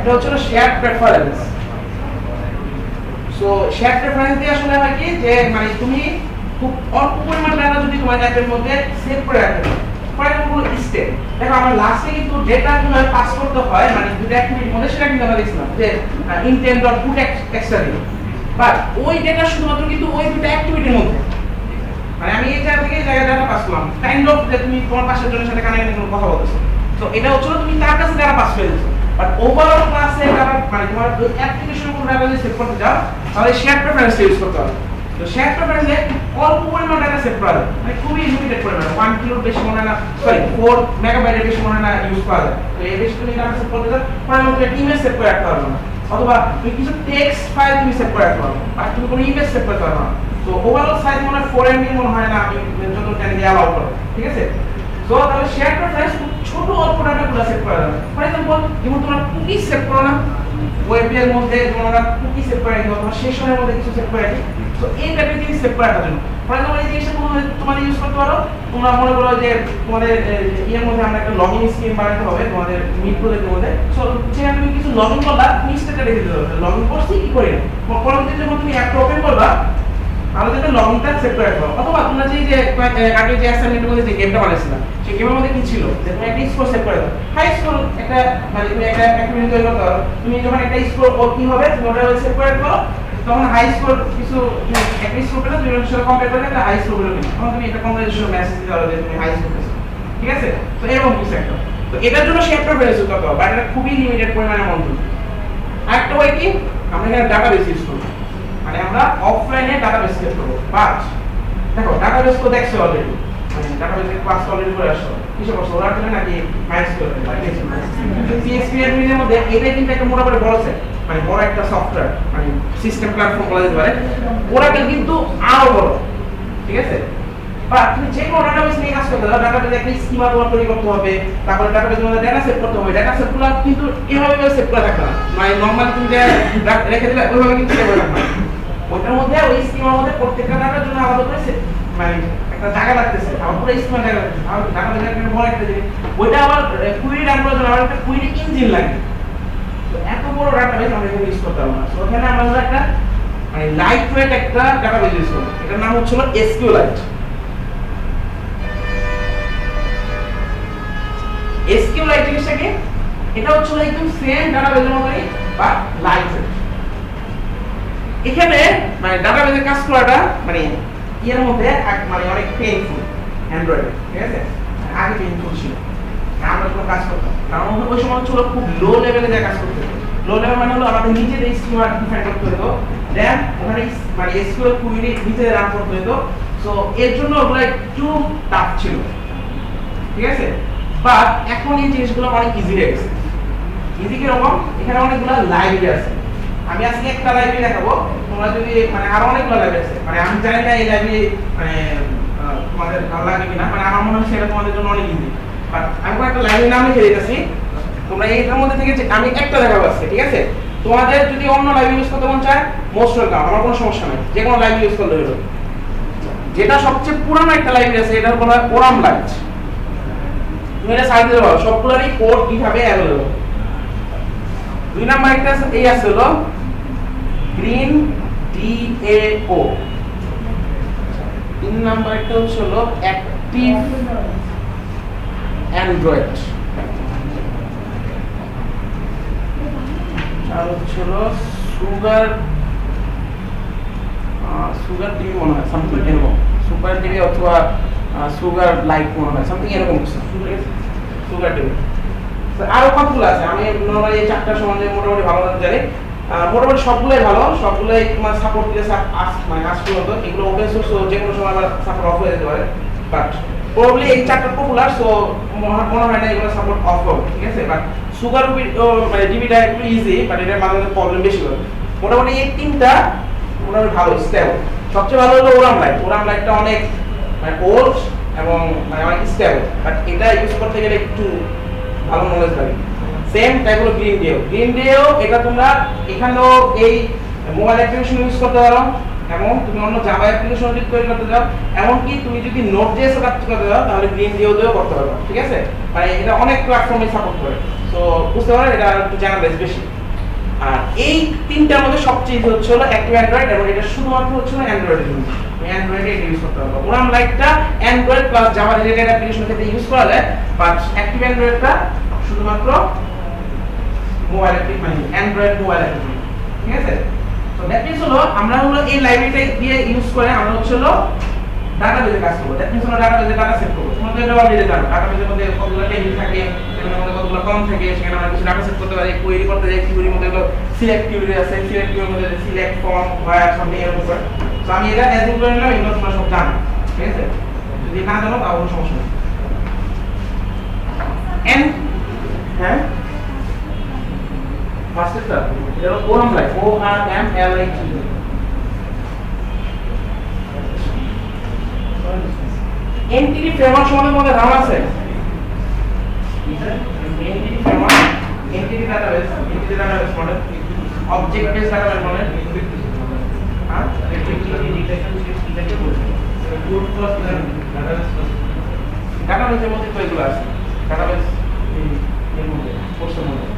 একটা হচ্ছে share preference. So share preference দিয়ে আসলে হয় কি যে মানে তুমি খুব অল্প পরিমাণ ডাটা যদি তোমার অ্যাপের মধ্যে সেভ করে রাখতে ফর এক্সাম্পল স্টেপ, দেখো আমরা লাস্টে কিন্তু ডেটা কিভাবে পাস করতে হয় মানে দুটো অ্যাক্টিভিটির মধ্যে সেটা কিন্তু আমরা দেখছিলাম যে ইনটেন্ট ডট পুট এক্সট্রা দিই, বাট ওই ডেটা শুধুমাত্র কিন্তু ওই দুটো অ্যাক্টিভিটির মধ্যে, মানে আমি এই জায়গা থেকে এই জায়গায় ডাটা পাস করলাম কাইন্ড অফ যে তুমি তোমার পাশের জনের সাথে কানেক্ট করে কথা বলতেছো, তো এটা হচ্ছে তুমি তার কাছে ডাটা পাস করে দিচ্ছো, বাট ওভারঅল ক্লাসে ডাটা মানে তোমার ওই অ্যাপ্লিকেশনের উপর ডাটা যদি সেভ করতে চাও তাহলে শেয়ার প্রেফারেন্স ইউজ করতে হবে। তো শেয়ার প্রেফারেন্সে অল্প পরিমাণ ডাটা সেভ করা যায়, মানে খুবই লিমিটেড পরিমাণ, 1 কিলোর বেশি মনে হয় না, সরি 4 মেগাবাইটের বেশি মনে হয় না ইউজ করা যায়। তো এই বেশি তুমি ডাটা সেভ করতে চাও পরে তুমি একটা ইমেজ সেভ করে রাখতে পারবে না, অথবা তুমি কিছু টেক্সট ফাইল তুমি সেভ করে রাখতে পারবে, আর তুমি কোনো ইমেজ সেভ করতে পারবে না। তো ওভারঅল সাইজ মনে হয় 4 MB মনে হয় না, আমি যত জানি অ্যালাউ করে, ঠিক আছে। সো তাহলে শেয়ার প্রেফারেন্স খুব ছোট অল্প ডাটাগুলো সেভ করা যাবে। ফর এক্সাম্পল যেমন তোমরা কুকি সেভ করো না ওয়েবের মধ্যে, তোমরা কুকি সেভ করে রাখো অথবা সেশনের মধ্যে কিছু সেভ করে রাখি, তো এই টাইপের জিনিস সেভ করার জন্য ফর এক্সাম্পল এই জিনিসটা তোমাদের ইউজ করতে পারো। তোমরা মনে করো যে তোমাদের ইয়ের মধ্যে আমরা একটা লগইন স্ক্রিন বানাতে হবে তোমাদের মিট প্রজেক্টের মধ্যে, সো যেখানে তুমি কিছু লগইন করলা তুমি স্টেটে রেখে দিতে হবে লগইন করছি কি করি না, পরবর্তীতে যখন তুমি অ্যাপটা ওপেন করবা তাহলে যেটা লগইনটা সেভ করে রাখো। অথবা তোমরা যে আগে যে অ্যাসাইনমেন্টের মধ্যে যে গেমটা বানাইছিলা সেই গেমের মধ্যে কি ছিল যে তুমি একটা স্কোর সেভ করে দাও, হাই স্কোর একটা মানে তুমি একটা অ্যাক্টিভিটি তৈরি করতে পারো, তুমি যখন একটা স্কোর ও কি হবে তুমি ওটা সেভ করে রাখো, তখন হাই স্কোর কিছু একটা স্কোর পেলে তুমি ওর সাথে কম্পেয়ার করে একটা হাই স্কোর পেলে তখন তুমি একটা কংগ্রেচুলেশন মেসেজ দিতে পারো যে তুমি হাই স্কোর পেয়েছো, ঠিক আছে। তো এরকম কিছু একটা, তো এটার জন্য শেয়ার প্রেফারেন্স ইউজ করতে হবে, বাট এটা খুবই লিমিটেড পরিমাণে মন্ত্র। আরেকটা ওই কি আমরা এখানে ডাটাবেস ইউজ করব, মানে আমরা অফলাইনে ডাটাবেস সেভ করব, বাট দেখো ডাটাবেস তো দেখছো অলরেডি, মানে ডাটাবেসের ক্লাস অলরেডি করে আসছো কিসে করছো ওরা করে নাকি মাইস্কুল পিএইচপি এর মধ্যে এটা কিন্তু একটা মোটামুটি বড় সেট, মানে বড় একটা সফটওয়্যার মানে সিস্টেম প্ল্যাটফর্ম বলা যেতে পারে, ওরাকেল কিন্তু আরো বড়, ঠিক আছে। বা তুমি যে কোনো ডাটাবেস নিয়ে কাজ করতে হবে, ডাটাবেসে একটা স্কিমা তোমার তৈরি করতে হবে, তারপরে ডাটাবেসের মধ্যে ডেটা সেভ করতে হবে, ডেটা সেভগুলো কিন্তু এভাবে সেভ করা থাকবে না, মানে নরমালি তুমি যে রেখে দিলে ওইভাবে কিন্তু সেভ হয়ে থাকবে না, ওটার মধ্যে ওই স্কিমার মধ্যে প্রত্যেকটা ডাটার জন্য আলাদা করে মানে একটা জায়গা লাগতেছে, আমার পুরো স্কিমা জায়গা লাগতেছে, আমার ডাটাবেসের একটা বড় একটা জিনিস, ওইটা আবার কুইরি রান করার জন্য আমার একটা কুইরি ইঞ্জিন লাগে, তো এত বড় ডাটাবেস আমরা এখানে ইউজ করতে পারবো না। সো এখানে আমরা একটা মানে লাইট ওয়েট একটা ডাটাবেস ইউজ করব, এটার নাম হচ্ছে SQLite। SQLite জিনিসটা কি, এটা হচ্ছে একদম সেম ডাটাবেসের মতই বা লাইট ওয়েট। এখানে মানে ডাটাবেসে কাজ করাটা মানে এর মধ্যে মানে অনেক পেইনফুল অ্যান্ড্রয়েডে, ঠিক আছে, আগে পেইনফুল ছিল আমরা কোনো কাজ করতাম, কারণ ওই সময় ছিল খুব লো লেভেলে যে কাজ করতে হতো, লো লেভেল মানে হলো আমাদের নিজেদের স্কিমা ডিফাইন করতে হতো, দেন ওখানে মানে এসকিউএল কুইরি নিজে রান করতে হতো, সো এর জন্য ওগুলো একটু টাফ ছিল, ঠিক আছে। বাট এখন এই জিনিসগুলো অনেক ইজি হয়ে গেছে। ইজি কিরকম, এখানে অনেকগুলো লাইব্রেরি আছে, আমি আজকে একটা লাইব্রেরি দেখাবো, তোমরা যদি মানে আরো অনেকগুলো লাইব্রেরি আছে, মানে আমি জানি না এই লাইব্রেরি মানে তোমাদের ভালো লাগে কিনা, মানে আমার মনে হয় সেটা তোমাদের জন্য অনেক ইজি, বাট আমি একটা লাইব্রেরি নাম লিখে দিতেছি, তোমরা এইটার মধ্যে থেকে আমি একটা দেখাবো আজকে, ঠিক আছে। তোমাদের যদি অন্য লাইব্রেরি ইউজ করতে মন চায় মোস্ট ওয়েলকাম, আমার কোনো সমস্যা নেই, যে কোনো লাইব্রেরি ইউজ করলে হলো। যেটা সবচেয়ে পুরানো একটা লাইব্রেরি আছে এটার বলা হয় ওরাম লাইট, তুমি এটা সার্চ দিতে পারো, সবগুলোরই কোড কিভাবে অ্যাভেলেবল। 2 নাম্বার একটা এই আছে হলো গ্রিন DAO, 3 নাম্বার একটা হচ্ছে হলো অ্যাক্টিভ অ্যান্ড্রয়েড, আর হচ্ছে হলো সুগার টিভি মনে হয় সামথিং এরকম, সুপার টিভি অথবা সুগার লাইট মনে হয় সামথিং এরকম কিছু, সুগার টিভি। আরো কতগুলো আছে, আমি নরমালি এই 4টা সম্বন্ধে মোটামুটি ভালো জানি, মোটামুটি সবগুলোই ভালো, সবগুলোই তোমার সাপোর্ট দিয়েছে মানে আজ পর্যন্ত, এগুলো ওপেন সোর্স, যে কোনো সময় আবার সাপোর্ট অফ হয়ে যেতে পারে, বাট প্রবাবলি এই 4টা পপুলার, সো মনে হয় না এগুলো সাপোর্ট অফ হবে, ঠিক আছে। বাট সুগার মানে টিভিটা একটু ইজি, বাট এটার মাঝে মাঝে প্রবলেম বেশি হবে। মোটামুটি এই 3টা মোটামুটি ভালো স্টেবল। সবচেয়ে ভালো হলো ওরাম লাইট, ওরাম লাইটটা অনেক মানে ওল্ড এবং মানে অনেক স্টেবল, বাট এটা ইউজ করতে গেলে একটু ভালো নলেজ লাগে। সেম টাইপ হলো গ্রিন ডেও, এটা তোমরা এখানেও এই মোবাইল অ্যাপ্লিকেশন ইউজ করতে পারো, এবং তুমি অন্য জাভা অ্যাপ্লিকেশন যদি তৈরি করতে চাও, এমনকি তুমি যদি নোট.js কাজ করতে চাও তাহলে গ্রিন ডেও দিয়েও করতে পারো, ঠিক আছে। মানে এটা অনেক প্ল্যাটফর্মে সাপোর্ট করে। সো বুঝতে পারেন এটা একটু জানা বেশি। আর এই তিনটার মধ্যে সবচেয়ে ইজি হচ্ছে হলো অ্যাক্টিভ অ্যান্ড্রয়েড, এবং এটা শুধুমাত্র হচ্ছে না অ্যান্ড্রয়েডের জন্য। অ্যান্ড্রয়েডে এটা ইউজ করতে পারবো। ওরাম লাইটটা অ্যান্ড্রয়েড প্লাস জাভা রিলেটেড অ্যাপ্লিকেশনের ক্ষেত্রে ইউজ করা যায়, বাট অ্যাক্টিভ অ্যান্ড্রয়েডটা শুধুমাত্র মোবাইল মানে অ্যান্ড্রয়েড মোবাইল অ্যাপের জন্য। ঠিক আছে? তো দ্যাট মিন্স হলো আমরা হলো এই লাইব্রেরিটা দিয়ে ইউজ করে আমরা হচ্ছে হলো ডাটাবেজে কাজ করবো। দ্যাট মিন্স হলো ডাটাবেজে ডাটা সেট করবো। তোমাদের এটা অলরেডি জানো ডাটাবেজের মধ্যে কতগুলো টেবিল থাকে, টেবিলের মধ্যে কতগুলো কলাম থাকে, সেখানে আমরা কিছু ডাটা সেট করতে পারি, কোয়েরি করতে যাই, কিউরির মধ্যে হলো সিলেক্ট কিউরি আছে, সিলেক্ট কিউরির মধ্যে সিলেক্ট ফর্ম ওয়্যার সামথিং এর উপর। তো আমি এটা অ্যাজিউম করে নিলাম এগুলো তোমরা সব জানো। ঠিক আছে? যদি না জানো তাও কোনো সমস্যা নেই। এন্ড হ্যাঁ মাস্টারটা এটা হলো ORM lite, O R M L I T. Entity framework সম্বন্ধে মধ্যে ধারণা আছে? Entity framework, entity database, entity database model, object base database model. হ্যাঁ ডাটাবেসের মধ্যে তো এগুলো আছে। ডাটাবেস এর মধ্যে কোর্সের মধ্যে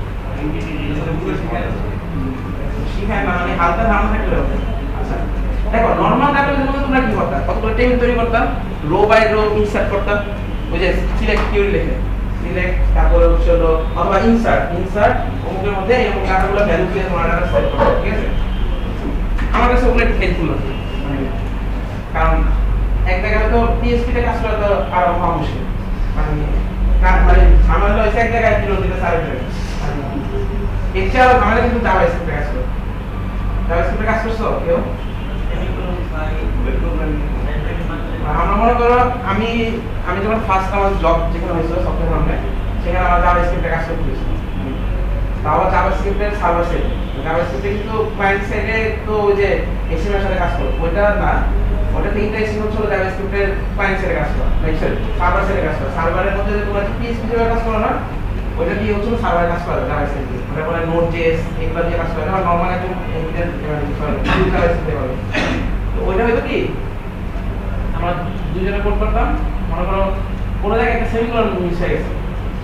শিখায় না, মানে হালকা ধারণা থাকলে হবে। আচ্ছা দেখো নরমাল ডাটাবেসের মধ্যে তোমরা কি করতা? কতগুলো টেবিল তৈরি করতাম, রো বাই রো ইনসার্ট করতাম, ওই যে সিলেক্ট কিউরি লিখে সিলেক্ট, তারপরে হচ্ছে হলো অথবা ইনসার্ট অমুকের মধ্যে এরকম ডাটাগুলো ভ্যালু দিয়ে তোমরা ডাটা সেট করো। ঠিক আছে? আমার কাছে ওগুলো একটু হেল্পফুল লাগে, কারণ এক জায়গায় তো পিএইচপি তে কাজ করা তো আরো কম মুশকিল, মানে আমার হলো এক জায়গায় কিলো দিতে সার্ভ করে এছাড়াও আমাদের কিন্তু জাভাস্ক্রিপ্টে কাজ করে। জাভাস্ক্রিপ্টে কাজ করছো কেউ? আমরা মনে করো আমি যখন ফার্স্ট আমার জব যেখানে হয়েছিল সফটওয়্যার ফার্মে, সেখানে আমার জাভাস্ক্রিপ্টে কাজ করতে হয়েছিল। তাও জাভাস্ক্রিপ্টের সার্ভার সাইড, জাভাস্ক্রিপ্টে কিন্তু ক্লায়েন্ট সাইডে তো ওই যে এসএম এর সাথে কাজ করে, ওইটা না, ওটা তিনটা এসএম হচ্ছে জাভাস্ক্রিপ্টের ক্লায়েন্ট সাইডে কাজ করা, লাইক সার্ভার সাইডে কাজ করা। সার্ভারের মধ্যে যে তোমরা পিএইচপি দিয়ে কাজ করো না, ওইটা দিয়ে হচ্ছে সার্ভারে কাজ করা জাভাস্ক্রিপ্ট দিয়ে, ওটা বলে নোড.জেএস এগুলো দিয়ে কাজ করে না, নরমাল একদম জাভাস্ক্রিপ্টে করে। তো ওইটা হয়তো কি আমরা দুজনে কোড করতাম, মনে করো কোনো জায়গায় একটা সেমিকোলন মিস হয়ে গেছে,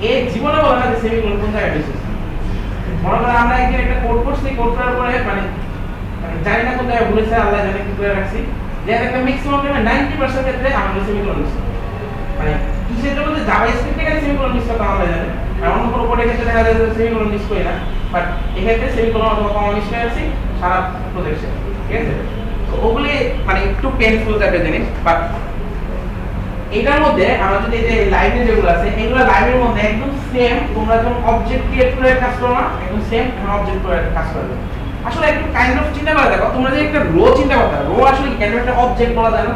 এই জীবনে বলে না যে সেমিকোলন কোন জায়গায় মিস হয়েছে। মনে করো আমরা একদিন একটা কোড করছি, কোড করার পরে মানে জানি না কোন জায়গায় ভুলেছে, আল্লাহ জানে কি করে রাখছি, যে একটা ম্যাক্সিমাম টাইমে 90% ক্ষেত্রে আমাদের সেমিকোলন মিস হয়। মানে কিসের জন্য যে জাভাস্ক্রিপ্ট থেকে সেমিকোলন মিস করতে আল্লাহ জানে, আর অন্য কোনো কোডের ক্ষেত্রে দেখা যায় যে সেমিকোলন মিস করি না, বাট এক্ষেত্রে সেমিকোলন অথবা কমা মিস হয়ে আছে সারা প্রজেক্টে। ঠিক আছে? তো ওগুলি মানে একটু পেইনফুল টাইপের জিনিস, বাট এটার মধ্যে আমরা যদি এই যে লাইব্রেরি যেগুলো আছে, এগুলো লাইব্রেরির মধ্যে একদম সেম তোমরা যখন অবজেক্ট ক্রিয়েট করে কাজ করো না, একদম সেম তোমরা অবজেক্ট করে কাজ করবে। আসলে একটু কাইন্ড অফ চিন্তা করে দেখো, তোমরা যে একটা রো চিন্তা করতে রো আসলে কেন একটা অবজেক্ট বলা যায় না?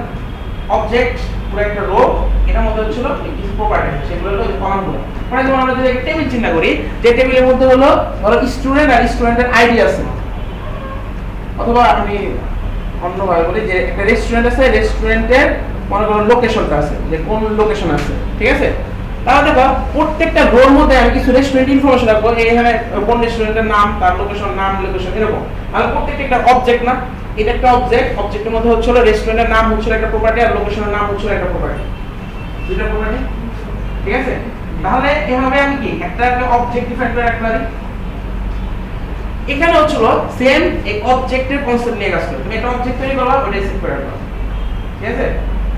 অবজেক্ট পুরো একটা রো, এটার মধ্যে হচ্ছিল কিছু প্রপার্টি, সেগুলো হলো কলামগুলো। মানে যেমন আমরা যদি একটা টেবিল চিন্তা করি, যে টেবিলের মধ্যে হলো ধরো স্টুডেন্ট আর স্টুডেন্টের আইডি আছে, অথবা আমি অন্যভাবে বলি যে একটা রেস্টুরেন্ট আছে, রেস্টুরেন্টের মনে করো লোকেশনটা আছে, যে কোন লোকেশন আছে। ঠিক আছে? তাহলে দেখো প্রত্যেকটা রোর মধ্যে আমি কিছু রেস্টুরেন্ট ইনফরমেশন রাখবো, এইখানে কোন রেস্টুরেন্টের নাম, তার লোকেশন, নাম, লোকেশন এরকম। তাহলে প্রত্যেকটা একটা অবজেক্ট না? এটা একটা অবজেক্ট, অবজেক্টের মধ্যে হচ্ছে রেস্টুরেন্টের নাম হচ্ছে একটা প্রপার্টি, আর লোকেশনের নাম হচ্ছে একটা প্রপার্টি, দুটো প্রপার্টি। ঠিক আছে? তাহলে এভাবে আমি কি একটা অবজেক্ট ডিফাইন করে রাখতে পারি। এখানে হচ্ছিল সেম এই অবজেক্টের কনসেপ্ট নিয়ে কাজ করে, তুমি একটা অবজেক্ট তৈরি করবা, ওটা সেট করে রাখবা। ঠিক আছে?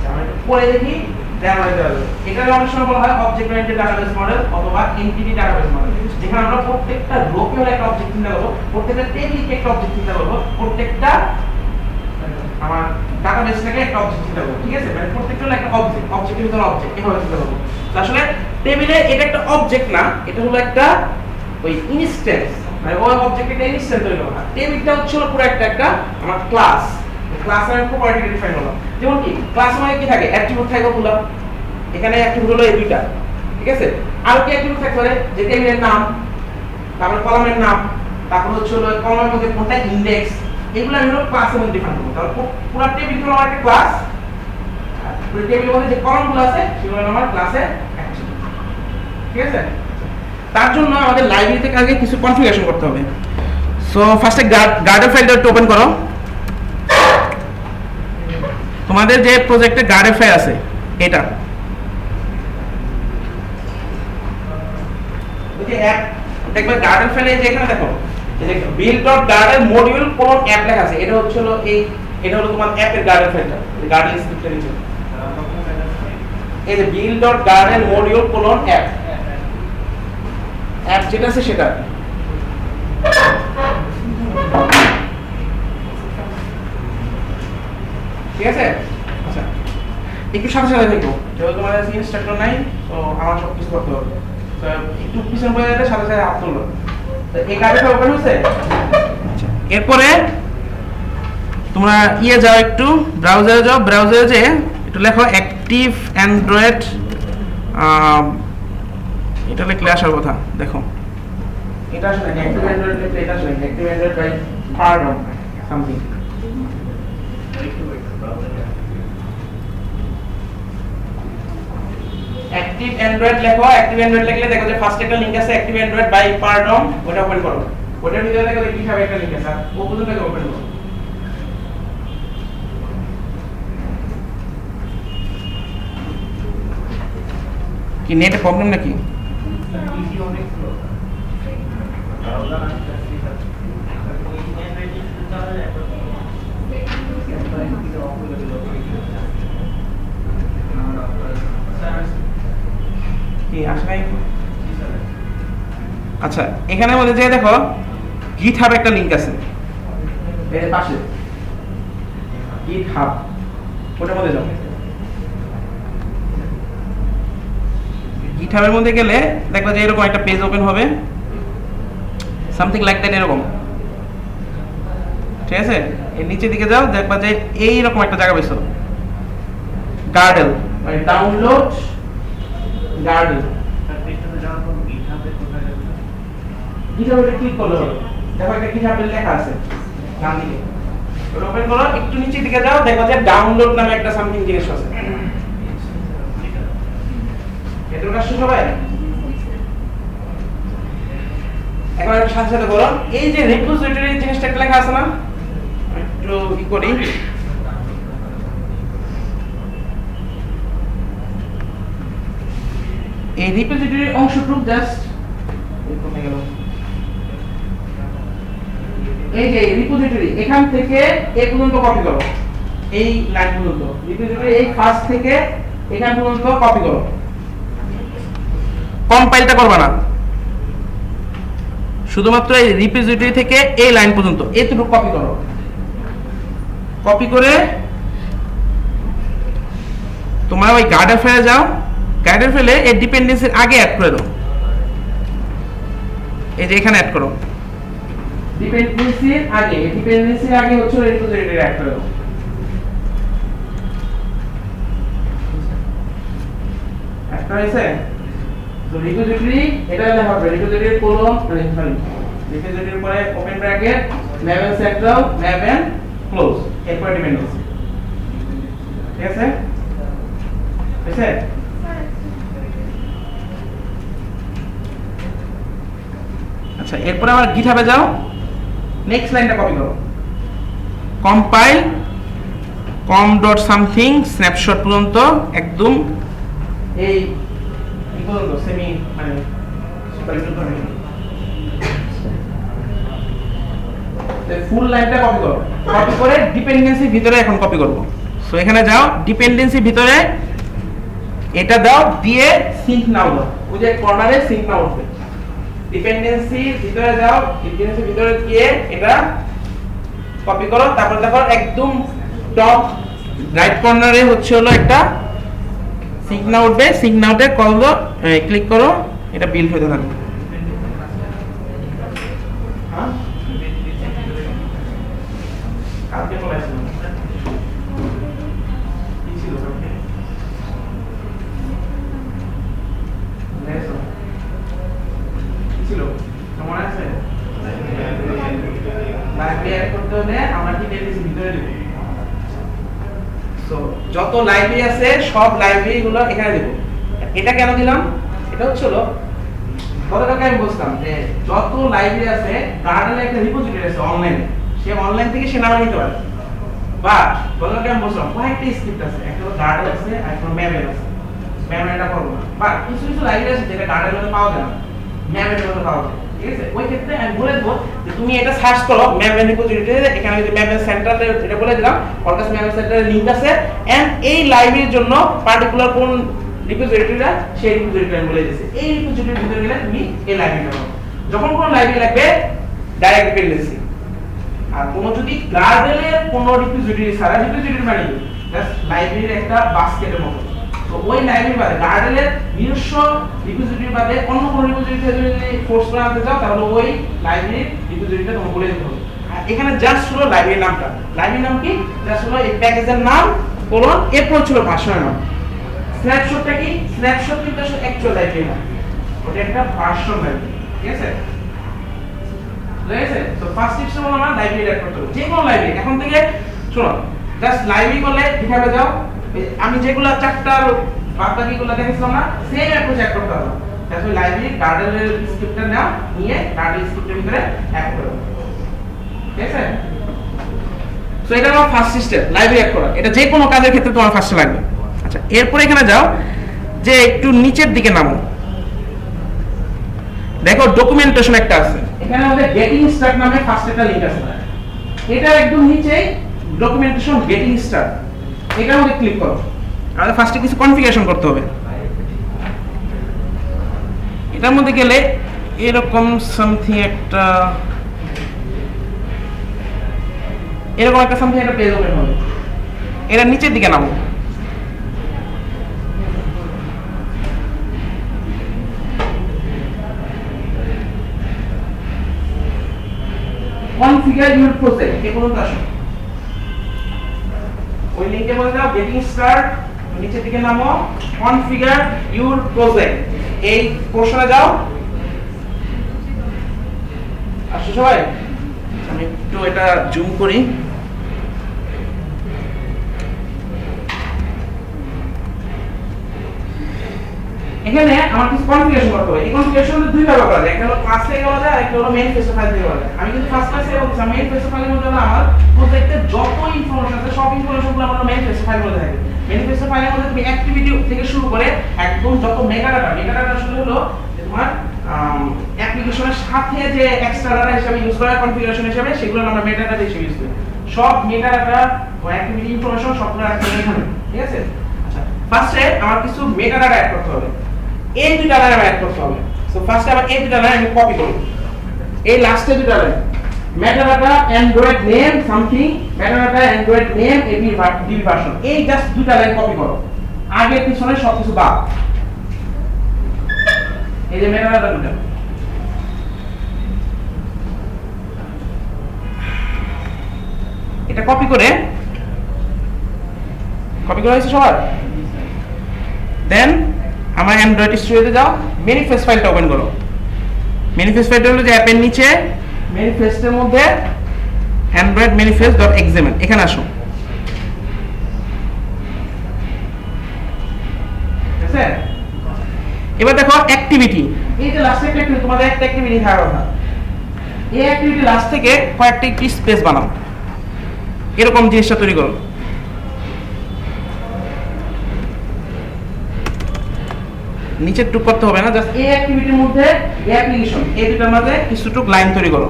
আমরা একটু পরে দেখি এটা অনেক সময় বলা হয় অবজেক্ট ওরিয়েন্টেড ডাটাবেস মডেল অথবা এনটিটি ডাটাবেস মডেল, যেখানে আমরা প্রত্যেকটা রোকে হলো একটা অবজেক্ট চিন্তা করব, প্রত্যেকটা টেবিলকে একটা অবজেক্ট চিন্তা করব, প্রত্যেকটা আমার ডাটাবেসটাকে একটা অবজেক্ট চিন্তা করব। ঠিক আছে? মানে প্রত্যেকটা হলো একটা অবজেক্ট, অবজেক্টের ভিতরে অবজেক্ট এভাবে চিন্তা করব। আসলে টেবিলে এটা একটা অবজেক্ট না, এটা হলো একটা ওই ইনস্ট্যান্স, মানে ওই অবজেক্টে একটা ইনস্ট্যান্স তৈরি করা। টেবিলটা হচ্ছে পুরো একটা আমার ক্লাস, ক্লাসের প্রপার্টি ডিফাইন হলো। যেমন কি ক্লাস মানে কি থাকে, অ্যাট্রিবিউট থাকে ওগুলো, এখানে অ্যাট্রিবিউট হলো এই দুইটা। ঠিক আছে? আর কি অ্যাট্রিবিউট থাকতে পারে, যে টেবিলের নাম, তারপর কলামের নাম, তারপর হচ্ছে হলো কলামের মধ্যে কোনটা ইনডেক্স, এগুলো আমি হলো ক্লাসের মধ্যে ডিফাইন করব। তাহলে পুরো টেবিল হলো একটা ক্লাস, পুরো টেবিলের মধ্যে যে কলামগুলো আছে সেগুলো আমার ক্লাসের অ্যাট্রিবিউট। ঠিক আছে? তার জন্য আমাদের লাইব্রেরি থেকে আগে কিছু কনফিগারেশন করতে হবে। সো ফার্স্টে গার্ডের ফাইলটা একটু ওপেন করো। তোমাদের যে প্রজেক্টে গার্ডের ফাইল আছে এটা, ওই যে অ্যাপ দেখবে গার্ডেন ফাইলে যে এখানে দেখো এই যে build.garden module কোন অ্যাপ লেখা আছে, এটা হচ্ছে হলো এটা হলো তোমার অ্যাপের গার্ডেন ফাইলটা, গার্ডেন স্ক্রিপ্টের নিচে এই যে build.garden module কোলন অ্যাপ যেটা আছে সেটা। ঠিক আছে? আচ্ছা একটু সাথে সাথে দেখো, যেহেতু তোমাদের কাছে ইনস্ট্রাক্টর নাই তো আমার সব কিছু করতে হবে, তো একটু পিছন পড়ে যেতে সাথে সাথে হাত তুললো। তো এই কাজটা ওপেন হচ্ছে। আচ্ছা এরপরে তোমরা যাও, একটু ব্রাউজারে যাও, ব্রাউজারে যে একটু লেখো অ্যাক্টিভ অ্যান্ড্রয়েড, এটা লিখলে আসার কথা। দেখো এটা আসলে অ্যাক্টিভ অ্যান্ড্রয়েড লিখলে এটা আসলে অ্যাক্টিভ অ্যান্ড্রয়েড বাই পারডম সামথিং। অ্যাক্টিভ অ্যান্ড্রয়েড লেখো, অ্যাক্টিভ অ্যান্ড্রয়েড লিখলে দেখো যে ফার্স্ট একটা লিংক আছে অ্যাক্টিভ অ্যান্ড্রয়েড বাই পারডম, ওটা ওপেন করো। ওটার ভিতরে দেখো কি ভাবে একটা লিংক আছে, ও পর্যন্ত ওপেন করো। কি নেটে প্রবলেম নাকি? আচ্ছা এখানে মধ্যে যে দেখো গিটহাব একটা লিংক আছে এর পাশে, গিটহাব, ওটার মধ্যে যাও। গিটহাবের মধ্যে গেলে দেখবা যে এরকম একটা পেজ ওপেন হবে, সামথিং লাইক দ্যাট, এরকম। ঠিক আছে? এর নিচের দিকে যাও, দেখবা যে এইরকম একটা জায়গা পেয়েছো, গার্ডেল, মানে ডাউনলোড গার্ডেল। গিটহাবে ক্লিক করলে হবে, দেখো একটা গিটহাবে লেখা আছে ডান দিকে, ওটা ওপেন করো। একটু নিচের দিকে যাও, দেখো যে ডাউনলোড নামে একটা সামথিং জিনিস আছে। এটার কাজ শেষ হবে। এখন একটা সাথে সাথে করো, এই যে রিপোজিটরি জিনিসটা একটা লেখা আছে না, একটু কি করি, এই রিপোজিটরি অংশটুকু জাস্ট কমে গেল। এই যে রিপোজিটরি এখান থেকে এই পর্যন্ত কপি করো, এই লাইন পর্যন্ত রিপোজিটরি এই ফার্স্ট থেকে এখান পর্যন্ত কপি করো। কম্পাইলটা করবে না, শুধুমাত্র এই রিপোজিটরি থেকে এই লাইন পর্যন্ত এতটুকু কপি করো। কপি করে তোমরা ওই গার্ডেন ফাইলে যাও, গার্ডেন ফাইলে এই ডিপেন্ডেন্সির আগে অ্যাড করে দাও, এই যে এখানে অ্যাড করো ডিপেন্ডেন্সির আগে, ডিপেন্ডেন্সির আগে হচ্ছে রিপোজিটরি অ্যাড করে দাও। অ্যাড করা হয়েছে? তো রিপোজিটরি এটা লেখা হবে রিপোজিটরি কোলন, সরি রিপোজিটরির পরে open bracket maven central maven close, এরপর ডিপেন্ডেন্সি। ঠিক আছে? হয়েছে? আচ্ছা এরপরে আবার গিটহাবে যাও, নেক্সট লাইনটা কপি করো, কম্পাইল com.something স্ন্যাপশট পর্যন্ত, একদম এই পর্যন্ত সেমি মানে ফুল লাইনটা কপি করো। কপি করে ডিপেন্ডেন্সি ভিতরে এখন কপি করব। সো এখানে যাও, ডিপেন্ডেন্সি ভিতরে এটা দাও, দিয়ে সিঙ্ক নাও দাও, ওই যে কর্নারে সিঙ্ক নাও উঠবে। ডিপেন্ডেন্সি ভিতরে যাও, ডিপেন্ডেন্সি ভিতরে গিয়ে এটা কপি করো। তারপর দেখো একদম টপ রাইট কর্নারে হচ্ছে হলো একটা সিঙ্ক নাও উঠবে, সিঙ্ক নাওতে কল দাও, ক্লিক করো, এটা বিল্ড হতে থাকবে। হ্যাঁ কালকে চলে আসলো কি ছিল কালকে লেসন কি ছিল মনে আছে? লাইব্রেরি অ্যাড করতে হলে আমরা কি ডিপেন্ডেন্সি ভিতরে দেব। সো যত লাইব্রেরি আছে সব লাইব্রেরি গুলো এখানে দেব। এটা কেন দিলাম? এটা হচ্ছিল গতকালকে আমি বলছিলাম যে যত লাইব্রেরি আছে গার্ডেনে একটা রিপোজিটরি আছে অনলাইনে, সে অনলাইন থেকে সে নামে নিতে পারে। বা গতকালকে আমি বলছিলাম কয়েকটা স্ক্রিপ্ট আছে, একটা গার্ডেন আছে আর একটা ম্যাভেন আছে, ম্যাভেন এটা করবো না। বা কিছু কিছু লাইব্রেরি আছে যেটা গার্ডেনের মধ্যে পাওয়া যায় না, ম্যাভেনের মধ্যে পাওয়া যায়। ঠিক আছে? ওই ক্ষেত্রে আমি বলে দেবো যে তুমি এটা সার্চ করো ম্যাপ এন্ড রিপোজিটরি, এখানে আমি ম্যাপ এন্ড সেন্টারে এটা বলে দিলাম, ওর কাছে ম্যাপ এন্ড সেন্টারের লিংক আছে, এন্ড এই লাইব্রেরির জন্য পার্টিকুলার কোন রিপোজিটরিটা সেই রিপোজিটরি আমি বলে দিয়েছি। এই রিপোজিটরির ভিতরে গেলে তুমি এই লাইব্রেরিটা পাবে। যখন কোন লাইব্রেরি লাগবে ডাইরেক্ট ডিপেন্ডেন্সি, আর কোন যদি গার্ডেলের কোন রিপোজিটরি ছাড়া, রিপোজিটরি মানে কি জাস্ট লাইব্রেরির একটা বাস্কেটের মতো, তো ওই লাইব্রেরি বাদে গার্ডেলের নিজস্ব রিপোজিটরি বাদে অন্য কোন রিপোজিটরি থেকে যদি ফোর্স করে আনতে চাও তাহলে ওই লাইব্রেরির রিপোজিটরিটা তোমাকে বলে দিতে হবে। আর এখানে জাস্ট হলো লাইব্রেরির নামটা, লাইব্রেরির নাম কি জাস্ট হলো এই প্যাকেজের নাম কোলন এরপর ছিল ভার্সনের নাম। স্ন্যাপশটটা কি, স্ন্যাপশট কিন্তু আসলে অ্যাকচুয়াল লাইব্রেরি না, ওটা একটা ভার্সন লাইব্রেরি, ঠিক আছে? ঠিক আছে? তো ফার্স্ট টিপস হলো আমরা লাইব্রেরি অ্যাড করতে হবে, যে কোনো লাইব্রেরি। এখন থেকে শোনো, জাস্ট লাইব্রেরি করলে কিভাবে যাও, আমি যেগুলো চারটা বাকিগুলো দেখেছিলাম না, সেম অ্যাপ্রোচ অ্যাড করতে হবে। তাহলে লাইব্রেরি গার্ডেলের স্ক্রিপ্টটা নাও, নিয়ে গার্ডেল স্ক্রিপ্টের ভিতরে অ্যাড করো, ঠিক আছে? সো এটা আমার ফার্স্ট স্টেপ, লাইব্রেরি অ্যাড করা। এটা যে কোনো কাজের ক্ষেত্রে তোমার ফার্স্টে লাগবে। আচ্ছা, এরপরে এখানে যাও, যে একটু নিচের দিকে নামো, দেখো ডকুমেন্টেশন একটা আছে, এখানে আমাদের গেটিং স্টার্ট নামে ফার্স্ট একটা লিংক আছে, এটা একদম নিচে ডকুমেন্টেশন গেটিং স্টার্ট, এটার মধ্যে ক্লিক করো। আমাদের ফার্স্টে কিছু কনফিগারেশন করতে হবে। এটার মধ্যে গেলে এরকম সামথিং একটা, এরকম একটা সামথিং একটা পেজ ওপেন হবে। এটা নিচের দিকে নামো, কনফিগার ইউর প্রজেক্ট, এই পর্যন্ত আসো। ওই লিংকে বলে দাও গেটিং স্টার্ট, নিচের দিকে নামো, কনফিগার ইউর প্রজেক্ট, এই পোর্শনে যাও। আসো সবাই, আমি একটু এটা জুম করি। এখানে আমার কিছু কনফিগারেশন করতে হবে। এই কনফিগারেশন দুই ভাবে করা যায়, একটা হলো ক্লাস থেকে করা যায়, একটা হলো ম্যানিফেস্টো ফাইল থেকে করা যায়। আমি কিন্তু ফার্স্ট ক্লাসে বলছি ম্যানিফেস্টো ফাইলের মধ্যে আমার প্রজেক্টের যত ইনফরমেশন আছে সব ইনফরমেশনগুলো আমরা ম্যানিফেস্টো ফাইলের মধ্যে থাকে। ম্যানিফেস্টো ফাইলের মধ্যে তুমি অ্যাক্টিভিটি থেকে শুরু করে একদম যত মেটাডাটা আসলে হলো তোমার অ্যাপ্লিকেশনের সাথে যে এক্সট্রা ডাটা হিসেবে ইউজ করা কনফিগারেশন হিসেবে, সেগুলো আমরা মেটাডাটা হিসেবে ইউজ করি। সব মেটাডাটা ও অ্যাক্টিভিটি ইনফরমেশন সবগুলো রাখতে হবে এখানে, ঠিক আছে? আচ্ছা, ফার্স্টে আমার কিছু মেটাডাটা অ্যাড করতে হবে, এই দুইটা লাইন আমি অ্যাড করতে হবে। সো ফার্স্টে আবার এই দুইটা লাইন আমি কপি করি, এই লাস্টে দুইটা line metadata Android name something, metadata Android name AB version, এই জাস্ট দুইটা লাইন কপি করো, আগে পিছনে সবকিছু বাদ। এই যে মেটাডাটা দুইটা, এটা কপি করে হয়েছে সবার। দেন আমার অ্যান্ড্রয়েড স্টুডিওতে যাও, ম্যানিফেস্ট ফাইলটা ওপেন করো। ম্যানিফেস্ট ফাইলটা হলো যে অ্যাপের নিচে ম্যানিফেস্টের মধ্যে অ্যান্ড্রয়েড manifest.xml, এখানে আসো। ঠিক আছে? এবার দেখো অ্যাক্টিভিটি, এই যে লাস্টে একটা অ্যাক্টিভিটি, তোমাদের একটা অ্যাক্টিভিটি থাকার কথা, এই অ্যাক্টিভিটি লাস্ট থেকে কয়েকটা একটি স্পেস বানাও, এরকম জিনিসটা তৈরি করো। নিচে টুক করতে হবে না, জাস্ট এই অ্যাক্টিভিটির মধ্যে এই অ্যাপ্লিকেশন, এই দুটোর মধ্যে কিছুটুক লাইন তৈরি করো,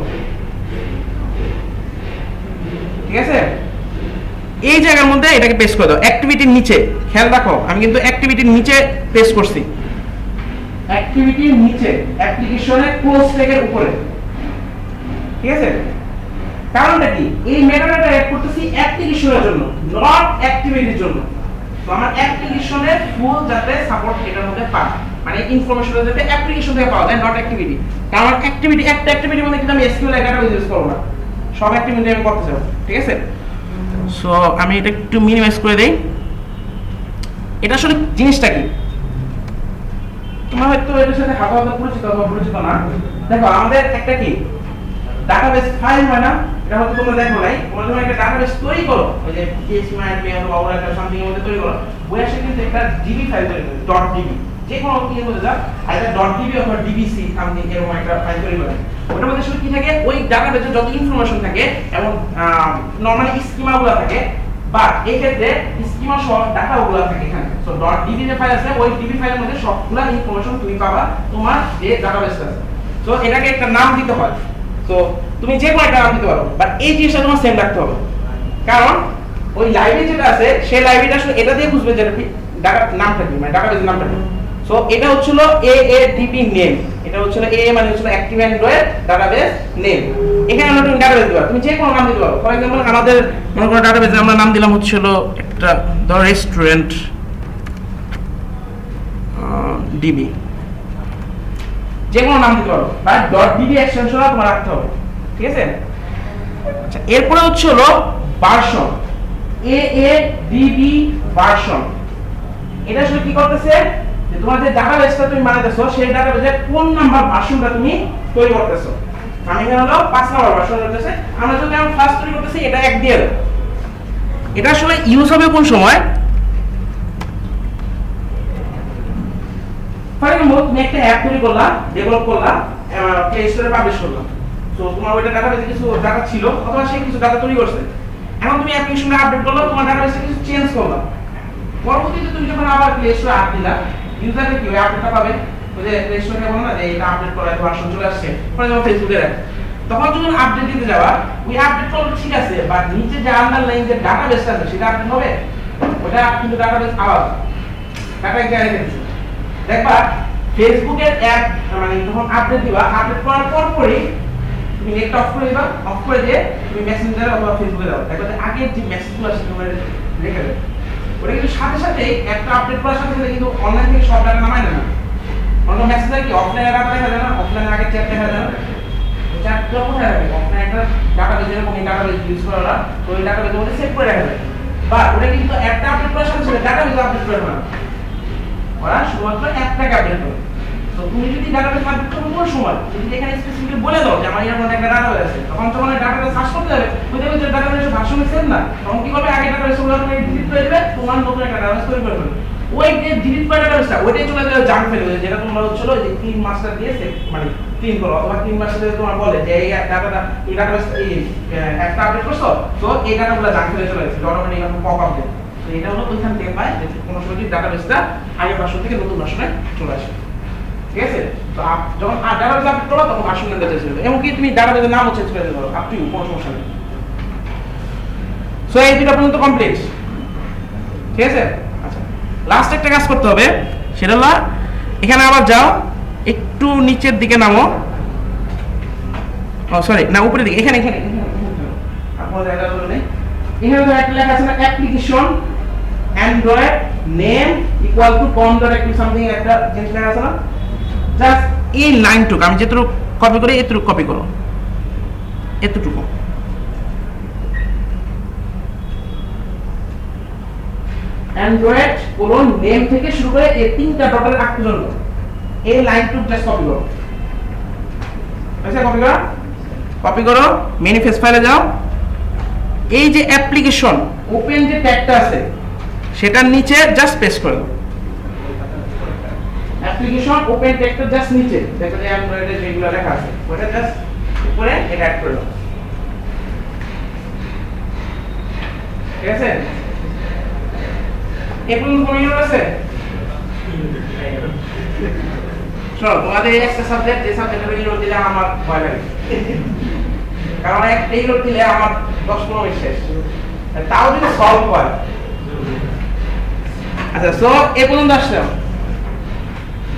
ঠিক আছে? এই জায়গার মধ্যে এটাকে পেস্ট করে দাও অ্যাক্টিভিটির নিচে। খেয়াল রাখো, আমি কিন্তু অ্যাক্টিভিটির নিচে পেস্ট করছি, অ্যাক্টিভিটির নিচে, অ্যাপ্লিকেশনের ক্লোজ ট্যাগের উপরে, ঠিক আছে? কারণটা কি, এই মেটাডাটা অ্যাড করতেছি অ্যাপ্লিকেশনের জন্য, নট অ্যাক্টিভিটির জন্য। তো আমার অ্যাপ্লিকেশনের ফুল যাতে সাপোর্ট এটার মধ্যে পায়, মানে ইনফরমেশনটা যাতে অ্যাপ্লিকেশন থেকে পাওয়া যায়, নট অ্যাক্টিভিটি। কারণ অ্যাক্টিভিটি, একটা অ্যাক্টিভিটির মধ্যে কিন্তু আমি এসকিউএল ডাটাবেস ইউজ করব না, সব অ্যাক্টিভিটি আমি করতে চাই, ঠিক আছে? সো আমি এটা একটু মিনিমাইজ করে দেই। এটা আসলে জিনিসটা কি, তোমরা হয়তো এটার সাথে হালকা পরিচিত অথবা পরিচিত না। দেখো আমাদের একটা কি ডাটাবেস ফাইল হয় না, এটা হয়তো তোমরা দেখো নাই, তোমরা যখন একটা ডাটাবেস তৈরি করো, ওই যে PHP অথবা Oracle সামথিং এর মধ্যে তৈরি করো, ওই আসে কিন্তু একটা জিবি ফাইল তৈরি করে, .db, যে কোনো ইয়ের মধ্যে যা আইদার .db অথবা dbc সামথিং এরকম একটা ফাইল তৈরি করে। ওটার মধ্যে আসলে কি থাকে, ওই ডাটাবেসে যত ইনফরমেশন থাকে এবং নরমালি স্কিমাগুলো থাকে, বাট এই ক্ষেত্রে স্কিমা সহ ডাটাগুলো থাকে এখানে। সো .db যে ফাইল আছে, ওই db ফাইলের মধ্যে সবগুলা ইনফরমেশন তুমি পাবা তোমার যে ডাটাবেসটা আছে। তো এটাকে একটা নাম দিতে হয়। তো তুমি যে কোনো একটা নাম দিতে পারো, বাট এই জিনিসটা তোমার সেম রাখতে হবে, কারণ ওই লাইব্রেরি যেটা আছে সেই লাইব্রেরিটা আসলে এটা দিয়ে বুঝবে যে ডাটা নামটা কি, মানে ডাটাবেজের নামটা কি। সো এটা হচ্ছিল AADB নেম, এটা হচ্ছিল A মানে হচ্ছিল অ্যাক্টিভ অ্যান্ড্রয়েড ডাটাবেস নেম। এখানে আমরা তুমি ডাটাবেস দিবা, তুমি যে কোনো নাম দিতে পারো। ফর এক্সাম্পল আমাদের মনে করো ডাটাবেসে আমরা নাম দিলাম হচ্ছিল একটা ধর রেস্টুরেন্ট ডিবি, যে কোনো নাম দিতে পারো, বাট .db এক্সটেনশন তোমার রাখতে হবে, ঠিক আছে? আচ্ছা, এরপরে হচ্ছে হলো ভার্সন, AADB ভার্সন। এটা আসলে কি করতেছে যে তোমার যে ডাটাবেসটা তুমি বানাইতেছো সেই ডাটাবেসের কোন নাম্বার ভার্সনটা তুমি তৈরি করতেছো। আমি এখানে হলো 5 নাম্বার ভার্সন করতেছে, আমরা যদি আমরা ফার্স্ট তৈরি করতেছি এটা 1 দিয়ে দাও। এটা আসলে ইউজ হবে কোন সময়? ফর এক্সাম্পল তুমি একটা অ্যাপ তৈরি করলা, ডেভেলপ করলা, প্লে স্টোরে পাবলিশ করলা। তো তোমার ওইটা ডাটাবেসে কিছু ডাটা ছিল অথবা সে কিছু ডাটা তৈরি করছে, এখন তুমি অ্যাপ্লিকেশনে আপডেট করলা, তোমার ডাটাবেসে কিছু চেঞ্জ করলা। পরবর্তীতে তুমি যখন আবার প্লে স্টোরে আপ দিলা, ইউজারটা কি ওই আপডেটটা পাবে? ওই যে প্লে স্টোরে বলো না যে এটা আপডেট করা ভার্সন চলে আসছে, ফর এক্সাম্পল ফেসবুকে রাখ, তখন যখন আপডেট দিতে যাবা ওই আপডেট করলে ঠিক আছে, বাট নিচে যে আন্ডারলাইন যে ডাটাবেসটা আছে সেটা আপডেট হবে? ওটা কিন্তু ডাটাবেস আলাদা, ডাটা গ্যারেন্টি দিচ্ছে। দেখবা ফেসবুকের অ্যাপ মানে যখন আপডেট দিবা, আপডেট করার পরই তুমি নেটটা অফ করে দিবা, অফ করে দিয়ে তুমি মেসেঞ্জারে অথবা ফেসবুকে দাও, দেখো যে আগের যে মেসেজগুলো আছে তোমরা রেখে দেবে। ওটা কিন্তু সাথে সাথে একটা আপডেট করার সাথে সাথে কিন্তু অনলাইন থেকে সব ডাটা নামায় না। অন্য মেসেঞ্জারে কি অফলাইনে ডাটা দেখা যায় না? অফলাইনে আগে চ্যাট দেখা যায় না? চ্যাটটা কোথায় রাখবে? অফলাইনে একটা ডাটাবেস, যেরকম এই ডাটাবেস ইউজ করা ওরা, তো ওই ডাটাবেসের মধ্যে সেভ করে রাখা যায়। বা ওটা কিন্তু একটা আপডেট করার সাথে সাথে ডাটাবেস আপডেট করে না, ওরা শুধুমাত্র একটাকে আপডেট করে। তো তুমি যদি ডাটাবেস আপডেট করো কোন সময়, যদি এখানে স্পেসিফিকলি বলে দাও যে আমার এরকম একটা ডাটাবেস আছে, তখন যখন ডাটাবেস সার্চ করতে যাবে ওই দেখবে যে ডাটাবেসের ভার্সন সেম না, তখন কি করবে? আগে ডাটাবেসগুলো তুমি ডিলিট করে দিবে, তোমার নতুন একটা ডাটাবেস তৈরি করে ফেলবে। ওই যে ডিলিট করা ডাটাবেসটা ওইটাই চলে যাবে জাঙ্ক ফেলে, যেটা তোমরা হচ্ছিল যে ক্লিন মাস্টার দিয়ে মানে ক্লিন করো, অথবা ক্লিন মাস্টার দিয়ে তোমার বলে যে এই ডাটাটা এই ডাটাবেস এই একটা আপডেট করছো, তো এই ডাটাগুলো জাঙ্ক ফেলে চলে যাচ্ছে, অটোমেটিক এরকম পপ আপ দেয়। তো এটা হলো ওইখান থেকে পায় যে কোনো সময় যদি ডাটাবেসটা আগের ভার্সন থেকে নতুন ভার্সনে চলে আসে, ঠিক আছে? তো যখন ডাটাবেস আপডেট করো তখন ভার্সন নামটা চেঞ্জ করবে, এমনকি তুমি ডাটাবেসের নামও চেঞ্জ করে দিতে পারো, আপ টু ইউ, কোনো সমস্যা নেই। সো এই দুটো পর্যন্ত কমপ্লিট, ঠিক আছে? আচ্ছা, লাস্ট একটা কাজ করতে হবে, সেটা হলো এখানে আবার যাও, একটু নিচের দিকে নামো, ও সরি না উপরের দিকে, এখানে এখানে আপনার জায়গা হলো নেই, এখানে তো একটা লেখা আছে না application Android name equal to com.active something একটা জিনিস লেখা আছে না? জাস্ট এই লাইনটুকু আমি যেটুকু কপি করি এতটুকু কপি করো, এতটুকু। অ্যান্ড্রয়েড কোলন নেম থেকে শুরু করে এই তিনটা ডটের আগ পর্যন্ত এই লাইনটুকু জাস্ট কপি করো, আচ্ছা কপি করো, কপি করো, ম্যানিফেস্ট ফাইলে যাও, এই যে অ্যাপ্লিকেশন ওপেন যে ট্যাগটা আছে সেটার নিচে জাস্ট পেস্ট করে দাও। অ্যাপ্লিকেশন ওপেন ট্যাগটা জাস্ট নিচে দেখো যে অ্যান্ড্রয়েডে যেগুলো লেখা আছে ওটা জাস্ট উপরে এটা অ্যাড করে দাও, ঠিক আছে? এখন কোন ইউনিট আছে? শোনো, তোমাদের একটা সাবজেক্ট, যে সাবজেক্টের ইউনিট দিলে আমার ভয় লাগে, কারণ একটা ইউনিট দিলে আমার 10-15 মিনিট শেষ, তাও যদি সলভ হয়। আচ্ছা, সো এই পর্যন্ত আসলাম,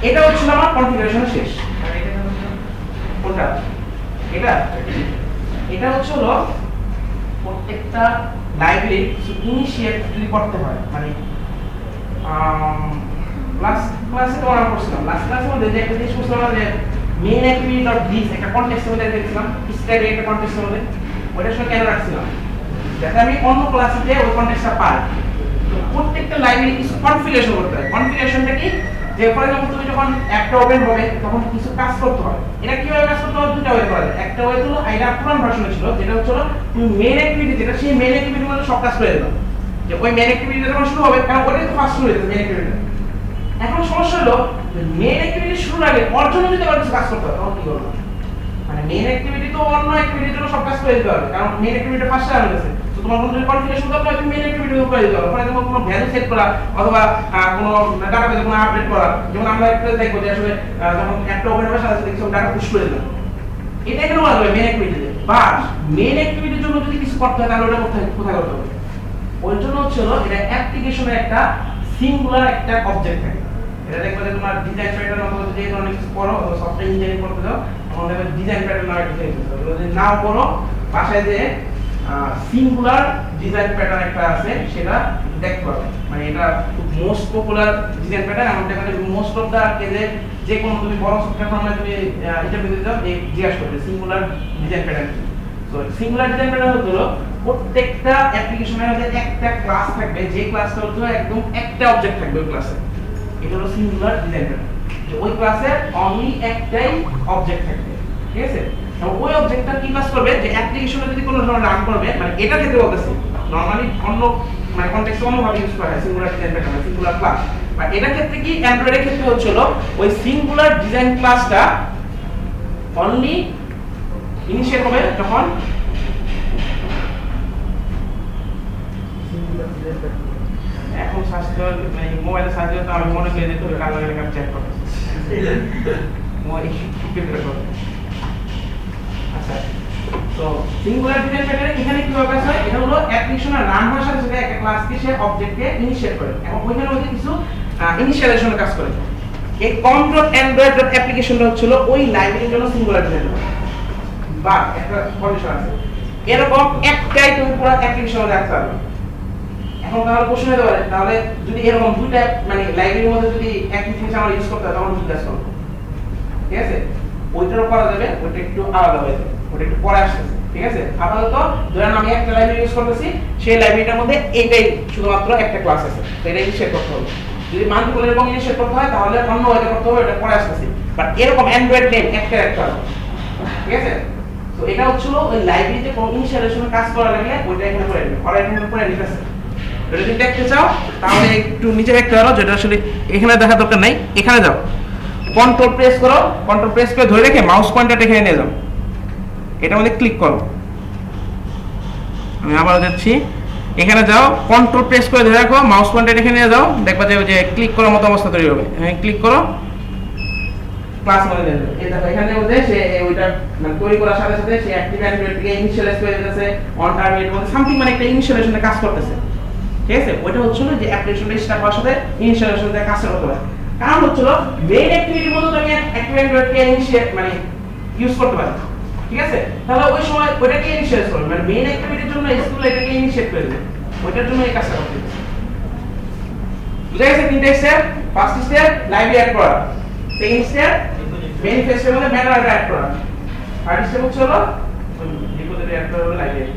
এটা হচ্ছিল আমার কনফিগারেশন শেষ। কোনটা? এটা এটা হচ্ছে হলো প্রত্যেকটা লাইব্রেরি কিছু ইনিশিয়েট যদি করতে হয়, মানে লাস্ট ক্লাসে তো আমরা করছিলাম, লাস্ট ক্লাসের মধ্যে যে একটা জিনিস করছিলাম যে মেইন অ্যাক্টিভিটি ডট দিস একটা কনটেক্সটের মধ্যে দেখছিলাম, স্ট্যাটিক একটা কনটেক্সটের মধ্যে, ওইটার সঙ্গে কেন রাখছিলাম যাতে আমি অন্য ক্লাসে যে ওই কনটেক্সটটা পাই। তো প্রত্যেকটা লাইব্রেরি কিছু কনফিগারেশন করতে হয়। কনফিগারেশনটা কি? যে ফর এক্সাম্পল তুমি যখন একটা ওপেন হবে তখন কিছু কাজ করতে হয়। এটা কিভাবে কাজ করতে হয়? দুটো ওয়ে করা যায়। একটা ওয়ে হলো এটা পুরান ভার্সনে ছিল, যেটা হচ্ছে তুমি মেইন অ্যাক্টিভিটি যেটা, সেই মেইন অ্যাক্টিভিটির মধ্যে সব কাজ করে দিবা, যে ওই মেইন অ্যাক্টিভিটিটা যখন শুরু হবে, কারণ ওটাই তো ফার্স্ট শুরু হয়েছে মেইন অ্যাক্টিভিটিটা। এখন সমস্যা হলো মেইন অ্যাক্টিভিটি শুরুর আগে ওর জন্য যদি আবার কিছু কাজ করতে হয় তখন কি করবো? মানে মেইন অ্যাক্টিভিটি তো অন্য অ্যাক্টিভিটির জন্য সব কাজ করে দিতে হবে, কারণ মেইন অ্যাক্টিভিটিটা ফার্স্টে রান হয়েছে, তো তোমার কোনো যদি কনফিগারেশন দরকার হয় তুমি মেইন অ্যাক্টিভিটি উপরে দিতে পারো। ফর এক্সাম্পল কোনো ভ্যালু সেট করা অথবা কোনো ডাটাবেসে কোনো আপডেট করা, যেমন আমরা একটা দেখবো যে আসলে যখন একটা ওপেন হবে সাথে সাথে কিছু ডাটা পুশ করে দিলাম, এটা এখানে বলা যাবে মেইন অ্যাক্টিভিটিতে। বাট মেইন অ্যাক্টিভিটির জন্য যদি কিছু করতে হয় তাহলে ওটা কোথায় করতে হবে? ওই জন্য হচ্ছে এটা অ্যাপ্লিকেশনের একটা সিঙ্গুলার একটা অবজেক্ট থাকে। এটা দেখবে যে তোমার ডিজাইন প্যাটার্ন অথবা যে ধরনের কিছু করো অথবা সফটওয়্যার ইঞ্জিনিয়ারিং করতে যাও তখন দেখবে ডিজাইন প্যাটার্ন নামে একটা জিনিস আছে। যদি নাও করো বাসায় যে সিঙ্গুলার ডিজাইন প্যাটার্ন একটা আছে সেটা দেখতে পাবে। মানে এটা খুব মোস্ট পপুলার ডিজাইন প্যাটার্ন। এমন দেখা যায় মোস্ট অফ দা কেসে যে কোনো তুমি বড় সফটওয়্যার ফার্মে তুমি ইন্টারভিউ দিতে যাও এই জিজ্ঞাসা করবে সিঙ্গুলার ডিজাইন প্যাটার্ন। তো সিঙ্গুলার ডিজাইন প্যাটার্ন হলো প্রত্যেকটা অ্যাপ্লিকেশনের মধ্যে একটা ক্লাস থাকবে, যে ক্লাসটা হচ্ছে একদম একটা অবজেক্ট থাকবে ওই ক্লাসে। এটা হলো সিঙ্গুলার ডিজাইন প্যাটার্ন, যে ওই ক্লাসে অনলি একটাই অবজেক্ট থাকবে, ঠিক আছে? এবং ওই অবজেক্টটা কি কাজ করবে, যে অ্যাপ্লিকেশনে যদি কোনো ধরনের রান করবে, মানে এটা ক্ষেত্রে বলতেছি, নরমালি অন্য মানে কনটেক্সটে অন্যভাবে ইউজ করা হয় singular design pattern, singular class. বা এটা ক্ষেত্রে কি অ্যান্ড্রয়েডের ক্ষেত্রে হচ্ছিল ওই সিঙ্গুলার ডিজাইন ক্লাসটা অনলি ইনিশিয়েট হবে যখন এখন স্বাস্থ্য মানে মোবাইলে সার্চ তো আমি মনে করি যে তোর কালো লেখা চেক করতেছি আচ্ছা। তো সিঙ্গুলার ডিজাইন প্যাটার্ন এখানে কি হবে স্যার, এটা হলো অ্যাপ্লিকেশনের রান হওয়ার সাথে সাথে একটা ক্লাসকে সে অবজেক্টকে ইনিশিয়েট করে এবং ওইখানে মধ্যে কিছু ইনিশিয়ালাইজেশনের কাজ করে। এই কন্ট্রোল অ্যান্ড্রয়েড ডট অ্যাপ্লিকেশনটা হচ্ছিল ওই লাইব্রেরির জন্য সিঙ্গুলার ডিজাইন। বা একটা কন্ডিশন আছে এরকম একটাই তুমি পুরো অ্যাপ্লিকেশনে রাখতে পারবে। এখন তাহলে প্রশ্ন হতে পারে তাহলে যদি এরকম দুইটা মানে লাইব্রেরির মধ্যে যদি একই জিনিস আমরা ইউজ করতে হয় তখন কি কাজ করব? ঠিক আছে, ওইটারও করা যাবে, ওইটা একটু আলাদা হয়ে যাবে, ওইটা একটু পরে আসতেছে, ঠিক আছে? আপাতত ধরেন আমি একটা লাইব্রেরি ইউজ করতেছি, সেই লাইব্রেরিটার মধ্যে এইটাই শুধুমাত্র একটা ক্লাস আছে, তো এটা ইনিশিয়েট করতে হবে। যদি মাল্টিপল এরকম ইনিশিয়েট করতে হয় তাহলে অন্য ওয়েতে করতে হবে, এটা পরে আসতেছে। বাট এরকম অ্যান্ড্রয়েড নেম একটা আছে, ঠিক আছে? তো এটা হচ্ছিল ওই লাইব্রেরিতে কোন ইনিশিয়ালাইজেশন কাজ করা লাগলে ওইটা এখানে করে নেবে, আর এখানে করে নিতে আছে। এটা যদি দেখতে চাও তাহলে একটু নিচে দেখতে পারো, যেটা আসলে এখানে দেখা দরকার নাই, এখানে যাও কন্ট্রোল প্রেস করো, কন্ট্রোল প্রেস করে ধরে রেখে মাউস পয়েন্টারটা এখানে নিয়ে যাও, এটার মধ্যে ক্লিক করো। আমি আবার যাচ্ছি, এখানে যাও কন্ট্রোল প্রেস করে ধরে রাখো, মাউস পয়েন্টার এখানে নিয়ে যাও, দেখবা যে ক্লিক করার মতো অবস্থা তৈরি হবে। হ্যাঁ ক্লিক করো, ক্লাস মনে দেবে। এই দেখো এখানে মধ্যে সে ওইটা মানে তৈরি করার সাথে সাথে সে অ্যাক্টিভ অ্যান্ড্রয়েড থেকে ইনিশিয়ালাইজ করে দিতেছে, অন টার্গেট মধ্যে সামথিং মানে একটা ইনিশিয়ালাইজেশনে কাজ করতেছে, ঠিক আছে? ওইটা হচ্ছিল যে অ্যাপ্লিকেশনটা স্টার্ট হওয়ার সাথে ইনিশিয়ালাইজেশনে কাজ করতে হবে। কারণ হচ্ছিল মেইন অ্যাক্টিভিটির মধ্যে তুমি অ্যাক্টিভ অ্যান্ড্রয়েডকে ইনিশিয়েট মানে ইউজ করতে পারো, ঠিক আছে? তাহলে ওই সময় ওইটাকে ইনিশিয়েট করবে, মানে মেইন অ্যাক্টিভিটির জন্য স্কুল এটাকে ইনিশিয়েট করে দেবে, ওইটার জন্য এই কাজটা করতে হবে। বুঝা গেছে? তিনটা step. First step library add করা, সেকেন্ড স্টেপ ম্যানিফেস্টোর মধ্যে ম্যাটার অ্যাড করা, থার্ড স্টেপ হচ্ছে রিপোজিটরি অ্যাড করা, লাইব্রেরি।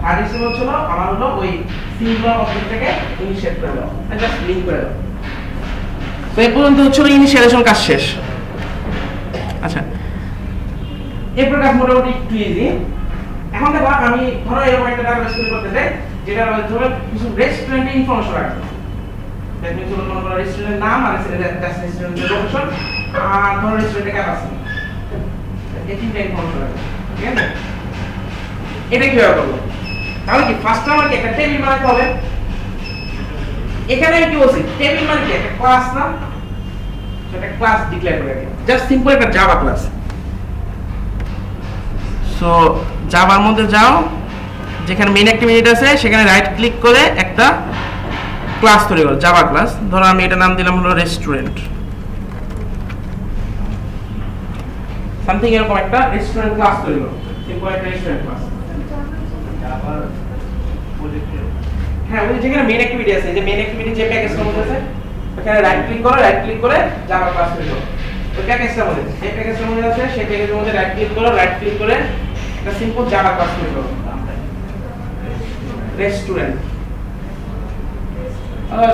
থার্ড স্টেপ হচ্ছে আমার হলো ওই সিঙ্গুলার অবজেক্টটাকে ইনিশিয়েট করে দাও, জাস্ট লিংক করে দাও। তো এই পর্যন্ত হচ্ছে ইনিশিয়ালাইজেশন কাজ শেষ। আচ্ছা, এরপর কাজ মোটামুটি একটু ইজি। এখন দেখো আমি ধরো এরকম একটা ডাটাবেস তৈরি করতে চাই, যেটা ধরো কিছু রেস্টুরেন্টের ইনফরমেশন রাখবে। দ্যাট মিন্স হলো কোনো রেস্টুরেন্টের নাম আর রেস্টুরেন্টের লোকেশন আর ধরো রেস্টুরেন্টের ক্যাপাসিটি, এই তিনটা ইনফরমেশন রাখবে, ঠিক আছে? এটা কিভাবে করবো? তাহলে কি ফার্স্ট আমাকে একটা টেবিল বানাতে হবে। এখানে আমি কি বলছি, টেবিল মানে কি একটা ক্লাস না, সেটা ক্লাস ডিক্লেয়ার করে রাখি, জাস্ট সিম্পল একটা জাভা ক্লাস। সো জাভার মধ্যে যাও, যেখানে মেইন অ্যাক্টিভিটি আছে সেখানে রাইট ক্লিক করে একটা ক্লাস তৈরি করো, জাভা ক্লাস। ধরো আমি এটা নাম দিলাম হলো রেস্টুরেন্ট, সামথিং এরকম একটা রেস্টুরেন্ট ক্লাস তৈরি করো, সিম্পল একটা রেস্টুরেন্ট ক্লাস। জাভার প্রজেক্টে হ্যাঁ ওই যেখানে মেইন অ্যাক্টিভিটি আছে, যে মেইন অ্যাক্টিভিটি যে প্যাকেজটার মধ্যে আছে ওখানে রাইট ক্লিক করো, রাইট ক্লিক করে জাভা ক্লাস তৈরি করো। ওই প্যাকেজটার মধ্যে যে প্যাকেজটার মধ্যে আছে সেই প্যাকেজের মধ্যে রাইট ক্লিক করো, রাইট ক্লিক করে একটা সিম্পল জাভা ক্লাস তৈরি করো, রেস্টুরেন্ট।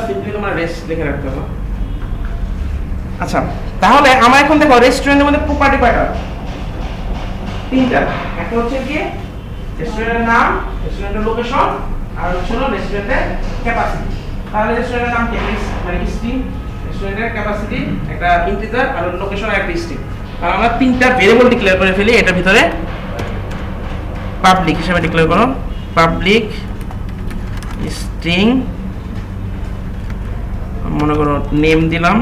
সিম্পলি তোমরা রেস্ট লিখে রাখতে হবে। আচ্ছা, তাহলে আমার এখন দেখো রেস্টুরেন্টের মধ্যে প্রপার্টি কয়টা? তিনটা। একটা হচ্ছে কি রেস্টুরেন্টের নাম, রেস্টুরেন্টের লোকেশন, আর হচ্ছে রেস্টুরেন্টের ক্যাপাসিটি। তাহলে রেস্টুরেন্টের নাম কি মানে স্ট্রিং, রেস্টুরেন্টের ক্যাপাসিটি একটা ইন্টিজার, আর লোকেশন একটা স্ট্রিং। আর আমরা তিনটা ভেরিয়েবল ডিক্লেয়ার করে ফেলি, এটার ভিতরে পাবলিক হিসেবে ডিক্লেয়ার করো, পাবলিক স্ট্রিং মনে করো নেম দিলাম,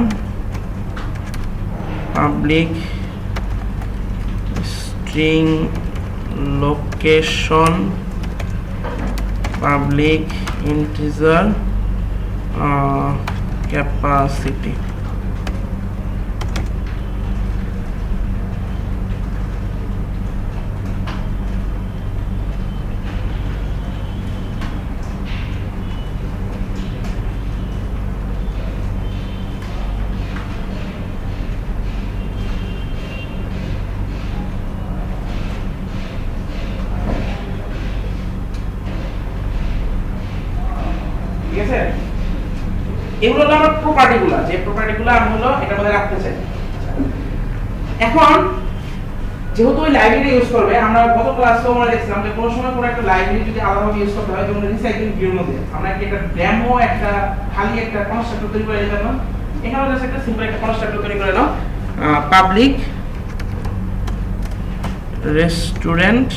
public string location, public integer capacity. ঠিক আছে, এগুলো হলো আমার প্রপার্টিগুলো, যে প্রপার্টিগুলো আমি হলো এটার মধ্যে রাখতে চাই। এখন যেহেতু ওই লাইব্রেরি ইউজ করবে, আমরা গত ক্লাসেও আমরা দেখছিলাম যে কোনো সময় কোনো একটা লাইব্রেরি যদি আলাদাভাবে ইউজ করতে হয়, যেমন রিসাইক্লিং ভিউর মধ্যে আমরা কি একটা ডেমো একটা খালি একটা কনস্ট্রাক্টর তৈরি করে দিতে পারলাম। এখানে জাস্ট একটা সিম্পল একটা কনস্ট্রাক্টর তৈরি করে নাও, পাবলিক রেস্টুরেন্ট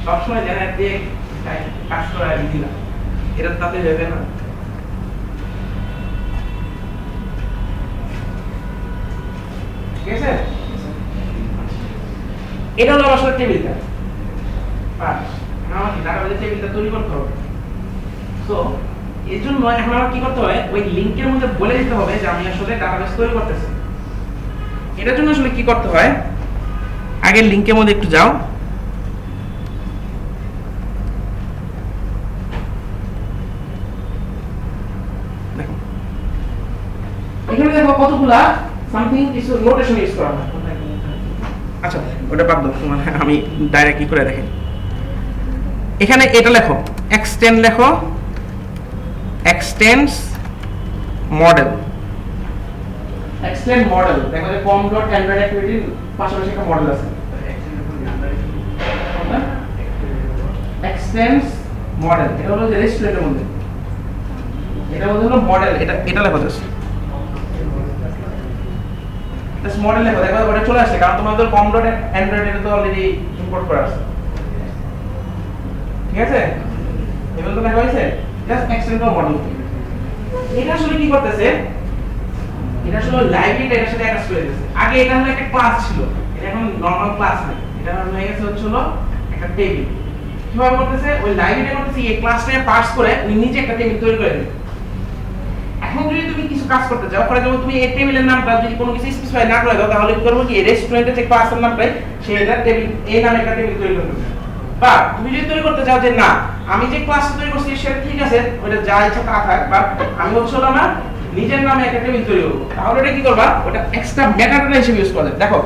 সবসময় জেনারেট দিয়ে কাজ করা ইজি না, এটা তাতে যাবে না। ঠিক আছে, এটা হলো আসলে টেবিলটা। আমাকে ডাটাবেসের টেবিলটা তৈরি করতে হবে। সো এর জন্য এখন আমার কি করতে হবে, ওই লিংকের মধ্যে বলে দিতে হবে যে আমি আসলে ডাটাবেস তৈরি করতেছি। এটার জন্য আসলে কি করতে হয়, আগে লিংকের মধ্যে একটু যাও, দেখো এখানে দেখো কতগুলা সামথিং কিছু নোটেশন ইউজ করা হয়। আচ্ছা ওটা বাদ দাও, মানে আমি ডাইরেক্ট কি করে দেখি। এখানে এটা লেখো, এক্সটেন্ড লেখো, এক্সটেন্ডস মডেল, এক্সটেন্ড মডেল। দেখো যে কম ডট অ্যান্ড্রয়েড অ্যাক্টিভিটির পাশাপাশি একটা মডেল আছে, এক্সটেন্ডস মডেল। এটা হলো যে রেস্টুরেন্টের মধ্যে, এটা হলো মডেল, এটা লেখো জাস্ট মডেল লেখো। দেখো ওটা চলে আসছে, কারণ তোমাদের কম ডট অ্যান্ড্রয়েড এটা তো অলরেডি ইম্পোর্ট করা আছে। ঠিক আছে, এগুলো তো লেখা হয়েছে, জাস্ট এক্সটেন্ড মডেল। এটা আসলে কি করতেছে, এটা আসলে লাইব্রেরিটা এর সাথে অ্যাটাচ করে দিয়েছে। আগে এটা হলো একটা ক্লাস ছিল, এটা এখন নরমাল ক্লাস না, এটা হয়ে গেছে হলো একটা টেবিল। কিভাবে করতেছে, ওই লাইব্রেরিটা করতেছে এই ক্লাসটাকে পার্স করে ওই নিচে একটা টেবিল তৈরি করে দিবে। এখন যদি তুমি কিছু কাজ করতে চাও, ফর এক্সাম্পল তুমি এই টেবিলের নামটা যদি কোনো কিছু স্পেসিফাই না করে দাও, তাহলে কি করব, কি রেস্টুরেন্টের যে ক্লাসের নামটাই সেটা টেবিল এই নামে একটা টেবিল তৈরি করবে। বা তুমি যদি তৈরি করতে চাও যে না আমি যে ক্লাসটা তৈরি করছি সেটা ঠিক আছে, ওটা যা ইচ্ছা তা থাক, বা আমি হচ্ছে আমার নিজের নামে একটা টেবিল তৈরি করব, তাহলে এটা কি করবা, ওটা এক্সট্রা মেটাডাটা হিসেবে ইউজ করবে। দেখো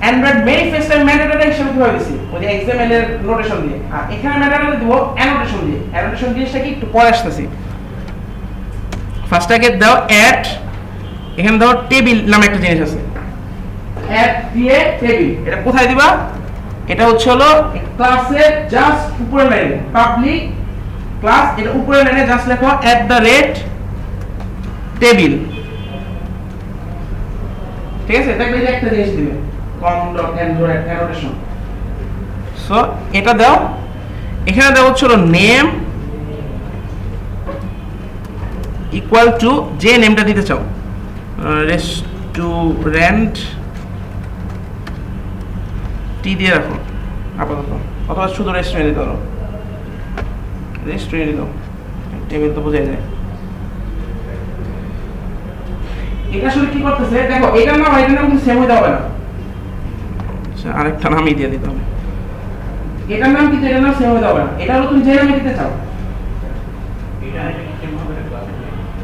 অ্যান্ড্রয়েড ম্যানিফেস্টের মেটাডাটা হিসেবে কিভাবে দিছি, ওই যে এক্সএমএল এর নোটেশন দিয়ে, আর এখানে মেটাডাটা দিব অ্যানোটেশন দিয়ে। অ্যানোটেশন জিনিসটা কি একটু পরে আসতেছি। ফার্স্ট আগে দাও অ্যাড, এখানে দাও টেবিল নামে একটা জিনিস আছে, অ্যাড দিয়ে টেবিল। এটা কোথায় দিবা, এটা হচ্ছে হলো ক্লাসের জাস্ট উপরের লাইনে, পাবলিক ক্লাস, এটা উপরের লাইনে জাস্ট লেখো @টেবিল। ঠিক আছে, এটা এই একটা জিনিস দিবে, com dot Android annotation. So এটা দাও, এখানে দাও হচ্ছে হলো নেম ইকুয়াল টু যে নেমটা দিতে চাও, রেস্টুরেন্ট টি দিয়ে রাখো আপাতত, অথবা শুধু রেস্টুরেন্ট দিতে পারো, রেস্টুরেন্ট দাও, টেবিল তো বোঝাই যায়। এটা আসলে কি করতেছে, দেখো এটার নাম এটার নাম কিন্তু সেম হইতে হবে না, আচ্ছা আরেকটা নামই দিয়ে দিতে হবে। এটার নাম কিন্তু এটার নাম সেম হইতে হবে না, এটা হলো তুমি যে নামে দিতে চাও, এটা সেম হবে না ক্লাস,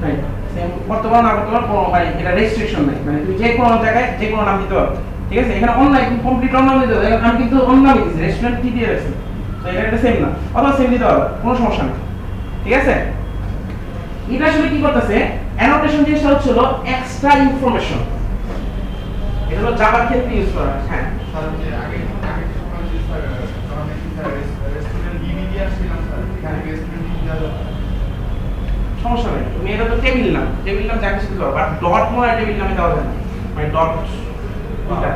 রাইট? সেম করতে পারো না করতে পারো, কোনো মানে এটা রেস্ট্রিকশন নাই, মানে তুমি যে কোনো জায়গায় যে কোনো নাম দিতে পারো। ঠিক আছে, এখানে অনলাইন কমপ্লিট নাম দিতে হবে, আমি কিন্তু অন্য নাম দিয়েছি, রেস্টুরেন্ট টি দিয়ে রাখছি, তো এটা একটা সেম না, অথবা সেম দিতে পারো, কোনো সমস্যা নেই। ঠিক আছে, এটা আসলে কি করতেছে, অ্যানোটেশন জিনিসটা হচ্ছে হলো এক্সট্রা ইনফরমেশন, এটা হলো জাভার ক্ষেত্রে ইউজ করা। হ্যাঁ স্যার যে আগে সময় যে স্যার আমি রেস্টুরেন্ট ডিবি দিয়ে আসছিলাম স্যার, এখানে রেস্টুরেন্ট ডিবি দেওয়া যাবে? সমস্যা নেই, তুমি এটা তো টেবিল নাম যা কিছু দিতে পারো, বাট ডট মোড়া টেবিল নামে দেওয়া যায় না, মানে ডট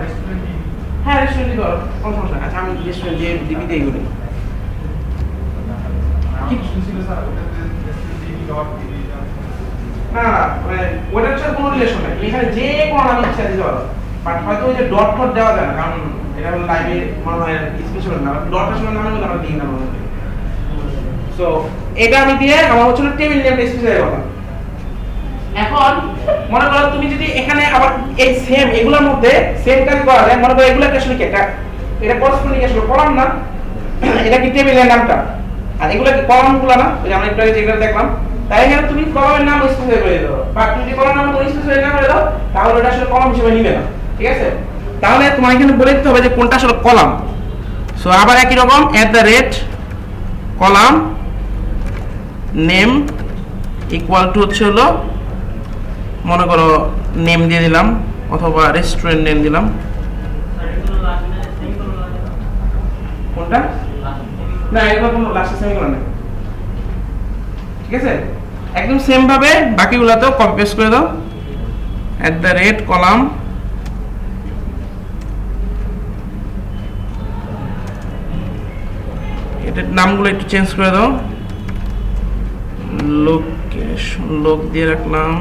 রেস্টুরেন্ট ডিবি হ্যাঁ রেস্টুরেন্ট দিতে পারো, কোনো সমস্যা নেই। আচ্ছা আমি রেস্টুরেন্ট দিয়ে দিবি দিয়ে এগুলো কি ছিল স্যার ওটাতে রেস্টুরেন্ট না মানে ওটার সাথে কোনো রিলেশন নেই, এখানে যে কোনো নাম ইচ্ছা দিতে পারো, বাট হয়তো ওই যে ডট ফট দেওয়া যায় না, কারণ এটা হলো লাইভে মনে হয় স্পেশাল না, ডট আসলে নামে বলে আমরা দিই না মনে হয়। সো এটা আমি দিয়ে আমার হচ্ছিল টেবিল নেম স্পেশাল কথা। এখন মনে করো তুমি যদি এখানে আবার এই সেম এগুলোর মধ্যে সেম কাজ করা যায়, মনে করো এগুলোকে আসলে কি একটা এটা করসপন্ডিং আসলে কলাম না, এটা কি টেবিলের নামটা, আর এগুলো কি কলামগুলো না, ওই যে আমরা একটু আগে যেগুলো দেখলাম। তাই এখানে তুমি কলামের নাম স্পেসিফাই করে দাও, বা তুমি যদি কলামের নাম স্পেসিফাই না করে দাও তাহলে ওটা আসলে কলাম হিসেবে নিবে না, ঠিক আছে? তাহলে তোমার এখানে বলে দিতে হবে যে কোনটা আসলে কলাম। সো আবার একই রকম @কলাম নেম ইকুয়াল টু হচ্ছে হলো মনে করো নেম দিয়ে দিলাম অথবা রেস্টুরেন্ট নেম দিলাম। কোনটা না এগুলো কোনো লাস্টে সেমিকোলন নেই, ঠিক আছে? একদম সেম ভাবে বাকিগুলোতেও কপি পেস্ট করে দাও, @কলাম এটার নামগুলো একটু চেঞ্জ করে দাও, লোকেশন লোক দিয়ে রাখলাম,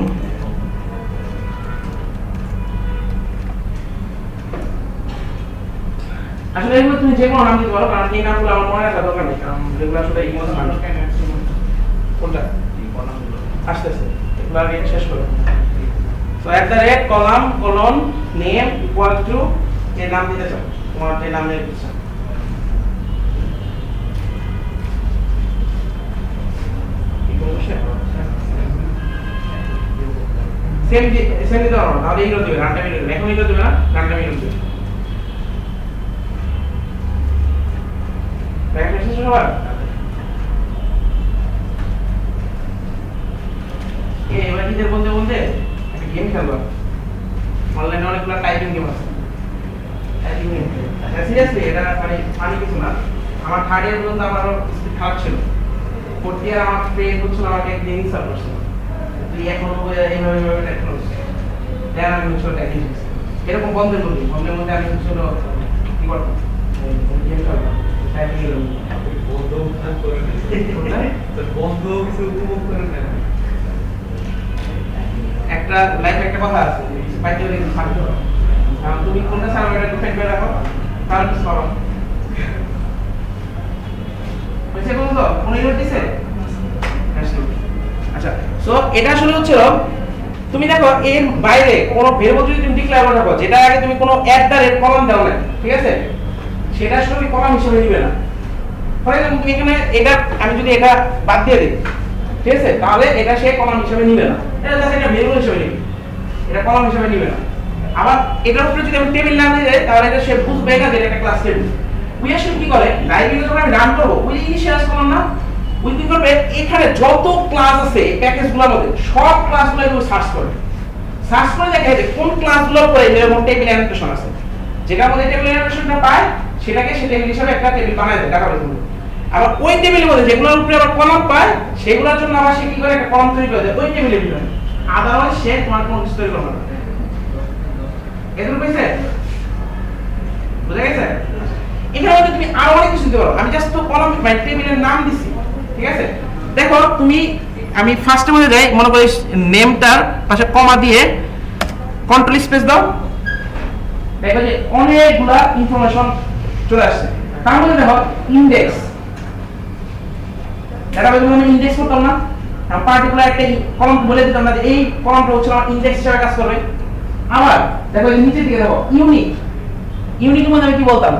আসলে এগুলো তুমি যে কোনো নাম দিতে পারো, কারণ এই নামগুলো আমার মনে রাখা দরকার নেই, কারণ যেগুলো আসলে এই মতো মানুষ কোনটা আস্তে আস্তে এগুলো আগে শেষ করো। So @column colon name equal to যে নাম দিতে চাও তোমার যে নামের ইচ্ছা। সেম দিতে পারো না, তাহলে এইগুলো দিবে রান্না মিনিট দেবে, এখন এগুলো দিবে না, রান্না মিনিট দেবে। এবার ঈদের বলতে বলতে একটা গেম খেলবো, অনলাইনে অনেকগুলো টাইপিং গেম আছে, টাইপিং গেম। সিরিয়াসলি এটা মানে ফানি কিছু না, আমার থার্ড ইয়ার পর্যন্ত আমারও স্পিড খারাপ ছিল, ফোর্থ ইয়ার আমার ফ্রেন্ড হচ্ছিল আমাকে একদিন ইনসাল করছিল, তুই এখন এইভাবে এখন দেন আমি হচ্ছিল টাইপিং এরকম বন্ধের মধ্যে আমি হচ্ছিল কি করতাম গেম খেলতাম টাইপিং এর একটা লাইফ একটা কথা আছে বাইরে গেলে থাকতে হবে, কারণ তুমি কোনটা সার্ভারে ডিপেন্ড করে রাখো তাহলে কিছু পাবো হয়েছে। কোন তো কোন ইউনিট দিছে? আচ্ছা সো এটা আসলে হচ্ছে তুমি দেখো এর বাইরে কোনো ভেরিয়েবল যদি তুমি ডিক্লেয়ার করে রাখো যেটা আগে তুমি কোনো কলাম দাও না, ঠিক আছে, সেটা আসলে কলাম হিসেবে নিবে না। ফলে তুমি এখানে এটা আমি যদি এটা বাদ দিয়ে দিই, ঠিক আছে, তাহলে এটা সে কলাম হিসেবে নিবে না, এটা জাস্ট একটা ভেরিয়েবল হিসেবে নিবে, এটা কলাম হিসেবে নিবে না। আবার এটার উপরে যদি আমি টেবিল নাম দিয়ে দেই তাহলে এটা সে বুঝবে না যে এটা একটা ক্লাস টেবিল। উই আসলে কি করে লাইব্রেরি যখন আমি রান করব ওই ইনিশিয়ালাইজ করলাম না, উই কি করবে এখানে যত ক্লাস আছে প্যাকেজগুলোর মধ্যে সব ক্লাসগুলো একটু সার্চ করে দেখে যে কোন ক্লাসগুলোর পরে এরকম টেবিল অ্যানোটেশন আছে, যেটার মধ্যে টেবিল অ্যানোটেশনটা পায় সেটাকে সে টেবিল হিসেবে একটা টেবিল বানায় দেয় ডাটাবেস মধ্যে। আবার ওই টেবিলের মধ্যে যেগুলোর উপরে আবার কলাম পায় সেগুলোর জন্য আবার সে কি করে একটা কলাম তৈরি করে দেয় ওই টেবিলের ভিতরে, আদারওয়াইজ সে তোমার কোনো কিছু তৈরি করবে না। এগুলো বুঝছে? বুঝা গেছে? এখানে মধ্যে তুমি আরো অনেক কিছু দিতে পারো, আমি জাস্ট তো কলাম মানে টেবিলের নাম দিছি, ঠিক আছে? দেখো তুমি আমি ফার্স্টের মধ্যে যাই, মনে করি নেমটার পাশে কমা দিয়ে কন্ট্রোল স্পেস দাও, দেখো যে অনেকগুলা ইনফরমেশন চলে আসছে। তার মধ্যে দেখো ইনডেক্স, ডাটাবেস আমি ইনডেক্স করতাম না, আমি পার্টিকুলার একটা কলাম বলে দিতাম না যে এই কলামটা হচ্ছে আমার ইনডেক্স হিসেবে কাজ করবে। আবার দেখো যে নিচের দিকে দেখো ইউনিকের মধ্যে আমি কি বলতাম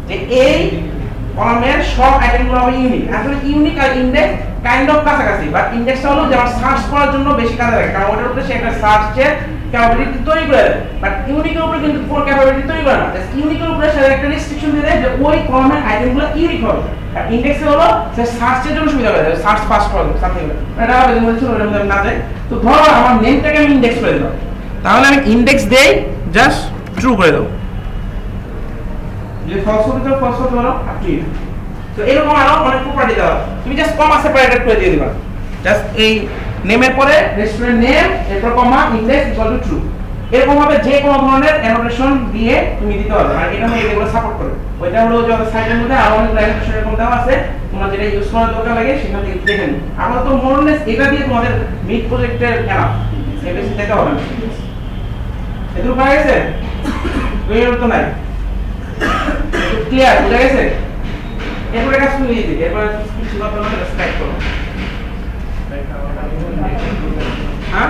যে এই কলামের সব আইটেমগুলো হবে ইউনিক। আসলে ইউনিক আর ইনডেক্স কাইন্ড অফ কাছাকাছি, বাট ইনডেক্সটা হলো যে আমার সার্চ করার জন্য বেশি কাজে লাগে, কারণ ওটার উপরে সে একটা সার্চের ক্যাপাবিলিটি তৈরি করে দেয়, বাট ইউনিকের উপরে কিন্তু পুরো ক্যাপাবিলিটি তৈরি করে না। জাস্ট ইউনিকের উপরে সে একটা রেস্ট্রিকশন দিয়ে দেয় যে ওই কলামের আইটেমগুলো ইউনিক হবে, আর ইনডেক্সে হলো সে সার্চের জন্য সুবিধা করে দেয়, সার্চ ফাস্ট হবে সামথিং এটা হবে যেমন ছিল ওটার মধ্যে না যায়। তো ধরো আমার নেমটাকে আমি ইনডেক্স করে দিলাম, তাহলে আমি ইনডেক্স দেই জাস্ট ট্রু করে দেব, যদি ফলস করতে চাও ফলস করতে পারো, আপ টু ইউ। তো এরকম আরো অনেক প্রপার্টি দেওয়া, তুমি জাস্ট কমা সেপারেটেড করে দিয়ে দিবা, জাস্ট এই নেমের পরে রেস্টুরেন্ট নেম এরপর কমা ইনডেক্স ইকুয়াল টু ট্রু, এরকম ভাবে যে কোনো ধরনের অ্যানোটেশন দিয়ে তুমি দিতে পারবে, আর এটা মধ্যে এগুলো সাপোর্ট করে। ওইটা হলো যে সাইডের মধ্যে আরো অনেক অ্যানোটেশন এরকম দেওয়া আছে, তোমরা যেটা ইউজ করার দরকার লাগে সেখান থেকে দেখে নিও। আমরা তো মোরলেস এটা দিয়ে তোমাদের মিড প্রজেক্টের এনাফ, সে বেশি দিতে হবে না। এটুকু পাওয়া গেছে? তো নাই ক্লিয়ার, বুঝা গেছে? এরপরে কাজ শুরু দিই, এরপরে কিছু কথা বলে স্টার্ট করো। হ্যাঁ,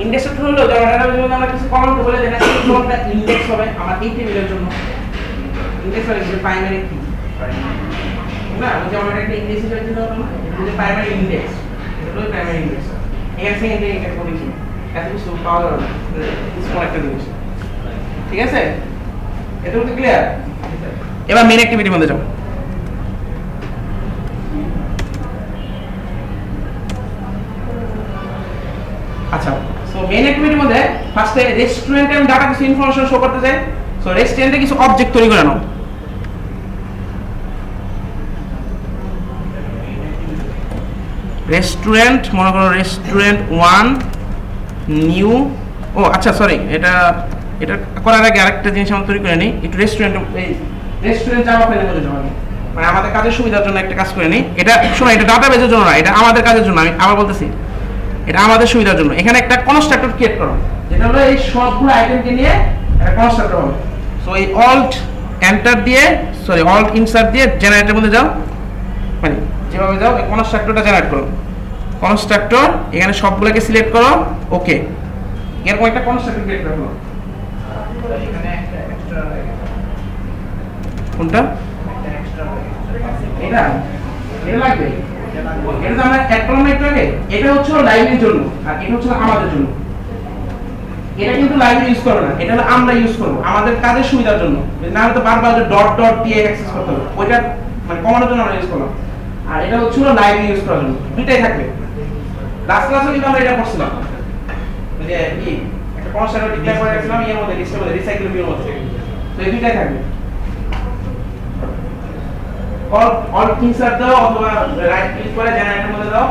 ইন্ডেক্সটা হলো যেমন যদি আমরা কিছু কমেন্ট বলে দেন এই কোনটা ইন্ডেক্স হবে আমার এই টেবিলের জন্য, ইন্ডেক্স হবে যে প্রাইমারি কি না, ওই যে আমরা একটা ইন্ডেক্স হিসেবে দিতে হবে না, এটা যে প্রাইমারি ইন্ডেক্স, এটা হলো প্রাইমারি ইন্ডেক্স। এর সেকেন্ডারি ইন্ডেক্স বলি কি এত কিছু পাওয়া যাবে না, স্মল একটা জিনিস। ঠিক আছে, এটা তো ক্লিয়ার। এবার মেইন অ্যাক্টিভিটির মধ্যে যাও। আচ্ছা, সো মেইন অ্যাক্টিভিটির মধ্যে ফার্স্টে রেস্টুরেন্টে আমি ডাটা কিছু ইনফরমেশন শো করতে চাই। সো রেস্টুরেন্টে কিছু অবজেক্ট তৈরি করে নাও। রেস্টুরেন্ট মনে করো রেস্টুরেন্ট 1 নিউ, ও আচ্ছা সরি, এটা করার আগে আরেকটা জিনিস আমরা তৈরি করে নিই। একটু রেস্টুরেন্ট জাভা ফাইলের মধ্যে জমা নিই, মানে আমাদের কাজের সুবিধার জন্য একটা কাজ করে নিই। এটা শোনো, এটা ডাটাবেজের জন্য না, এটা আমাদের কাজের জন্য। আমি আবার বলতেছি, এটা আমাদের সুবিধার জন্য। এখানে একটা কনস্ট্রাক্টর ক্রিয়েট করো, যেটা হলো এই সবগুলো আইটেমকে নিয়ে একটা কনস্ট্রাক্টর হবে। সো এই অল্ট এন্টার দিয়ে, সরি অল্ট ইনসার্ট দিয়ে জেনারেটরের মধ্যে যাও, মানে যেভাবে যাও এই কনস্ট্রাক্টরটা জেনারেট করো। কনস্ট্রাক্টর এখানে সবগুলোকে সিলেক্ট করো, ওকে। এরকম একটা কনস্ট্রাক্টর ক্রিয়েট করো। এখানে একটা এক্সট্রা কোনটা? এটা এটা লাগবে, এটা তো আমরা অ্যাড করলাম একটু আগে। এটা হচ্ছে লাইব্রেরির জন্য, আর এটা হচ্ছে আমাদের জন্য। এটা কিন্তু লাইব্রেরি ইউজ করবে না, এটা হলো আমরা ইউজ করব আমাদের কাজের সুবিধার জন্য। না হলে তো বারবার ডট ডট দিয়ে অ্যাক্সেস করতে হবে, ওইটা মানে কমানোর জন্য আমরা ইউজ করলাম। আর এটা হচ্ছে লাইব্রেরি ইউজ করার জন্য, দুইটাই থাকবে। লাস্ট ক্লাসে কিন্তু আমরা এটা করছিলাম, যে কি একটা কনস্ট্রাক্টর ডিক্লেয়ার করে রাখছিলাম এর মধ্যে, লিস্টের মধ্যে, রিসাইকেল ভিউর মধ্যে। তো এই দুইটাই থাকবে। অল ইনসার্ট দাও অথবা রাইট ক্লিক করে জেনারেটরের মধ্যে দাও।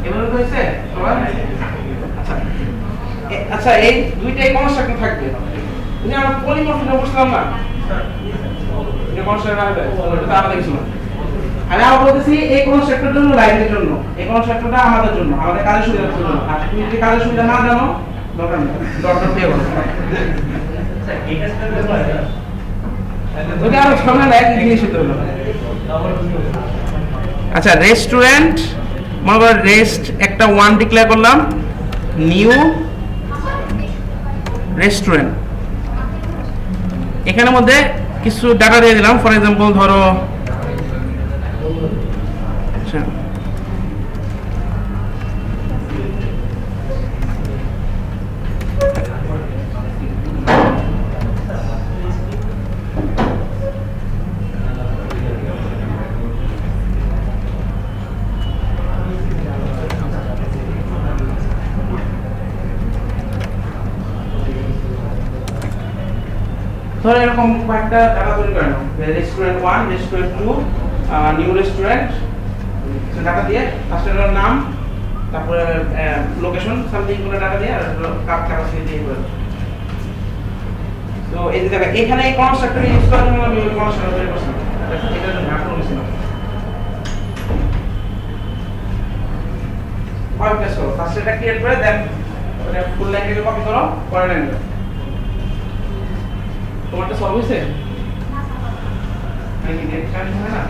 এবারে তো হয়েছে তোমার আচ্ছা আচ্ছা এই দুইটাই কনস্ট্রাক্টর থাকবে এই যে আমরা পলিমরফিজম বসলাম না এটা কনস্ট্রাক্টর আসবে ওটা তো আমরা দেখছিলাম আমি আবার বলতেছি এই কনস্ট্রাক্টরের জন্য লাইনের জন্য এই কনস্ট্রাক্টরটা আমাদের জন্য আমাদের কাজের সুবিধার জন্য আর তুমি যদি কাজের সুবিধা না জানো দরকার নেই দরকার পেয়ে বলো ওটা আরো ঝামেলা একই জিনিস হতে হলো আচ্ছা রেস্টুরেন্ট মনে করো রেস্ট একটা ওয়ান ডিক্লেয়ার করলাম নিউ রেস্টুরেন্ট এখানের মধ্যে কিছু ডাটা দিয়ে দিলাম ফর এক্সাম্পল ধরো আচ্ছা ধরো এরকম কয়েকটা ডাটা তৈরি করে নাও restaurant 1 restaurant 2 new restaurant data দিয়ে ফার্স্টের নাম তারপরে লোকেশন সামথিং কোনো ডাটা দিয়ে আর কাপ ক্যাপাসিটি দিয়ে করে তো এই যে দেখো এখানে এই কনস্ট্রাক্টর ইউজ করার জন্য আমি ওই কনস্ট্রাক্টর তৈরি করছি এটার জন্য আমি বলছিলাম কয়েকটা সো ফার্স্ট এটা ক্রিয়েট করে দেন ওটা ফুল ল্যাঙ্গুয়েজে কপি করো পরে ল্যাঙ্গুয়েজ তোমারটা সলভ হয়েছে নাকি নেট কানেক্ট হয় না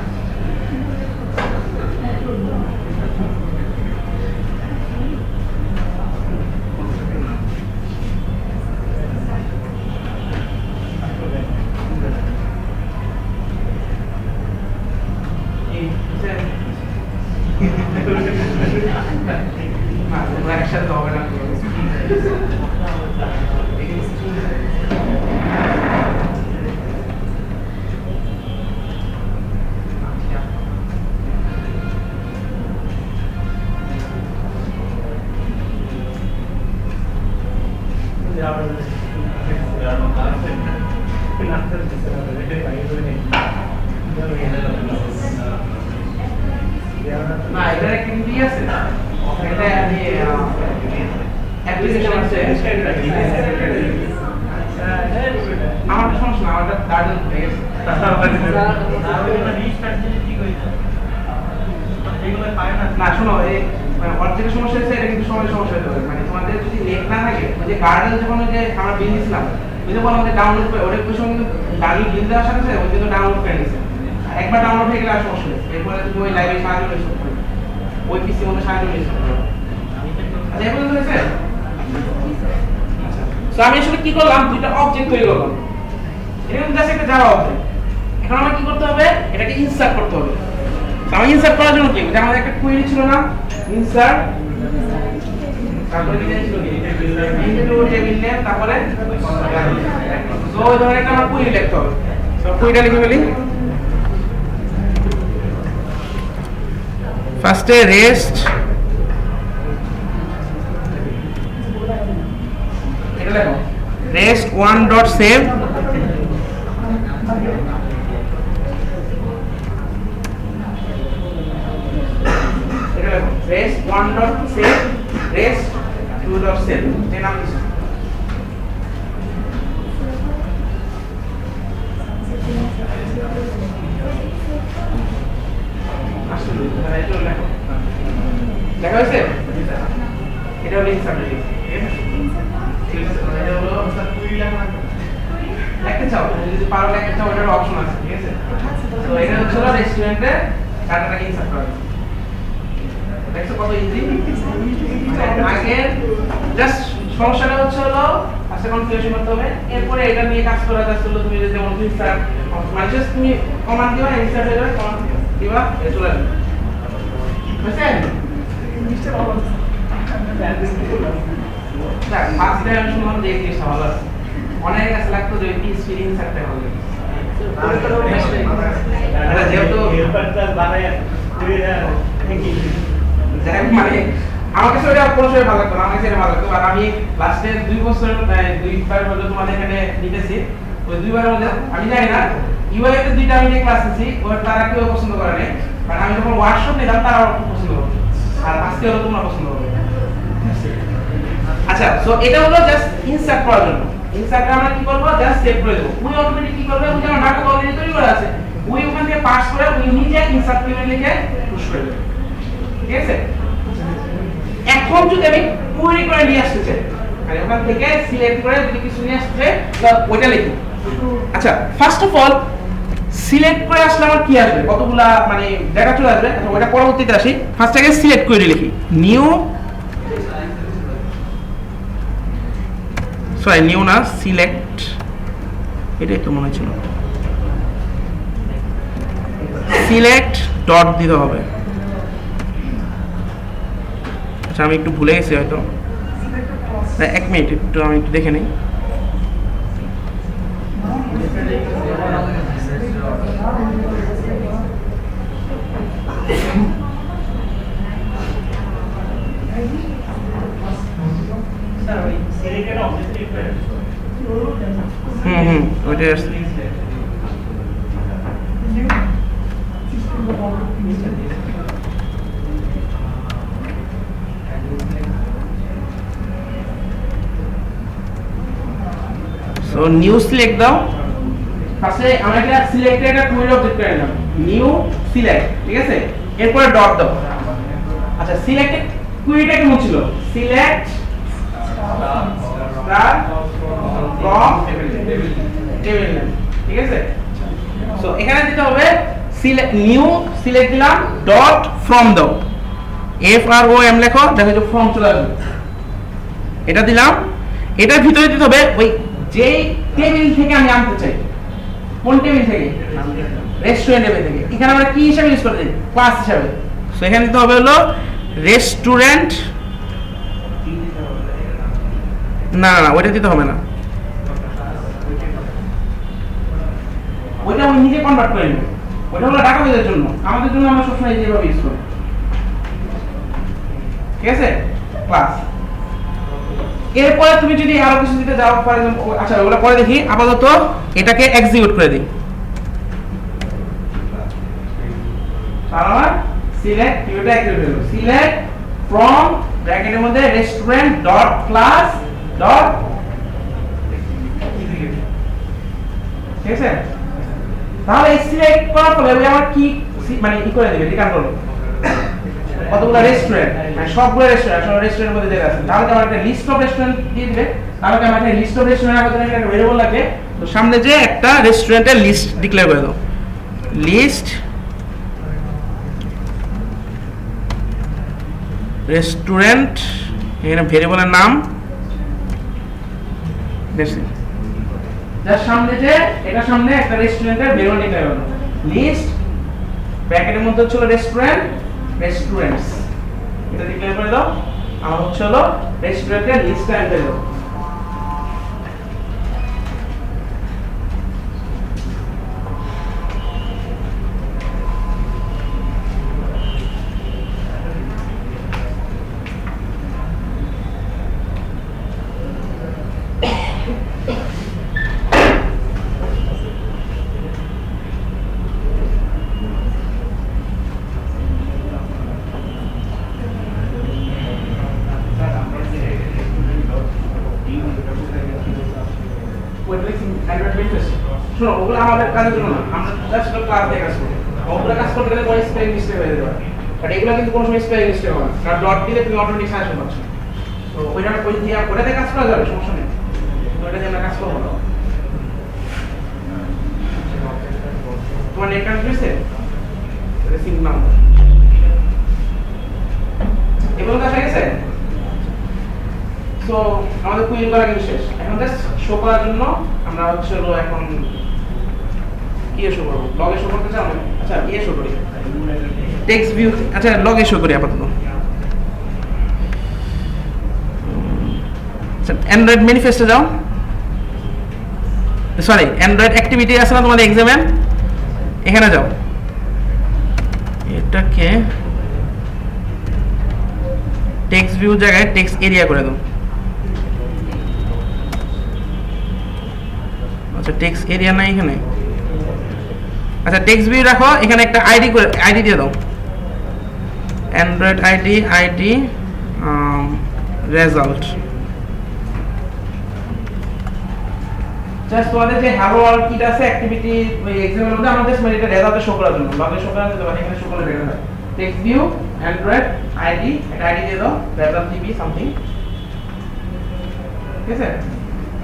একসাথে হবে না না এটা কিন্তু আছে এটা আমি অ্যাপ্লিকেশন আছে আমার সমস্যা না আমারটা দারুণ হয়ে গেছে না শোনো এই অর্ধেকের সমস্যা হচ্ছে এটা কিন্তু সময় সমস্যা হতে পারে মানে তোমাদের যদি নেট না থাকে ওই যে গার্ডেন যখন ওই যে আমরা বিল দিয়েছিলাম ওই যে আমাদের ডাউনলোড করে ওটা কিছু কিন্তু দামি বিল দেওয়ার সাথে ওই জন্য ডাউনলোড করে নিয়েছে একবার ডাউনলোড হয়ে গেলে আর সমস্যা নেই এরপরে তুমি ওই লাইভে সাহায্য নিয়ে শুরু করবে ওই পিসি মধ্যে সাহায্য নিয়ে শুরু করবে আচ্ছা এই পর্যন্ত হয়েছে তো আমি আসলে কি করলাম দুইটা অবজেক্ট তৈরি করলাম এটা কিন্তু জাস্ট একটা জাভা অবজেক্ট এখন আমাকে কি করতে হবে এটাকে ইনসার্ট করতে হবে আমি ইনসার্ট করার জন্য কি এটা আমাদের একটা কোয়েরি ছিল না ইনসার্ট তারপরে কি ছিল ইনটু টেবিল নেম তারপরে সো ওই ধরনের একটা আমার কোয়েরি লিখতে হবে সো কোয়েরিটা লিখে ফেলি ফার্স্টে রেস্ট এটা লেখো rest 1.save rest 1.save rest 2.save এই নাম দিছি আসলে এটা লেখো লেখা হয়েছে এটা হলো ইনসার্ট ঠিক আছে এটা হলো লিখতে চাও যদি পারো লিখতে চাও এটার অপশন আছে ঠিক আছে তো এটা হচ্ছে রেস্টুরেন্টে ডাটাটাকে ইনসার্ট করা দেখছো কত ইজি। আগে জাস্ট সমস্যাটা হচ্ছে হলো ফার্স্টে কনফিগারেশন করতে হবে, এরপরে এটা নিয়ে কাজ করা যাচ্ছে হলো তুমি যেমন ইনসার্ট মানে জাস্ট তুমি কমান্ড দিবা, ইনসার্ট হয়ে যাবে, কমান্ড দিবা এ চলে আসবে। বুঝছেন? ফার্স্ট টাইম শুনলাম যে এই জিনিসটা ভালো আছে, অনেক কাছে লাগতো যে পিস ফিলিং থাকতে হবে। এটা যেহেতু মানে আমার কাছে ওটা কোনো সময় ভালো লাগতো না, আমার কাছে এটা ভালো লাগতো। আর আমি লাস্টে 2 বছর 2বার হলো তোমাদের এখানে নিতেছি, ওই 2বারের মধ্যে আমি জানি না ইউআই তে 2টা আমি যে ক্লাস নিয়েছি ওর তারা কেউ পছন্দ করে নাই, কারণ আমি যখন ওয়ার্কশপ নিলাম তারা খুব পছন্দ করছে, আর আজকে হলো তোমরা পছন্দ করবে। আচ্ছা, সো এটা হলো জাস্ট ইনসার্ট করার জন্য। ইনসার্টে আমরা কি করব, জাস্ট সেভ করে দেব। উই অটোমেটিক কি করবে, উই যেমন ডাটা অলরেডি তৈরি করা আছে, উই ওখান থেকে পাস করে উই নিজে ইনসার্ট কিওয়ার্ড লিখে পুশ করে দেবে। ঠিক আছে? এখন যদি আমি কুয়েরি করে নিয়ে আসতে চাই, মানে ওখান থেকে সিলেক্ট করে যদি কিছু নিয়ে আসতে চাই তো ওইটা লিখি। আচ্ছা, ফার্স্ট অফ অল সিলেক্ট করে আসলে আমার কি আসবে, কতগুলা মানে ডেটা চলে আসবে। আচ্ছা, ওটা পরবর্তীতে আসি। ফার্স্ট আগে সিলেক্ট করে লিখি নিউ, সরি নিউ না, সিলেক্ট, এটাই তো মনে ছিল, সিলেক্ট ডট দিতে হবে। আচ্ছা, আমি একটু ভুলে গেছি হয়তো, এক মিনিট একটু আমি একটু দেখে নিই। ওইটাই আসছে। সো নিউ সিলেক্ট দাও। ফার্স্টে আমরা একটা সিলেক্টেড একটা কুইরি অবজেক্ট করে নিলাম, নিউ সিলেক্ট, ঠিক আছে? এরপরে ডট দাও। আচ্ছা, সিলেক্টেড কুইরিটা কেমন ছিল, select star from table name, ঠিক আছে? সো এখানে দিতে হবে সিলেক্ট, নিউ সিলেক্ট দিলাম, ডট ফ্রম দাও, এফ আর ও এম লেখো, দেখো যে ফ্রম চলে আসবে। এটা দিলাম, এটার ভিতরে দিতে হবে ওই যেই টেবিল থেকে আমি আনতে চাই। কোন টেবিল থেকে? রেস্টুরেন্ট টেবিল থেকে। এখানে আমরা কি হিসাবে ইউজ করে দিই, ক্লাস হিসাবে। সো এখানে দিতে হবে হলো রেস্টুরেন্ট, না না ওইটা দিতে হবে না, ওইটা আমি নিজে কনভার্ট করে নেব। ওইটা হলো ডাটাবেজের জন্য, আমাদের জন্য আমরা সবসময় এইভাবে ইউজ করি। ঠিক আছে? ক্লাস। এরপরে তুমি যদি আরো কিছু দিতে যাও, ফর এক্সাম্পল, আচ্ছা ওগুলো পরে দেখি, আপাতত এটাকে এক্সিকিউট করে দিই। তাহলে সিলেক্ট কিওয়ার্ডটা এক্সিকিউট হলো, সিলেক্ট ফ্রম ব্র্যাকেটের মধ্যে restaurant dot class dot execute. ঠিক আছে? তাহলে সিলেক্ট করার পরে আমার কি মানে কি করে দিবে, রিটার্ন করবে কতগুলো রেস্টুরেন্ট, মানে সবগুলো রেস্টুরেন্ট, সব রেস্টুরেন্টের মধ্যে জায়গা আছে। তাহলে আমার একটা লিস্ট অফ রেস্টুরেন্ট দিয়ে দিবে। তাহলে আমার একটা লিস্ট অফ রেস্টুরেন্ট আমাদের একটা ভেরিয়েবল লাগে, তো সামনে যে একটা রেস্টুরেন্টের লিস্ট ডিক্লেয়ার করে দাও, লিস্ট রেস্টুরেন্ট, এখানে ভেরিয়েবলের নাম, যার সামনে যে এটা সামনে একটা রেস্টুরেন্টের ভেরিয়েবল ডিক্লেয়ার করো, লিস্ট ব্র্যাকেটের মধ্যে হচ্ছে রেস্টুরেন্ট রেস্টুরেন্টস, এটা ডিক্লেয়ার করে দাও। আমার হচ্ছে হলো রেস্টুরেন্টের লিস্টটা এন্টার দাও। শোনো, ওগুলো আমাদের কাজের জন্য না, আমরা জাস্ট ক্লাস দিয়ে কাজ করি। ওগুলো কাজ করতে গেলে পরে স্পেলিং মিস্টেক হয়ে যেতে পারে, বাট এগুলো কিন্তু কোনো সময় স্পেলিং মিস্টেক হবে না, কারণ ডট দিলে তুমি অটোমেটিক সাজেশন পাচ্ছ। তো ওইটা ওই দিয়ে ওটাতে কাজ করা যাবে, সমস্যা নেই, তো ওইটা দিয়ে আমরা কাজ করবো না। তোমার নেট কানেক্ট হয়েছে? এটা সিঙ্ক নাও। এগুলো কাজ হয়ে গেছে। সো আমাদের কুইন করা কিন্তু শেষ। এখন জাস্ট শো করার জন্য আমরা হচ্ছে হলো এখন কি শো করব? লগে শো করতে চাও? আচ্ছা শো করি। টেক্সট ভিউ, আচ্ছা লগে শো করি আপাতত। আচ্ছা অ্যান্ড্রয়েড ম্যানিফেস্টে যাও, সরি অ্যান্ড্রয়েড অ্যাক্টিভিটি আছে না তোমাদের এক্সামে, এখানে যাও। এটাকে টেক্সট ভিউ জায়গায় টেক্সট এরিয়া করে দাও। আচ্ছা টেক্সট এরিয়া নাই এখানে। আচ্ছা টেক্সট ভিউ রাখো, এখানে একটা আইডি দিয়ে দাও, অ্যান্ড্রয়েড আইডি রেজাল্ট। জাস্ট তোমাদের যে হ্যালো ওয়ার্ল্ড কিট আছে অ্যাক্টিভিটি ওই এক্সামের মধ্যে আমাদের এটা রেজাল্টে শো করার জন্য লগে শো করার জন্য এখানে শো করলে বেটার হয়। টেক্সট ভিউ অ্যান্ড্রয়েড আইডি, একটা আইডি দিয়ে দাও, রেজাল্ট টিভি সামথিং, ঠিক আছে।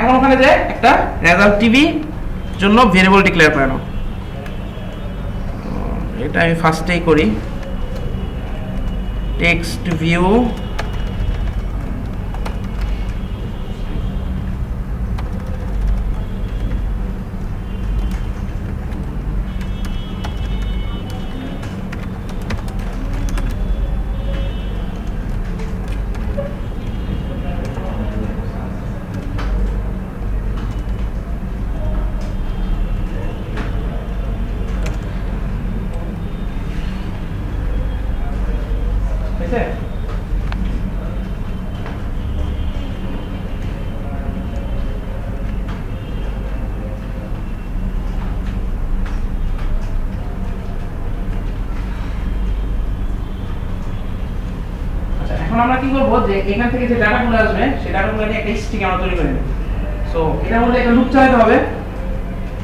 এখন ওখানে যে একটা রেজাল্ট টিভি জন্য ভেরিয়েবল ডিক্লেয়ার করে নাও। এটা আমি ফার্স্টেই করি, টেক্সট ভিউ আমরা কি করব যে এখান থেকে যে ডাটাগুলো আসবে সেই ডাটাগুলো নিয়ে একটা স্ট্রিং আমরা তৈরি করে নেব। সো এটার মধ্যে একটা লুপ চালাতে হবে।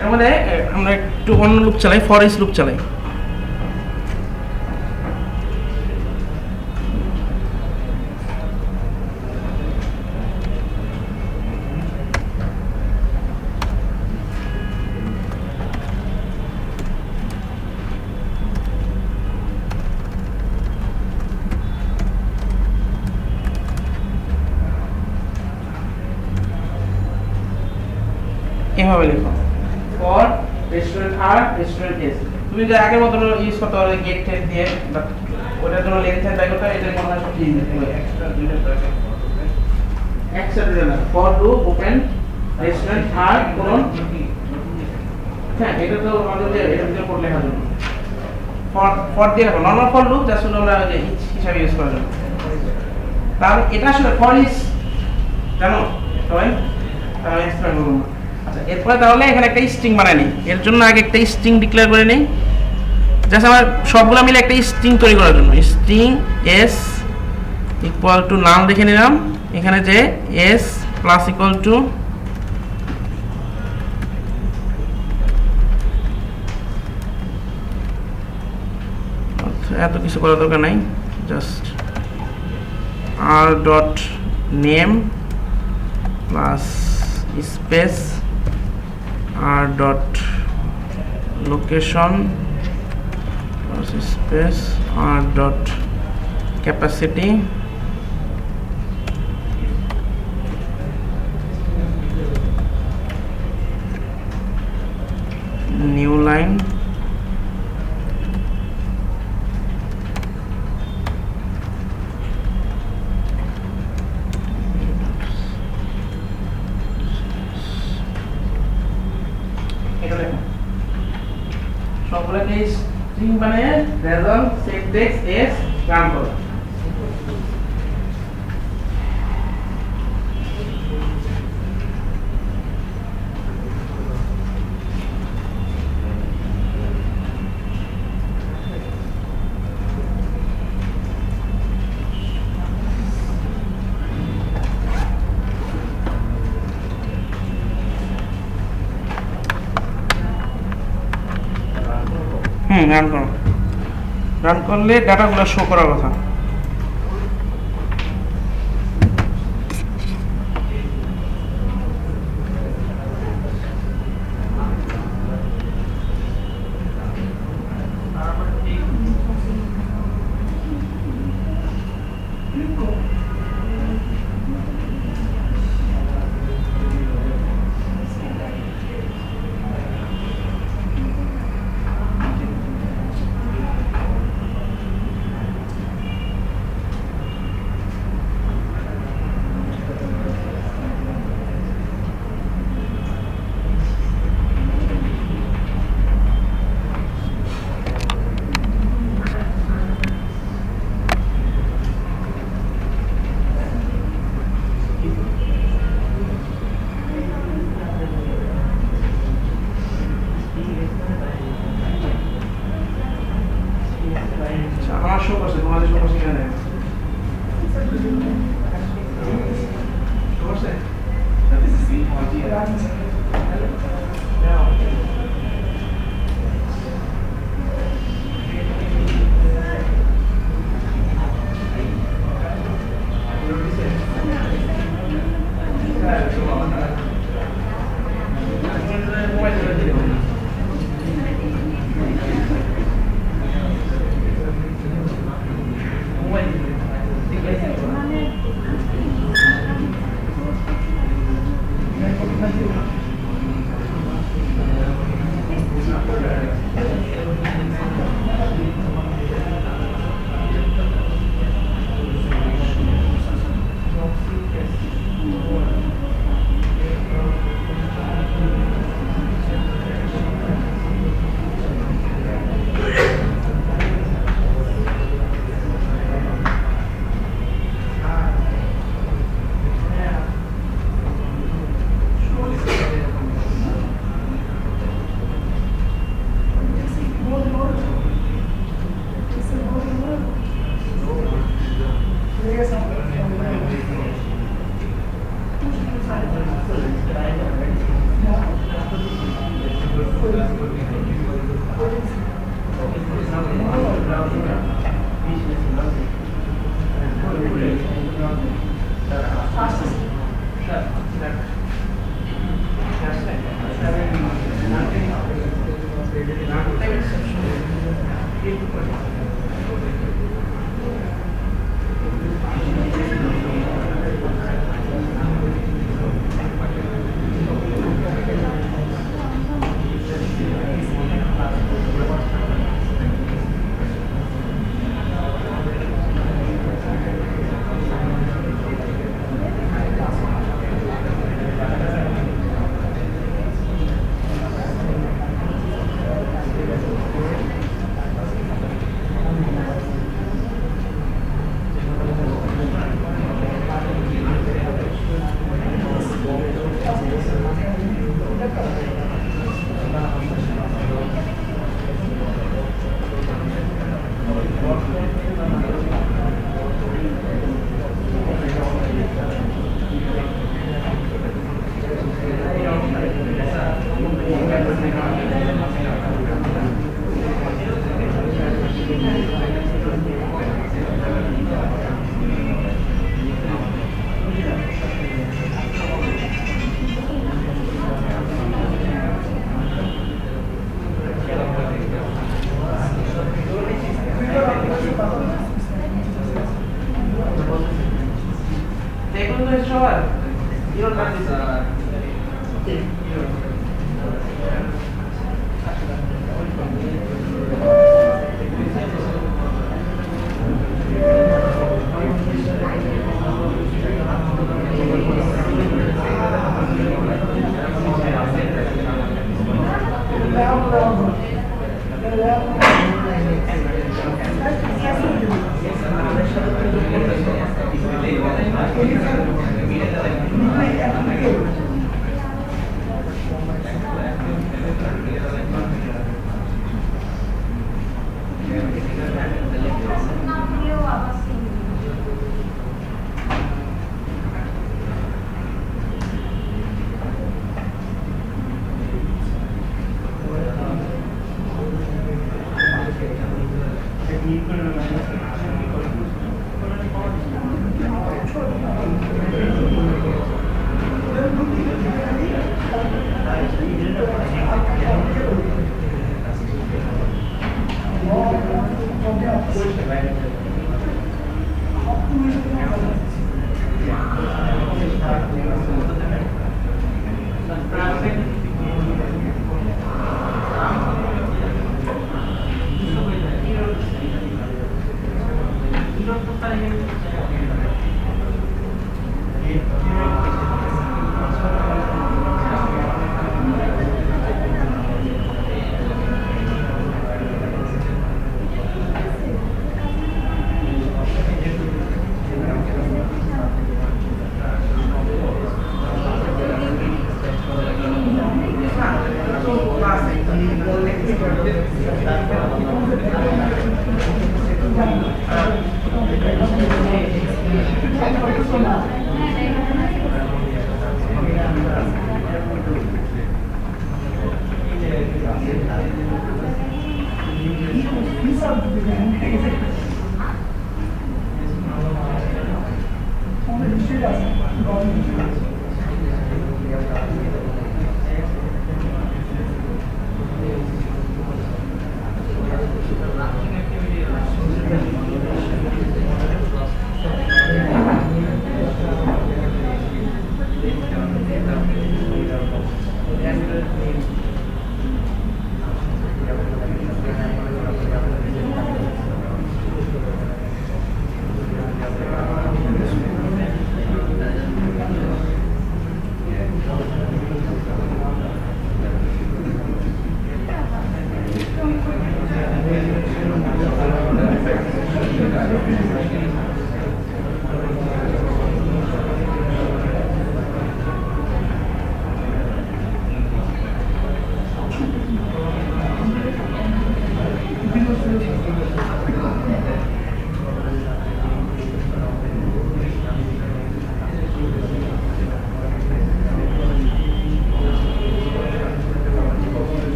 এর মধ্যে আমরা একটু অন্য লুপ চালাই, ফর ইচ লুপ চালাই। এভাবে লিখো, for restaurant r restaurant s. তুমি যে আগের মতো ইউজ করতে পারো গেট টেট দিয়ে, বাট ওটার জন্য লেন্থ এর ব্যাপারটা এটা মনে হয় সবচেয়ে ইজি। এক্সট্রা দুইটা দরকার, এক্সট্রা দিলে না, ফর ডু ওপেন রেস্টুরেন্ট আর কোন, হ্যাঁ এটা তো আমাদের এটা দিয়ে কোড লেখার জন্য ফর দিয়ে রাখো, নরমাল ফর লুপ জাস্ট আমরা যে ইচ হিসাবে ইউজ করার জন্য। তাহলে এটা আসলে ফর ইচ জানো সবাই, তাহলে এক্সপ্লেইন করব না। আচ্ছা এরপরে তাহলে এখানে একটা স্ট্রিং বানাই নিই। এর জন্য আগে একটা স্ট্রিং ডিক্লেয়ার করে নিই, জাস্ট আমার সবগুলো মিলে একটা স্ট্রিং তৈরি করার জন্য। স্ট্রিং এস ইকুয়াল টু নাম লিখে নিলাম, এখানে যে এস প্লাস ইকুয়াল টু এত কিছু করার দরকার নাই, just r dot name plus space r dot location plus space r dot capacity new line সবগুলোকে স্ট্রিং বানিয়ে result set text s run করো। রান করো, রান করলে ডাটাগুলো শো করার কথা।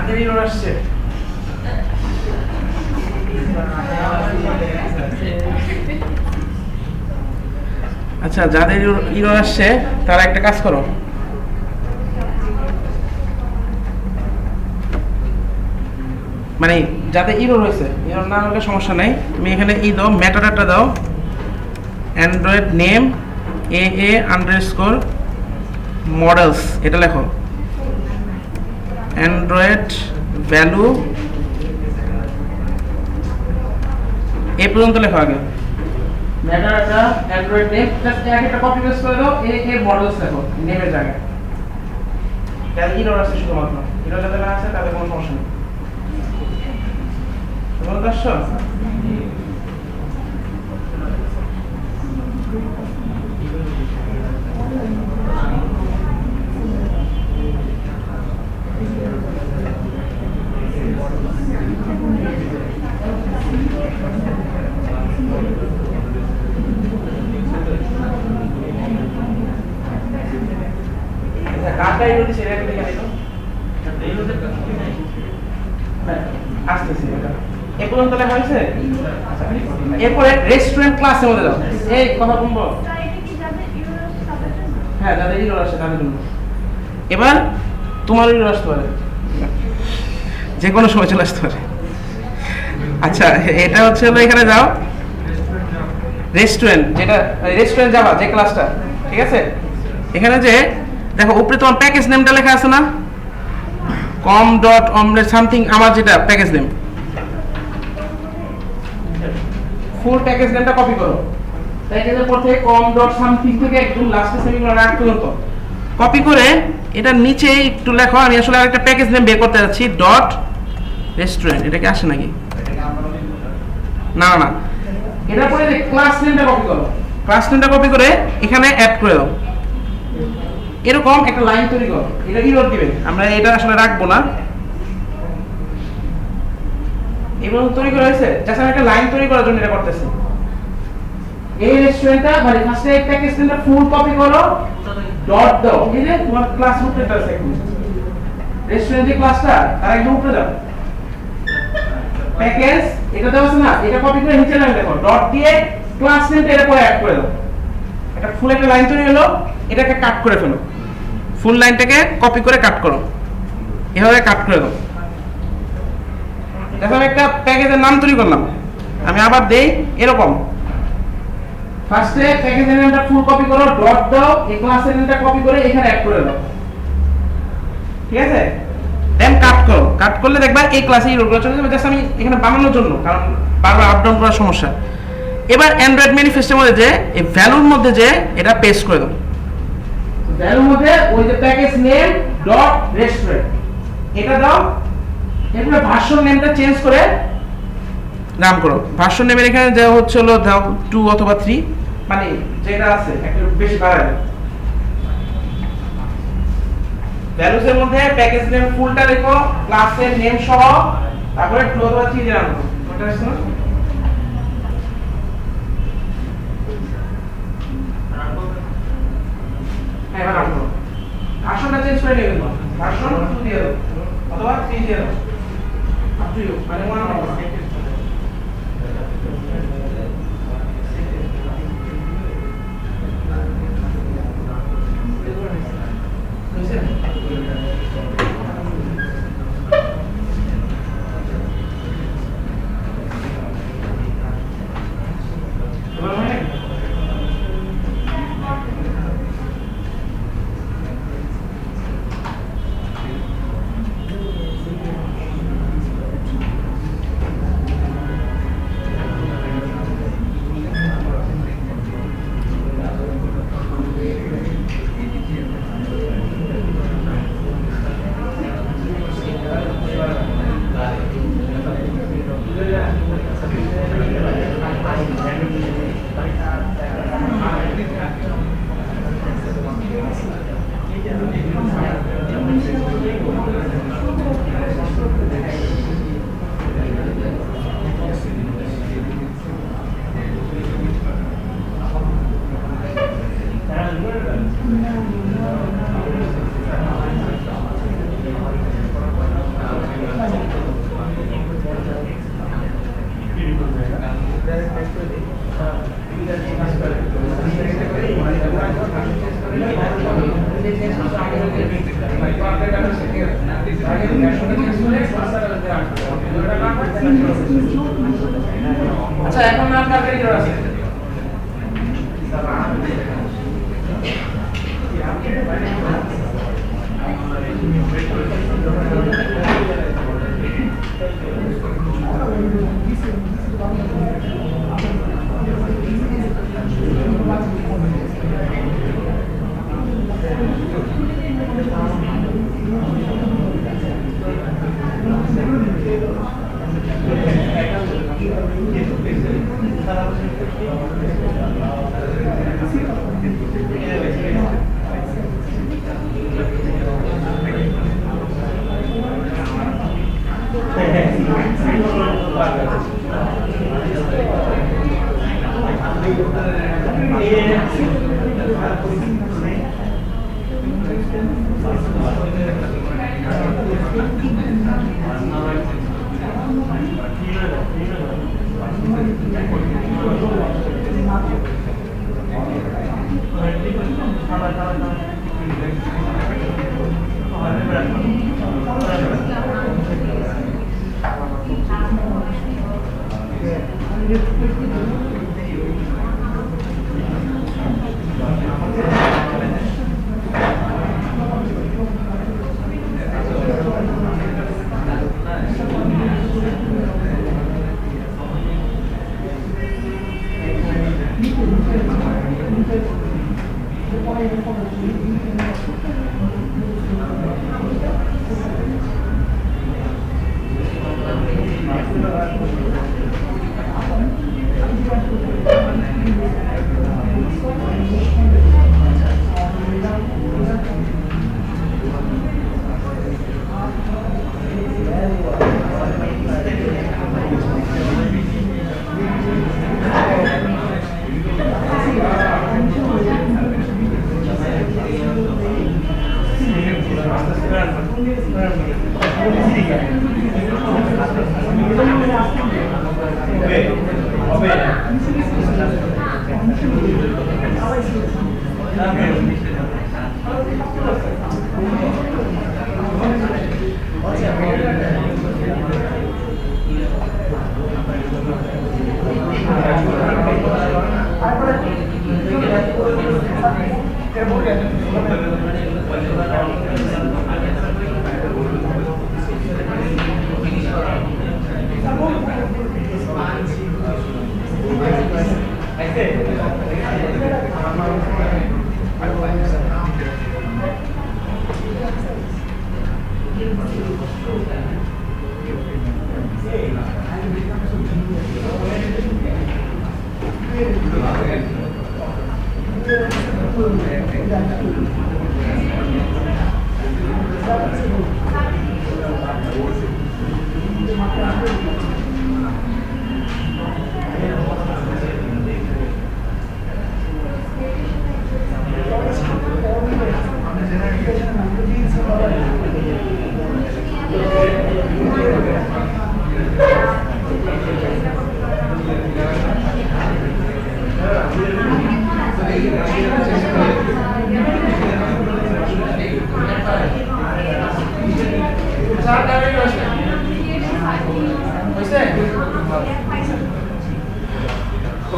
কাদের এরর আসছে? আচ্ছা, যাদের এরর আসছে তারা একটা কাজ করো, মানে যাদের এরর হয়েছে, এরর না হলে সমস্যা নাই, তুমি এখানে দাও, মেটাডাটা দাও, অ্যান্ড্রয়েড নেম AA_ মডেলস, এটা লেখো, অ্যান্ড্রয়েড ভ্যালু এই পর্যন্ত লেখো আগে, মেটাডাটা অ্যান্ড্রয়েড নেম, জাস্ট একটা কপি পেস্ট করে দাও, AA মডেলস লেখো নেমের জায়গায়। তাহলে এরর আছে শুধুমাত্র, এরর যাদের না আছে তাদের কোনো সমস্যা নেই। বুঝতে পারছো? কারটা এরর দিছে, এটা একটু দেখে নিও। আসতেছি এটা এ পর্যন্ত লেখা হয়েছে। এরপরে রেস্টুরেন্ট ক্লাসের মধ্যে যাও, এই কথা বলবো, হ্যাঁ যাদের এরর আসে তাদের জন্য। এবার তোমার এরর আসতে পারে, যে কোনো সময় চলে আসতে পারে। আচ্ছা, এটা হচ্ছে হলো, এখানে যাও, রেস্টুরেন্ট, যেটা রেস্টুরেন্ট যাবা যে ক্লাসটা, ঠিক আছে? এখানে যে দেখো উপরে তোমার প্যাকেজ নেমটা লেখা আছে না, com.omlet সামথিং, আমার যেটা প্যাকেজ নেম, ফুল প্যাকেজ নেমটা কপি করো, প্যাকেজের পর থেকে com.something থেকে একদম লাস্টে সেমিকোলন রাখ পর্যন্ত কপি করে এটা নিচে একটু লেখো। আমি আসলে আরেকটা প্যাকেজ নেম বের করতে যাচ্ছি, .restaurant, এটা কি আসে নাকি? না না, এটার পরে ক্লাস নেমটা কপি করো, ক্লাস নেমটা কপি করে এখানে অ্যাড করে দাও, এরকম একটা লাইন তৈরি করো। এটা এরর দিবে, আমরা এটা আসলে রাখবো না, এবার তৈরি করা হয়েছে, জাস্ট আমি একটা লাইন তৈরি করার জন্য এটা করতেছি। এই রেস্টুরেন্টটা মানে ফার্স্টে এই প্যাকেজ নেমটা ফুল কপি করো, ডট দাও, এই যে তোমার ক্লাস রুটটা আছে, একদম রেস্টুরেন্ট যে ক্লাসটা তার একদম উপরে দাও, প্যাকেজ এটা দাও আছে না, এটা কপি করে নিচে নামে দেখো, ডট দিয়ে ক্লাস নেমটা এর পরে অ্যাড করে দাও। এটা ফুল একটা লাইন তৈরি হলো, এটাকে কাট করে ফেলো, ফুল লাইনটাকে কপি করে কাট করো, এভাবে কাট করে দাও। দেখো আমি একটা প্যাকেজের নাম তৈরি করলাম, আমি আবার দেই এরকম, ফার্স্টে প্যাকেজের নামটা ফুল কপি করো, ডট দাও, এই ক্লাসের নামটা কপি করে এখানে অ্যাড করে দাও, ঠিক আছে? দেন কাট করো, কাট করলে দেখবা এই ক্লাসে এই রোগুলো চলে যাবে, জাস্ট আমি এখানে বানানোর জন্য, কারণ বারবার আপ ডাউন করার সমস্যা। এবার অ্যান্ড্রয়েড ম্যানিফেস্টের মধ্যে যে এই ভ্যালুর মধ্যে যে এটা পেস্ট করে দাও, ভ্যালুর মধ্যে ওই যে প্যাকেজ নেম ডট রেস্টুরেন্ট এটা দাও। এরপরে ভার্সন নেমটা চেঞ্জ করে নাম করো, ভার্সন নেমের এখানে দেওয়া হচ্ছে হলো দাও 2 অথবা 3, মানে যেটা আছে একটু বেশি বাড়াবে। ভ্যালুসের মধ্যে প্যাকেজ নেম ফুলটা লেখো, ক্লাসের নেম সহ, তারপরে 2 অথবা 3 দিয়ে নাম করো, ওটা আছে না? হ্যাঁ, এবার নাম করো, ভার্সনটা চেঞ্জ করে নেবেন, ভার্সন 2 দিয়ে দাও অথবা 3 দিয়ে দাও, আপ টু ইউ, মানে ওয়ান নাম্বার। এডিটর আছে।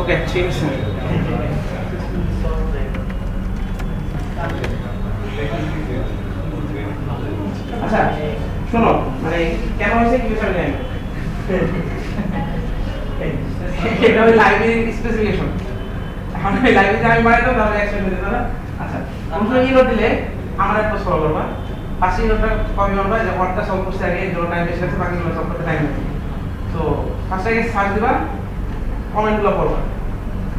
Okay, change. আচ্ছা শোনো মানে কেন হয়েছে কি বিষয় জানি এটা হলো লাইব্রেরি স্পেসিফিকেশন এখন এই লাইব্রেরি আমি বানাইতাম তাহলে অ্যাকশন দিতে না আচ্ছা প্রথমে ইরো দিলে আমরা একটা সলভ করব পাশে ইরোটা কমই আমরা যে ওয়ার্ডটা সলভ করতে আগে যে টাইম বেশি আছে বাকিগুলো সলভ করতে টাইম নেই তো ফার্স্ট আগে সার্চ দিবা কমেন্টগুলো পড়বা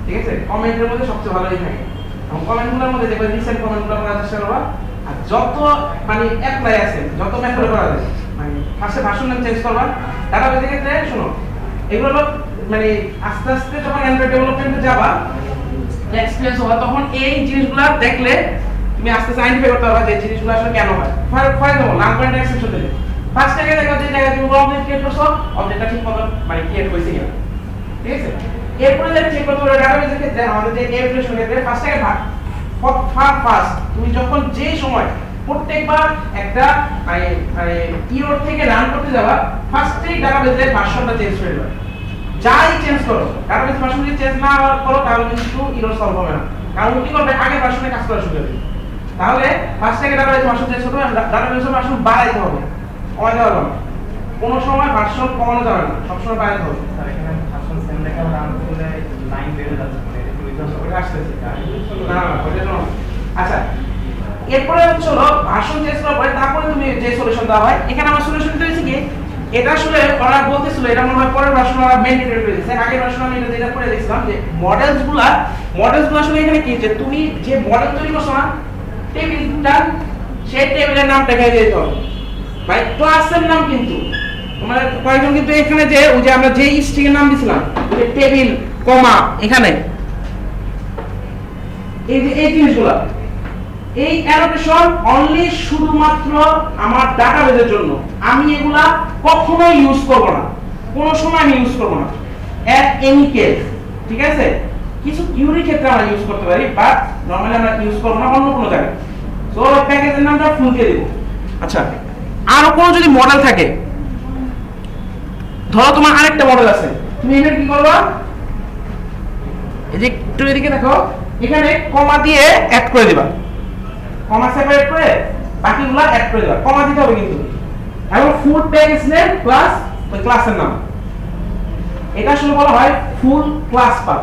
ঠিক আছে কমেন্টের মধ্যে সবচেয়ে ভালোই থাকে এবং কমেন্টগুলোর মধ্যে দেখবে রিসেন্ট কমেন্টগুলো করার চেষ্টা করবা আর যত মানে অ্যাপ্লাই আছে যত মেথড করা যায় মানে ফার্স্টে ভার্সন নেম চেঞ্জ করবা ডাটাবেসের ক্ষেত্রে শোনো এগুলো মানে আস্তে আস্তে যখন অ্যান্ড্রয়েড ডেভেলপমেন্টে যাবা এক্সপেরিয়েন্স হবে তখন এই জিনিসগুলো দেখলে তুমি আস্তে আস্তে আইডেন্টিফাই করতে পারবা যে জিনিসগুলো আসলে কেন হয় ফর এক্সাম্পল নাম পয়েন্ট এক্সেপশন দিলে ফার্স্ট আগে দেখো যে জায়গায় তুমি অবজেক্ট ক্রিয়েট করছো অবজেক্টটা ঠিক মতো মানে ক্রিয়েট হয়েছে কিনা ঠিক আছে এরপরে যদি চেক করতে পারো ডাটাবেসের ক্ষেত্রে আমাদের যে এভলিউশন ক্ষেত্রে ফার্স্ট আগে ফার্স্ট তুমি যখন যে সময় প্রত্যেকবার একটা ইওর থেকে রান করতে যাবা ফার্স্টেই ডাটাবেসের ভার্সনটা চেঞ্জ হয়ে যাবে যাই চেঞ্জ করো, ডাটাবেস ভার্সন যদি চেঞ্জ না করো তাহলে কিন্তু এরর সলভ হবে না। কারণ কি করবে, আগে ভার্সনে কাজ করা শুরু করবে। তাহলে ফার্স্ট থেকে ডাটাবেস ভার্সন চেঞ্জ করতে হবে, ডাটাবেস ভার্সন বাড়াইতে হবে, কমাতে হবে না। কোনো সময় ভার্সন কমানো যাবে না, সবসময় বাড়াইতে হবে। স্যার এখানে ভার্সন সেম লেখা রান করলে লাইন বেড়ে যাচ্ছে, মানে এটা কি রিজাল্ট ওটা আসতেছে না না ওটা শোনো। আচ্ছা, এরপরে হচ্ছে হলো ভার্সন চেঞ্জ করার পরে তারপরে তুমি যে সলিউশন দেওয়া হয়, এখানে আমার সলিউশন দিয়েছি কি, এটা আসলে ওরা বলতেছিল এটা মনে হয় পরের ভার্সন ওরা মেইনটেইন করে দিয়েছে। আগের ভার্সন আমি এটা যেটা করে দেখছিলাম যে মডেলসগুলো আসলে এখানে কি, যে তুমি যে মডেল তৈরি করছো না, টেবিলটা সেই টেবিলের নামটা এখানে দিয়ে দিতে হবে, ভাই ক্লাসের নাম কিন্তু তোমার কয়েকজন কিন্তু এখানে যে ওই যে আমরা যে স্ট্রিং এর নাম দিছিলাম, যে টেবিল কমা এখানে এই যে এই জিনিসগুলো, এই অ্যানোটেশন অনলি শুধুমাত্র আমার ডাটাবেসের জন্য। আমি এগুলা কখনোই ইউজ করব না, কোনো সময় আমি ইউজ করব না এট এনি কেস, ঠিক আছে? কিছু কিউরি ক্ষেত্রে আমরা ইউজ করতে পারি, বাট নরমালি আমরা ইউজ করব না অন্য কোনো জায়গায়। সো প্যাকেজের নামটা ফুল দিয়ে দেব। আচ্ছা, আর কোনো যদি মডেল থাকে, ধরো তোমার আরেকটা মডেল আছে, তুমি এখানে কি করবা, এই যে একটু এদিকে দেখো, এখানে কমা দিয়ে অ্যাড করে দিবা, কমা সেপারেট করে বাকিগুলো অ্যাড করে দিবা, কমা দিতে হবে কিন্তু, এবং ফুল প্যাকেজ নেম প্লাস ওই ক্লাসের নাম, এটা আসলে বলা হয় ফুল ক্লাস পাথ।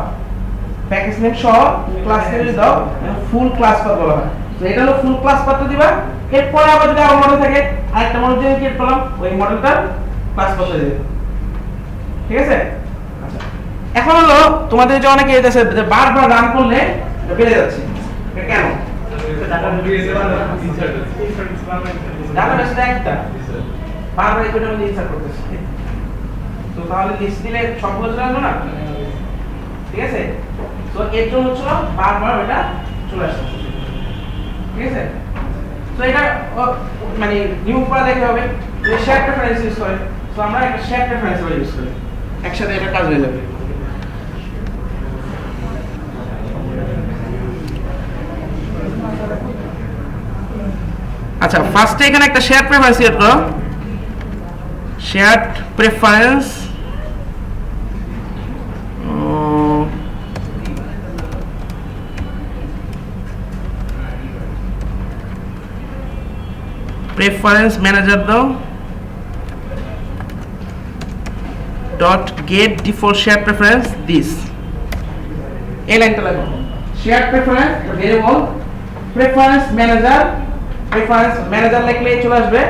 প্যাকেজ নেম সহ ক্লাস নেম দাও, ফুল ক্লাস পাথ বলা হয়। তো এটা হলো ফুল ক্লাস পাথটা দিবা। এরপরে আবার যদি আরো মডেল থাকে, আরেকটা মডেল দিয়ে ক্রিয়েট করলাম, ওই মডেলটার ক্লাস পাথ দিয়ে দিবে, ঠিক আছে? আচ্ছা, এখন হলো তোমাদের যে অনেকে আছে যে বারবার রান করলে এটা বেড়ে যাচ্ছে, এটা কেন? ডাটাবেসটা একটা বারবার এই কোডের মধ্যে ইনসার্ট করতেছে, তো তাহলে লিস্ট দিলে সবগুলো চলে আসবে না, ঠিক আছে? তো এর জন্য হচ্ছে বারবার এটা চলে আসছে, ঠিক আছে? তো এটা মানে নিউ করা দেখতে হবে, শেয়ার প্রেফারেন্স ইউজ করে। তো আমরা একটা শেয়ার প্রেফারেন্স ইউজ করি, একসাথে এটা কাজ হয়ে যাবে। আচ্ছা, ফার্স্টে এখানে একটা শেয়ার প্রেফারেন্স ক্রিয়েট করো, শেয়ার প্রেফারেন্স ম্যানেজার দাও dot get default share preference this, এই লাইনটা লাগবে। Share preference variable preference manager লিখলে চলে আসবে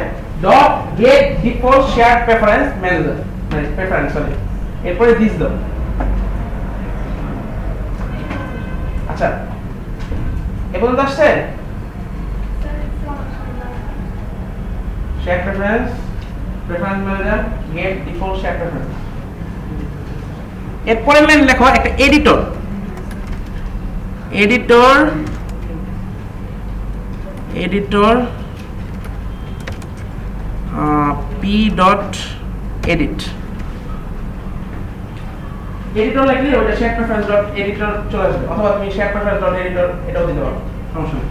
dot get default share preference manager, মানে প্রেফারেন্স সরি, এরপরে দিস দাও। আচ্ছা, এ পর্যন্ত আসছে share preference manager get default share preference. এরপরে লাইন লেখো একটা editor p dot edit, editor লিখলে ওটা শেয়ার প্রেফারেন্স ডট এডিটর চলে আসবে, অথবা তুমি শেয়ার প্রেফারেন্স ডট এডিটর এটাও দিতে পারো, সমস্যা নেই।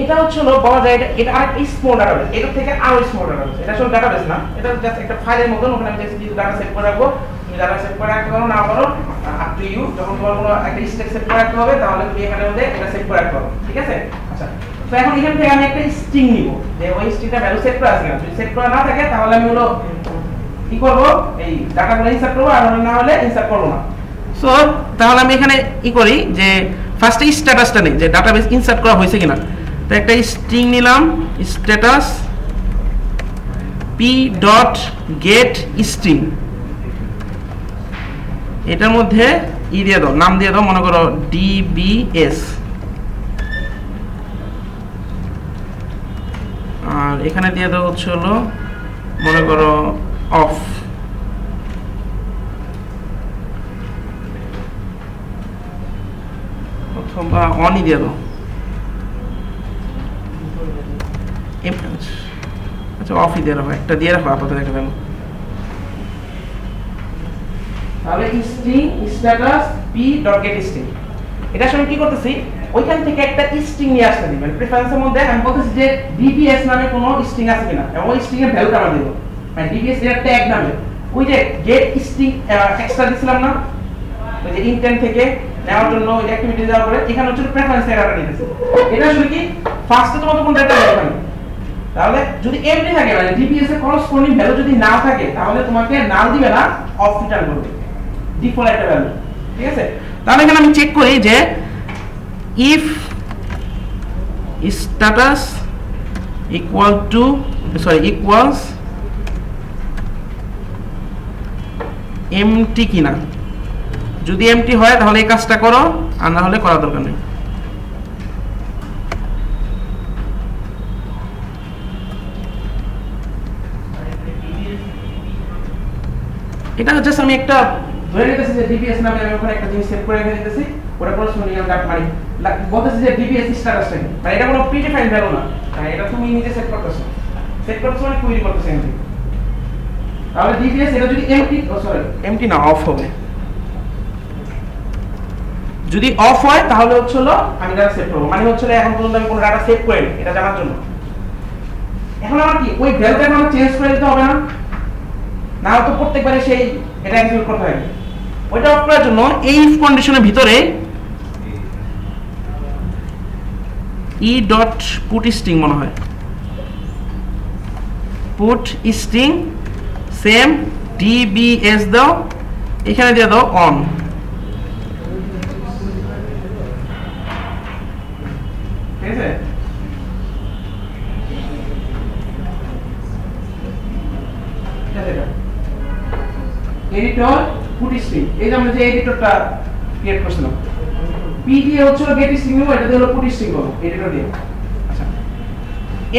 এটা হচ্ছে হলো বলা যায় এটা আরেকটা স্মল ডাটাবেস, এটা থেকে আরো স্মল ডাটাবেস। এটা আসলে ডাটাবেস না, এটা জাস্ট একটা ফাইলের মতন, ওখানে আমি জাস্ট কিছু ডাটা সেভ করে রাখবো। তুমি ডাটা সেভ করে রাখতে পারো না পারো, আপ টু ইউ। যখন তোমার কোনো একটা স্টেপ সেভ করে রাখতে হবে তাহলে তুমি এখানে মধ্যে এটা সেভ করে রাখতে পারো, ঠিক আছে? আচ্ছা, তো এখন এখান থেকে আমি একটা স্ট্রিং নিব, যে ওই স্ট্রিংটা ভ্যালু সেভ করা আছে কিনা। যদি সেভ করা না থাকে তাহলে আমি হলো কি করব, এই ডাটাগুলো ইনসার্ট করব, আর না হলে ইনসার্ট করব না। সো তাহলে আমি এখানে ই করি যে ফার্স্টে স্ট্যাটাসটা নেই, যে ডাটাবেস ইনসার্ট করা হয়েছে কিনা। তো একটা স্ট্রিং নিলাম, status p dot gate string, এটার মধ্যে ই দিয়ে দাও, নাম দিয়ে দাও, মনে করো dbs, আর এখানে দিয়ে দাও হচ্ছে হলো মনে করো অফ, অথবা অনই দিয়ে দাও। আচ্ছা, অফই দিয়ে রাখো, একটা দিয়ে রাখো আপাতত একটা ভ্যালু। তাহলে string status P dot gate string, এটা সঙ্গে কি করতেছি ওইখান থেকে একটা স্ট্রিং নিয়ে আসতে দিই, মানে প্রেফারেন্সের মধ্যে আমি বলতেছি যে ডিপিএস নামে কোনো স্ট্রিং আছে কিনা এবং ওই স্ট্রিং এর ভ্যালুটা আমরা দেব, মানে ডিপিএস এর ট্যাগ নামে ওই যে গেট স্ট্রিং এক্সট্রা দিছিলাম না ওই যে ইনটেন্ট থেকে নেওয়ার জন্য ওই অ্যাক্টিভিটি দেওয়ার পরে এখানে হচ্ছে প্রেফারেন্স এরাটা নিতেছে। এটা আসলে কি ফার্স্টে তোমাদের কোন ডেটা দেবে না, তাহলে যদি এমডি থাকে মানে ডিপিএস এর করসপন্ডিং ভ্যালু যদি না থাকে তাহলে তোমাকে নাল দিবে না, অফ রিটার্ন করবে ডিফল্ট একটা ভ্যালু, ঠিক আছে। তাহলে এখানে আমি চেক করি যে if status equals empty কিনা, যদি empty হয় তাহলে এই কাজটা করো, আর না হলে করার দরকার নেই। এটা জাস্ট আমি একটা ধরে নিতেছি যে ডিপিএস নামে আমি ওখানে একটা জিনিস সেভ করে রেখে দিতেছি, ওটা করসপন্ডিং ডাট মানে বলতেছি যে ডিপিএস স্ট্যাটাসটা কি, মানে এটা কোনো প্রিডিফাইন্ড ভ্যালু না, মানে এটা তুমি নিজে সেট করতেছো মানে কুইরি করতেছো এমপি। তাহলে ডিপিএস এটা যদি এমপি না অফ হবে, যদি অফ হয় তাহলে হচ্ছে হলো আমি ডাটা সেভ করব, মানে হচ্ছে এখন পর্যন্ত আমি কোনো ডাটা সেভ করিনি এটা জানার জন্য। এখন আমার কি ওই ভ্যালুটা আমার চেঞ্জ করে দিতে হবে না, না তো প্রত্যেকবারে সেই এটা এক্সিকিউট করতে হবে। ওইটা অফ করার জন্য এই ইফ কন্ডিশনের ভিতরে ই ডট পুট স্ট্রিং মনে হয়, পুট স্ট্রিং সেম ডিবিএস দাও, এখানে দিয়ে দাও অন, ঠিক আছে। এডিটর পুট স্ট্রিং, এই যে আমরা যে এডিটরটা ক্রিয়েট করছিলাম পি দিয়ে হচ্ছে গেট স্ট্রিং নেব, এটা দিয়ে হলো পুট স্ট্রিং করব এডিটর দিয়ে। আচ্ছা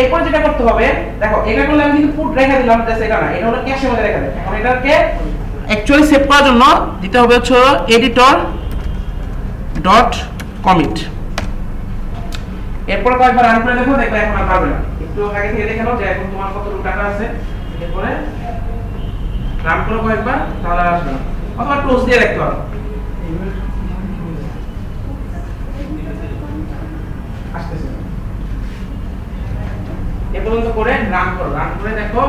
এরপর যেটা করতে হবে দেখো, এটা করলে আমি কিন্তু পুট রেখে দিলাম, জাস্ট এটা না, এটা হলো ক্যাশের মধ্যে রেখে দেব। এখন এটাকে অ্যাকচুয়ালি সেভ করার জন্য দিতে হবে হচ্ছে এডিটর ডট কমিট, এরপর কয়েকবার রান করে দেখো, দেখবে এখন আর পারবে না, একটু আগে থেকে দেখে নাও যে এখন তোমার কতটুকু টাকা আছে, এরপরে রান করো কয়েকবার, তাহলে আর আসবে না, অথবা ক্লোজ দিয়ে রাখতে পারো। আসতেছে এ পর্যন্ত করে রান করো, রান করে দেখো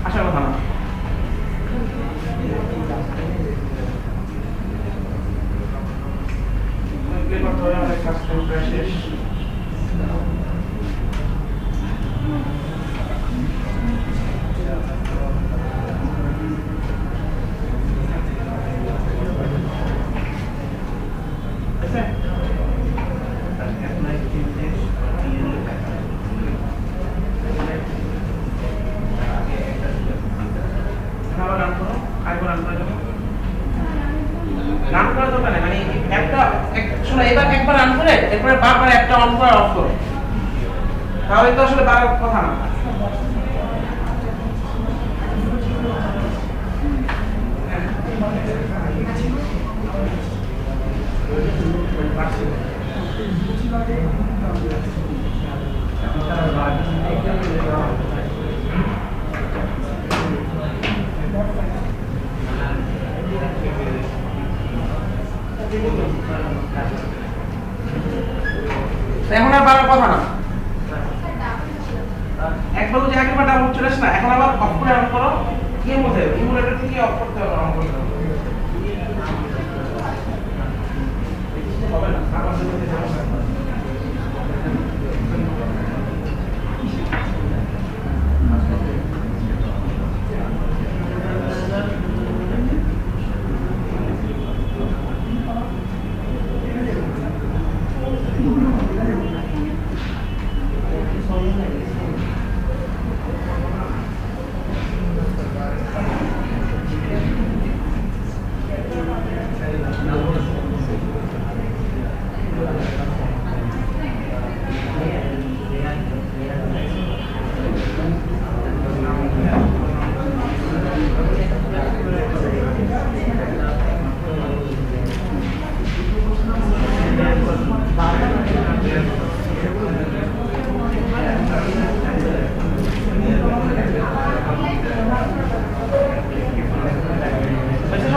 আসার কথা না। ক্লিক করতে হবে, আমাদের কাজ প্রায় শেষ। রান করার দরকার নেই, মানে একটা শোনো এবার একবার রান করে এরপরে বারবার একটা অন করে অফ করো, তাহলে তো আসলে বারবার কথা না। এখন আর বারবার কথা না, একবার যে আগের বার ডাউনলোড চলে আসে না, এখন আবার অফ করে অন করো, এর মধ্যে ইমুলেটর থেকে অফ করতে হবে, অন করতে হবে, হবে না আবার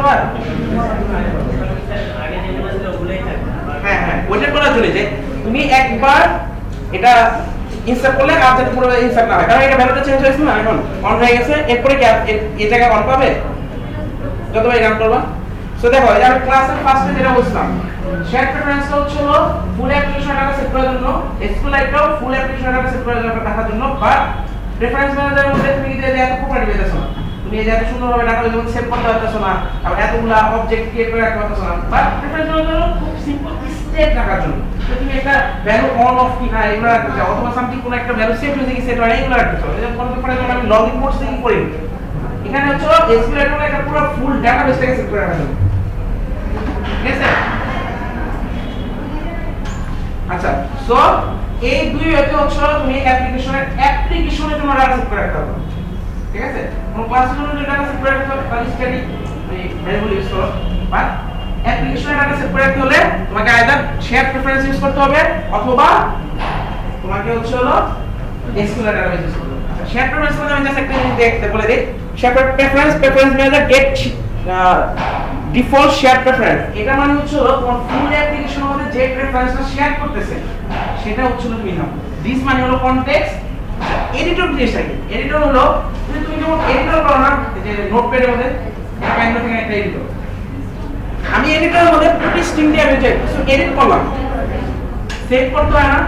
সবার? হ্যাঁ হ্যাঁ, ওইটার করার জন্য যে তুমি একবার এটা ইনসার্ট করলে আর যেটা পুরো ইনসার্ট না হয়, কারণ এটা ভ্যালুটা চেঞ্জ হয়েছে না, এখন অন হয়ে গেছে, এরপরে কি এই জায়গায় অন পাবে যতবার রান করবা। সো দেখো এই আমি ক্লাসের ফার্স্টে যেটা বলছিলাম, শেয়ার প্রেফারেন্স হচ্ছে হলো ফুল অ্যাপ্লিকেশন ডাটা সেট করার জন্য, এসকিউএল ফুল অ্যাপ্লিকেশন ডাটা সেট করার জন্য দেখার জন্য, বা প্রেফারেন্স ম্যানেজারের মধ্যে তুমি যে এত প্রপার্টি পেতেছো না, তুমি এই যে এত সুন্দরভাবে ডাটা যেমন সেভ করতে পারতেছো না, আর এতগুলা অবজেক্ট ক্রিয়েট করে রাখতে পারতেছো না, বা প্রেফারেন্স ম্যানেজার খুব সিম্পল স্টেপ রাখার জন্য তো তুমি একটা ভ্যালু অন অফ কি না এগুলো রাখতে চাও, অথবা সামথিং কোনো একটা ভ্যালু সেভ হয়ে গেছে সেট হয় এগুলো রাখতে চাও। যেমন কোনো ব্যাপারে যখন আমি লগইন করছি কি করি, এখানে হচ্ছে এসকিউএল এর একটা পুরো ফুল ডাটাবেসটাকে সেট করে রাখা যাবে, ঠিক আছে? আচ্ছা, সো এই দুই হচ্ছে তুমি অ্যাপ্লিকেশনের জন্য ডাটা সেট করে রাখতে হবে, ঠিক আছে? কোন ক্লাসের জন্য যে ডাটা সেট করে রাখতে হবে তাহলে স্ট্যাটিক ভ্যারিয়েবল ইউজ করো, বাট অ্যাপ্লিকেশনের ডাটা সেট করে রাখতে হলে তোমাকে আইদার শেয়ার প্রেফারেন্স ইউজ করতে হবে অথবা তোমাকে হচ্ছে হলো এসকিউএল ডাটাবেস ইউজ করতে হবে। আচ্ছা, শেয়ার প্রেফারেন্স মানে আমি জাস্ট একটা জিনিস দেখতে বলে দিই, share preference manager get default share preference, এটা মানে হচ্ছে হলো তোমার ফুল অ্যাপ্লিকেশনের মধ্যে যে প্রেফারেন্সটা শেয়ার করতেছে সেটা হচ্ছে হলো তুমি নাও। দিস মানে হলো কনটেক্সট। এডিটর জিনিসটা কি? এডিটর হলো তুমি যেমন এডিটর করো না, যে নোটপ্যাডের মধ্যে একটা কাইন্ড অফ একটা এডিটর, আমি এডিটরের মধ্যে প্রতি স্ট্রিং দিয়ে আমি কিছু এডিট করলাম, সেভ করতে হয় না,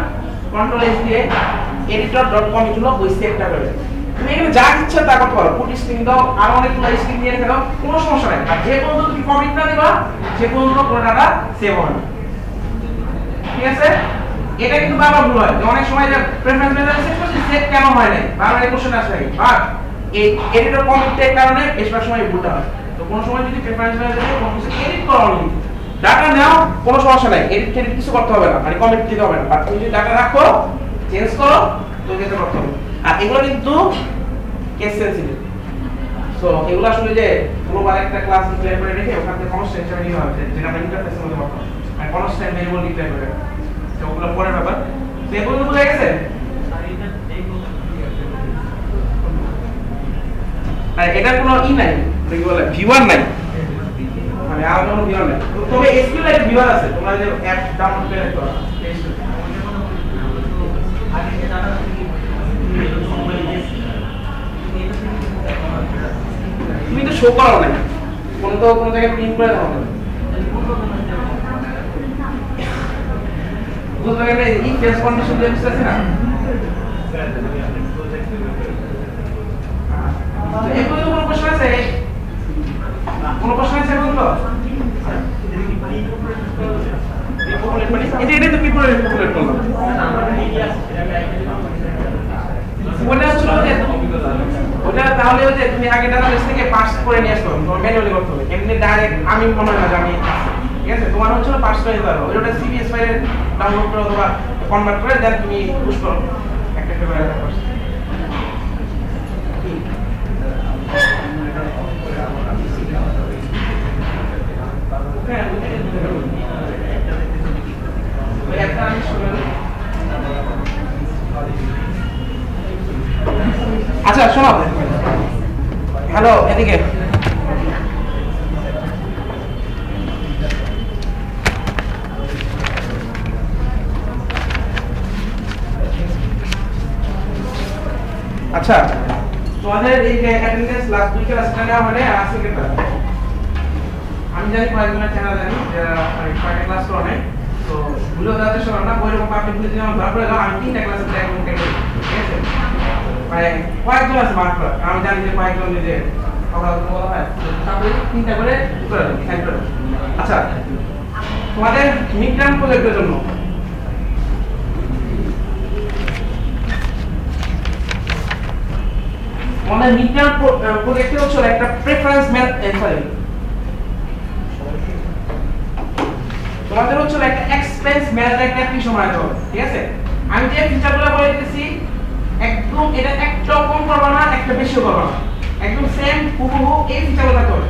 কন্ট্রোল এস দিয়ে editor.com এগুলো ওই সেভটা করে তুমি এখানে যা ইচ্ছা তা করতে পারো, পুট স্ট্রিং দাও, আর অনেকগুলো স্ট্রিং দিয়ে রেখে দাও, কোনো সমস্যা নাই। আর যে পর্যন্ত তুমি কমিট না দিবা সে পর্যন্ত কোনো ডাটা সেভ হবে না, ঠিক আছে? এটা কিন্তু বারবার ভুল হয়, যে অনেক সময় যে প্রেফারেন্স ম্যানেজার সেট করছি সেভ কেন হয় নাই, বারবার এই কোশ্চেন আসে, বাট এই এডিটর কমিটের কারণে বেশিরভাগ সময় ভুলটা হয়। তো কোনো সময় যদি প্রেফারেন্স ম্যানেজারে কোনো কিছু এডিট করো অনলি, ডাটা নাও কোনো সমস্যা নাই, এডিট কিছু করতে হবে না, মানে কমিট দিতে হবে না, বাট তুমি যদি ডাটা রাখো চেঞ্জ করো তো যেতে করতে হবে। আর এগুলো কিন্তু কেস সেনসিটিভ, সো এগুলো আসলে যে গ্লোবাল একটা ক্লাস ডিক্লেয়ার করে রেখে ওখান থেকে কনস্ট্যান্ট হিসেবে নিতে হবে, যেটা আমরা ইন্টারফেসের মধ্যে করতে হবে, মানে কনস্ট্যান্ট ভেরিয়েবল ডিক্লেয়ার করে, তো ওগুলো পরের ব্যাপার। তো এগুলো বুঝে গেছে? আর এটা কোনো ই নাই, কি বলে ভিউয়ার নাই, মানে আলাদা কোনো ভিউয়ার নাই, তবে এসকিউএল এর ভিউয়ার আছে, তোমরা যে অ্যাপ ডাউনলোড করে রাখতে পারো। তুমি তো শো করাও নাই, কোনো জায়গায় প্রিন্ট করে দাও না, বুঝতে পারলে এই ফেস কন্ডিশন যে আছে না, এগুলো তো কোনো প্রশ্ন আছে? কোনো প্রশ্ন আছে এখন তো? এটা তো পিপল রিপোর্ট করলাম, ওটা হচ্ছে ওটা তাহলে হচ্ছে তুমি আগে ডাটাবেস থেকে পাস করে নিয়ে আসতে হবে, তোমার ম্যানুয়ালি করতে হবে, এমনি ডাইরেক্ট আমি মনে হয় না যে আমি, ঠিক আছে? তোমার হচ্ছে পাস করে দিতে পারো, ওটা সিবিএস ফাইলে ডাউনলোড করে অথবা কনভার্ট করে দেন তুমি পুশ করো একটা একটা করে রাখা করছো। হ্যাঁ, ওই একটা আমি শুনে আচ্ছা শোনো, হ্যালো এদিকে, আচ্ছা তোমাদের এই যে অ্যাটেন্ডেন্স লাস্ট উইকের আসলে নেওয়া মানে আজকে কেটে আমি জানি কয়েকজনের চ্যানেল জানি যারা কয়েকটা ক্লাস করে অনেক, তো ভুলে যাতে শোনো না, ওইরকম পাবলিক ভুলে যেমন ধর করে আমি 3টা ক্লাসে প্রায় কোন কেটে, ঠিক আছে? মানে কয়েকজন আছে মার্ক করা, আমি জানি যে কয়েকজন যে কথা বলা হয়, তারপরে 3টা করে করে সাইড করে। আচ্ছা, তোমাদের মিড টার্ম প্রজেক্টের জন্য আমাদের মিড টার্ম প্রজেক্টে হচ্ছে একটা প্রেফারেন্স তোমাদের হচ্ছে একটা এক্সপেন্স ম্যানেজার একটা কি সময় হবে, ঠিক আছে? আমি যে ফিচারগুলো বলে দিতেছি একদম এটা একটা কম করবা না, একটা বেশি করবা না, একদম সেম হুবহু এই ফিচারগুলো করবে,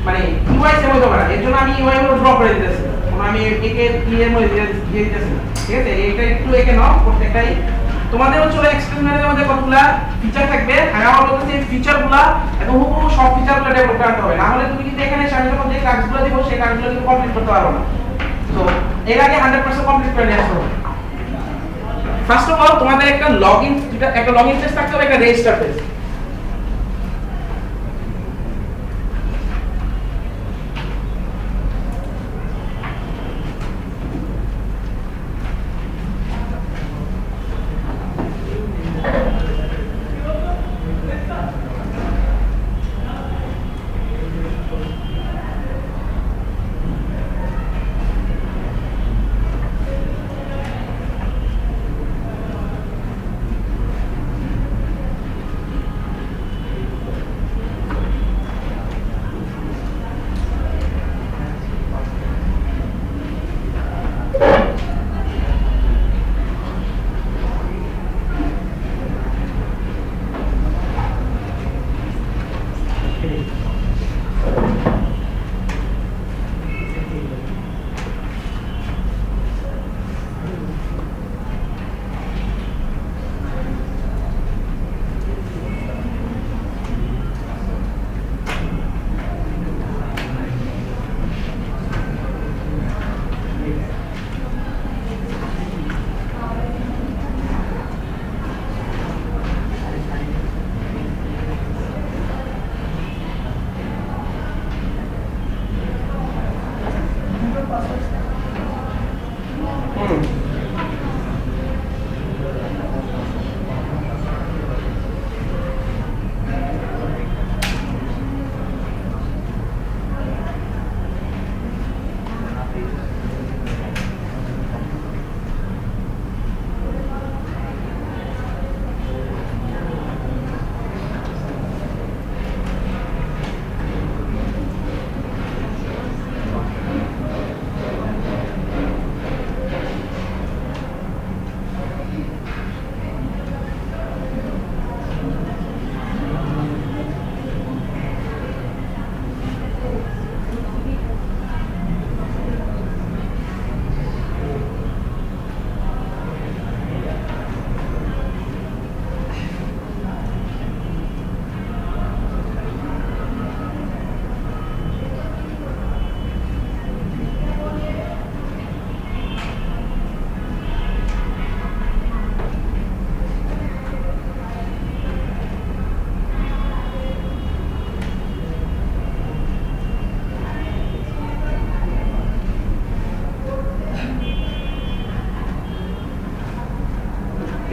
মানে ইউআই সেম হতে পারে, এর জন্য আমি ইউআই গুলো ড্র করে দিতেছি, মানে আমি একে ই এর মধ্যে দিয়ে দিতেছি, ঠিক আছে? এটা একটু একে নাও, প্রত্যেকটাই তোমাদের হচ্ছে এক্সপ্রেস ম্যানেজারের মধ্যে কতগুলা ফিচার থাকবে, আমি আমার বলতেছি এই ফিচারগুলা একদম হুবহু সব ফিচারগুলো ডেভেলপ করতে হবে, না হলে তুমি কিন্তু এখানে আমি যখন যে কাজগুলো দিব সেই কাজগুলো কিন্তু কমপ্লিট করতে পারবে না। তো এর আগে 100% কমপ্লিট করে নিয়ে আসতে হবে। ফার্স্ট অফ অল তোমাদের একটা লগইন পেজ থাকতে হবে, একটা রেজিস্টার পেজ।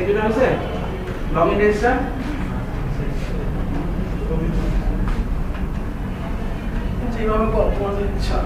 এটা আছে লগইন রেজিস্টার, যেভাবে তোমাদের ইচ্ছা।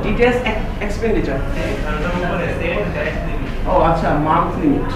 ডিটেইলস এক্সপেন্ডিচার, ও আচ্ছা, মান্থ লিমিট।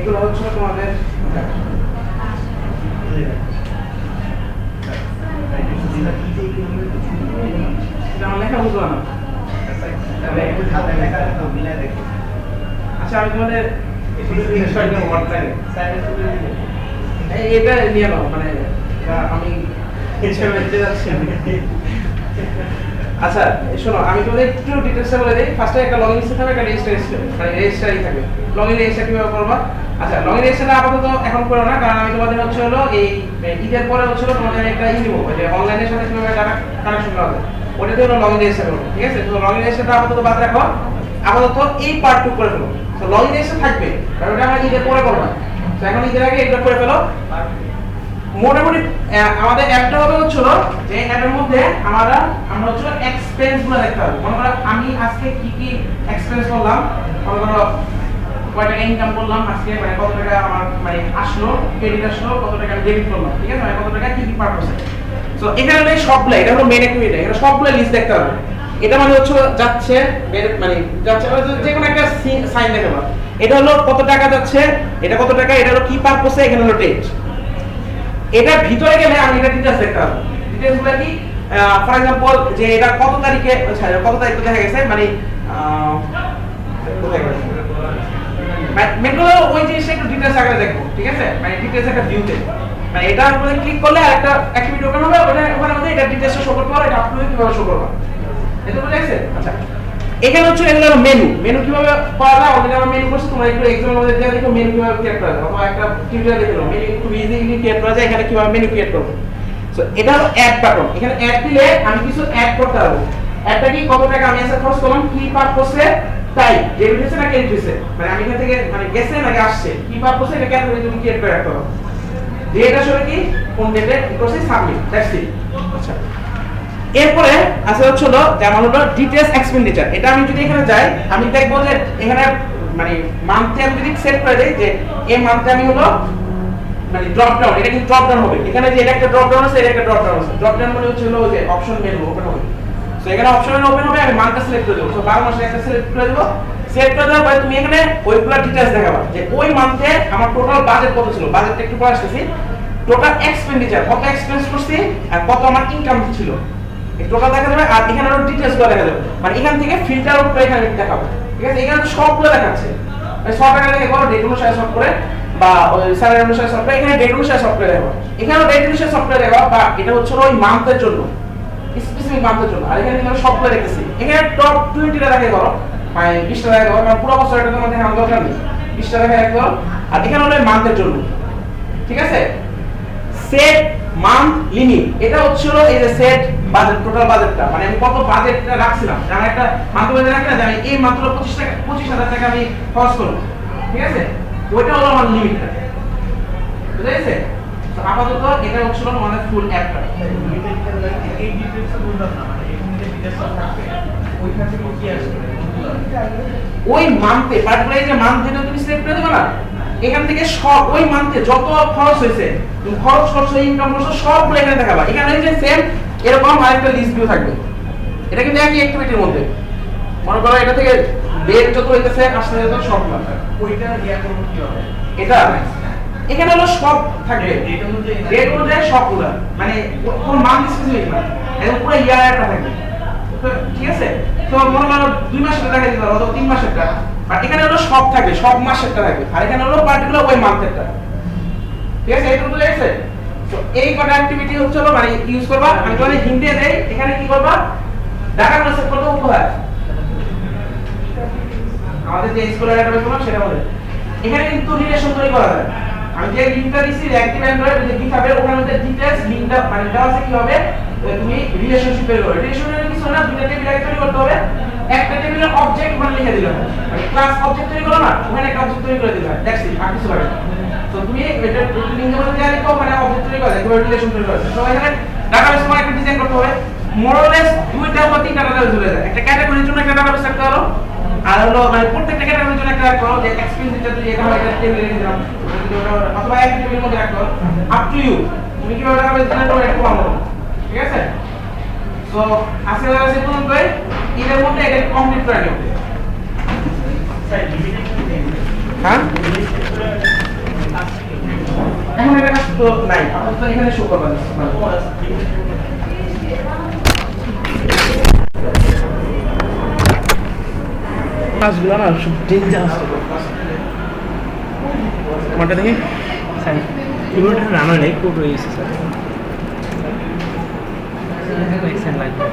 এগুলো হচ্ছে তোমাদের লেখা বুঝলাম না। আচ্ছা আমি তোমাদের এটা নিয়ে নাও, মানে আমি আচ্ছা শোনো, আমি তোমাদের একটু ডিটেইলসে বলে দিই। ফার্স্টে একটা লগইন লিস্ট থাকবে, একটা রেজিস্টার লিস্ট, মানে রেজিস্টারই থাকবে। লগইন রেজিস্টার কিভাবে করবা? আচ্ছা লগইন রেজিস্টারটা আপাতত এখন করো না, কারণ আমি তোমাদের হচ্ছে হলো এই ঈদের পরে হচ্ছে হলো তোমাদের একটা দিব, যে অনলাইনের সাথে কিভাবে ডাটা কানেকশন করা যায়, ওটাতে হলো লগইন রেজিস্টার করো। ঠিক আছে, তো লগইন রেজিস্টারটা আপাতত বাদ রাখো, আপাতত এই পার্টটুকু করে ফেলো। তো লগইন রেজিস্টার থাকবে, কারণ ওটা আমরা ঈদের পরে করব। তো এখন ঈদের আগে এটা করে ফেলো। মোটামুটি আমাদের অ্যাপটা হবে হচ্ছিল যে অ্যাপের মধ্যে আমরা হচ্ছিল এক্সপেন্স গুলো দেখতে হবে। মনে করো আমি আজকে কি কি এক্সপেন্স করলাম, মনে করো কয় টাকা ইনকাম করলাম আজকে, মানে কত টাকা আমার মানে আসলো, ক্রেডিট আসলো, কত টাকা আমি ডেবিট করলাম, ঠিক আছে, মানে কত টাকা কি কি পারপাসে। সো এখানে নেই সবগুলো, এটা হলো মেন অ্যাক্টিভিটি, এখানে সবগুলো লিস্ট দেখতে হবে। এটা মানে হচ্ছে যাচ্ছে মানে যাচ্ছে যে কোনো একটা সাইন দেখাবো, এটা হলো কত টাকা যাচ্ছে, এটা কত টাকা, এটা হলো কি পারপাসে, এখানে হলো ডেট। এটা ভিতরে গেলে আমি এটা ডিটেইলস দেখতে পাবো। ডিটেইলসগুলো কি, ফর एग्जांपल যে এটা কত তারিখে, কত তারিখে দেখা গেছে, মানে মেট্রো ওই জিনিসটা একটু ডিটেইলস আগে দেখবো, ঠিক আছে, মানে ডিটেইলস একটা ভিউতে, মানে এটার উপরে ক্লিক করলে আরেকটা অ্যাক্টিভিটি ওপেন হবে, ওখানে মধ্যে এটা ডিটেইলসটা শো করতে হবে, এটা আপলোড কিভাবে শো করবে, এটা বুঝা গেছে? আচ্ছা এখানে হচ্ছে এগুলো মেনু কিভাবে করা যায়, অলরেডি আমরা মেনু করছি, তোমরা একটু এক্সাম্পল মধ্যে দিয়ে দেখো মেনু কিভাবে ক্রিয়েট করা যায়, অথবা একটা টিউটোরিয়াল দেখে নাও মেনু খুব ইজিলি ক্রিয়েট করা যায়, এখানে কিভাবে মেনু ক্রিয়েট করব। সো এটা হলো অ্যাড বাটন, এখানে অ্যাড দিলে আমি কিছু অ্যাড করতে পারবো। অ্যাডটা কি, কত টাকা আমি এসে খরচ করলাম, কি পারপাসে, তাই ডেবিট হইছে না ক্রেডিট হইছে, মানে আমি এখান থেকে মানে গেছে নাকি আসছে, কি পারপাসে, এটা ক্যালকুলেট তুমি ক্রিয়েট করে রাখতে হবে। ডেট আসলে কি, কোন ডেটে করছি, সাবমিট, দ্যাটস ইট। আচ্ছা এরপরে আছে হচ্ছে হলো যেমন হলো ডিটেইলস এক্সপেন্ডিচার। এটা আমি যদি এখানে যাই, আমি দেখবো যে এখানে মানে মান্থে আমি যদি সেট করে দেই যে এই মান্থে আমি হলো মানে ড্রপ ডাউন, এটা কিন্তু ড্রপ ডাউন হবে, এখানে যে এটা একটা ড্রপ ডাউন আছে, এটা একটা ড্রপ ডাউন আছে। ড্রপ ডাউন মানে হচ্ছে হলো যে অপশন মেনু ওপেন হবে। সো এখানে অপশন মেনু ওপেন হবে, আমি মান্থটা সিলেক্ট করে দেব। সো 12 মাসে একটা সিলেক্ট করে দেব। সিলেক্ট করে দেওয়ার পরে তুমি এখানে ওইগুলা ডিটেইলস দেখাবা যে ওই মান্থে আমার টোটাল বাজেট কত ছিল, বাজেটটা একটু পরে আসতেছি, টোটাল এক্সপেন্ডিচার কত এক্সপেন্স করছি আর কত আমার ইনকাম ছিল, এই টোটাল দেখা যাবে। আর এখানে আরো ডিটেইলস গুলো দেখা যাবে, মানে এখান থেকে ফিল্টার আউট করে এখানে দেখাবো, ঠিক আছে। এখানে তো সবগুলো দেখাচ্ছে, এই 100 টাকা থেকে করো ডেট অনুসারে সব করে, বা ওই স্যালারি অনুসারে সব করে, এখানে ডেট অনুসারে সব করে দেখাবো, এখানেও ডেট অনুসারে সব করে দেখাবো, বা এটা হচ্ছে ওই মান্থের জন্য, স্পেসিফিক মান্থের জন্য। আর এখানে কিন্তু সবগুলো দেখতেছি, এখানে টপ 20টা দেখাই করো, মানে 20টা দেখাই করো, মানে পুরো বছর এটা তোমার দেখানোর দরকার নেই, 20টা দেখাই করো। আর এখানে হলো মান্থের জন্য, ঠিক আছে। সেট মান্থ লিমিট, এটা হচ্ছিল এই যে সেট বাজেট, টোটাল বাজেটটা, মানে আমি কত বাজেটটা রাখছিলাম, আমি একটা মান্থ বাজেট রাখি না যে আমি এই মাত্র 25,000 টাকা আমি খরচ করব, ঠিক আছে, ওইটা হলো আমার লিমিটটা, বুঝা গেছে। তো আপাতত এটা হচ্ছিল আমাদের ফুল অ্যাপটা। এই ডিটেইলসটা বুঝলাম না, মানে এখানে যে ডিটেইলসটা থাকবে ওইখান থেকে কি আসবে ওই মান্থে পার্টিকুলার যে মান্থ যেটা তুমি সিলেক্ট করে দেবে না, এখান থেকে সব ওই মান্থে যত খরচ হয়েছে, তুমি খরচ করছো, ইনকাম করছো, সবগুলো এখানে দেখাবা। এখানে যে সেম এরকম আরেকটা লিস্ট ভিউ থাকবে, এটা কিন্তু একই অ্যাক্টিভিটির মধ্যে। মনে করো এটা থেকে ডেট যত হইতেছে আসলে যত সবগুলো, ওইটা ইয়া করব কি হবে, এটা এখানে হলো সব থাকবে, ডেট অনুযায়ী সবগুলো, মানে কোন মান্থ স্পেসিফিক না, এটা পুরো ইয়ারটা থাকবে, ঠিক আছে। তো মনে করো 2 মাসের দেখা দিতে পারো, অথবা 3 মাসেরটা, আর এখানে হলো সব থাকবে, সব মাসেরটা থাকবে, আর এখানে হলো পার্টিকুলার ওই মান্থেরটা, ঠিক আছে। এটা বুঝা গেছে। তো এই কটা অ্যাক্টিভিটি হচ্ছে মানে ইউজ করবা। আমি তোমাদের হিন্দি দেই, এখানে কি করবা, ডাটাগুলো সেট করতে উপহার, আমাদের যে স্কুলের ডাটাবেস গুলো সেটা বলে, এখানে কিন্তু রিলেশন তৈরি করা যায়। আমি যে লিংকটা দিছি অ্যাক্টিভ অ্যান্ড্রয়েড যে গিটহাবে, ওখানে মধ্যে ডিটেইলস লিংকটা মানে দেওয়া আছে কিভাবে তুমি রিলেশনশিপ তৈরি করবে। রিলেশনের কিছু না, দুইটা টেবিল আগে তৈরি করতে হবে, একটা টেবিলের অবজেক্ট ওখানে লিখে দিলে হয়, মানে ক্লাস অবজেক্ট তৈরি করো না, ওখানে একটা অবজেক্ট তৈরি করে দিলে হয়, দ্যাটস ইট, আর কিছু লাগে না। তো তুমি এটা লিংকের মধ্যে দেওয়া লিখো, মানে অবজেক্ট তৈরি করে কিভাবে রিলেশন তৈরি করে। তো এখানে ডাটাবেস তোমার একটা ডিজাইন করতে হবে, মোরলেস 2টা বা 3টা ডাটাবেস চলে যায়। একটা ক্যাটাগরির জন্য একটা ডাটাবেস রাখতে পারো, আর হলো মানে প্রত্যেকটা ক্যাটাগরির জন্য একটা রাখতে পারো, যে এক্সপেন্স যেটা তুই এটা হয় এটা টেবিলে রেখে দিলাম, অথবা এক টেবিলের মধ্যে রাখতে পারো, আপ টু ইউ, তুমি কিভাবে ডাটাবেস জেনারেট করবে এটা তোমার মতো, ঠিক আছে। সো আজকে সে পর্যন্ত এর মধ্যে এটা কমপ্লিট করে নিও। হ্যাঁ নাই, আপাতত এখানে শো করবা কাজগুলো না সব ডেঞ্জার আছে। আমারটা দেখি স্যার কিবোর্ডটা রানা নেই, কোড হয়ে গেছে স্যার। এক্সেন্ট লাগবে।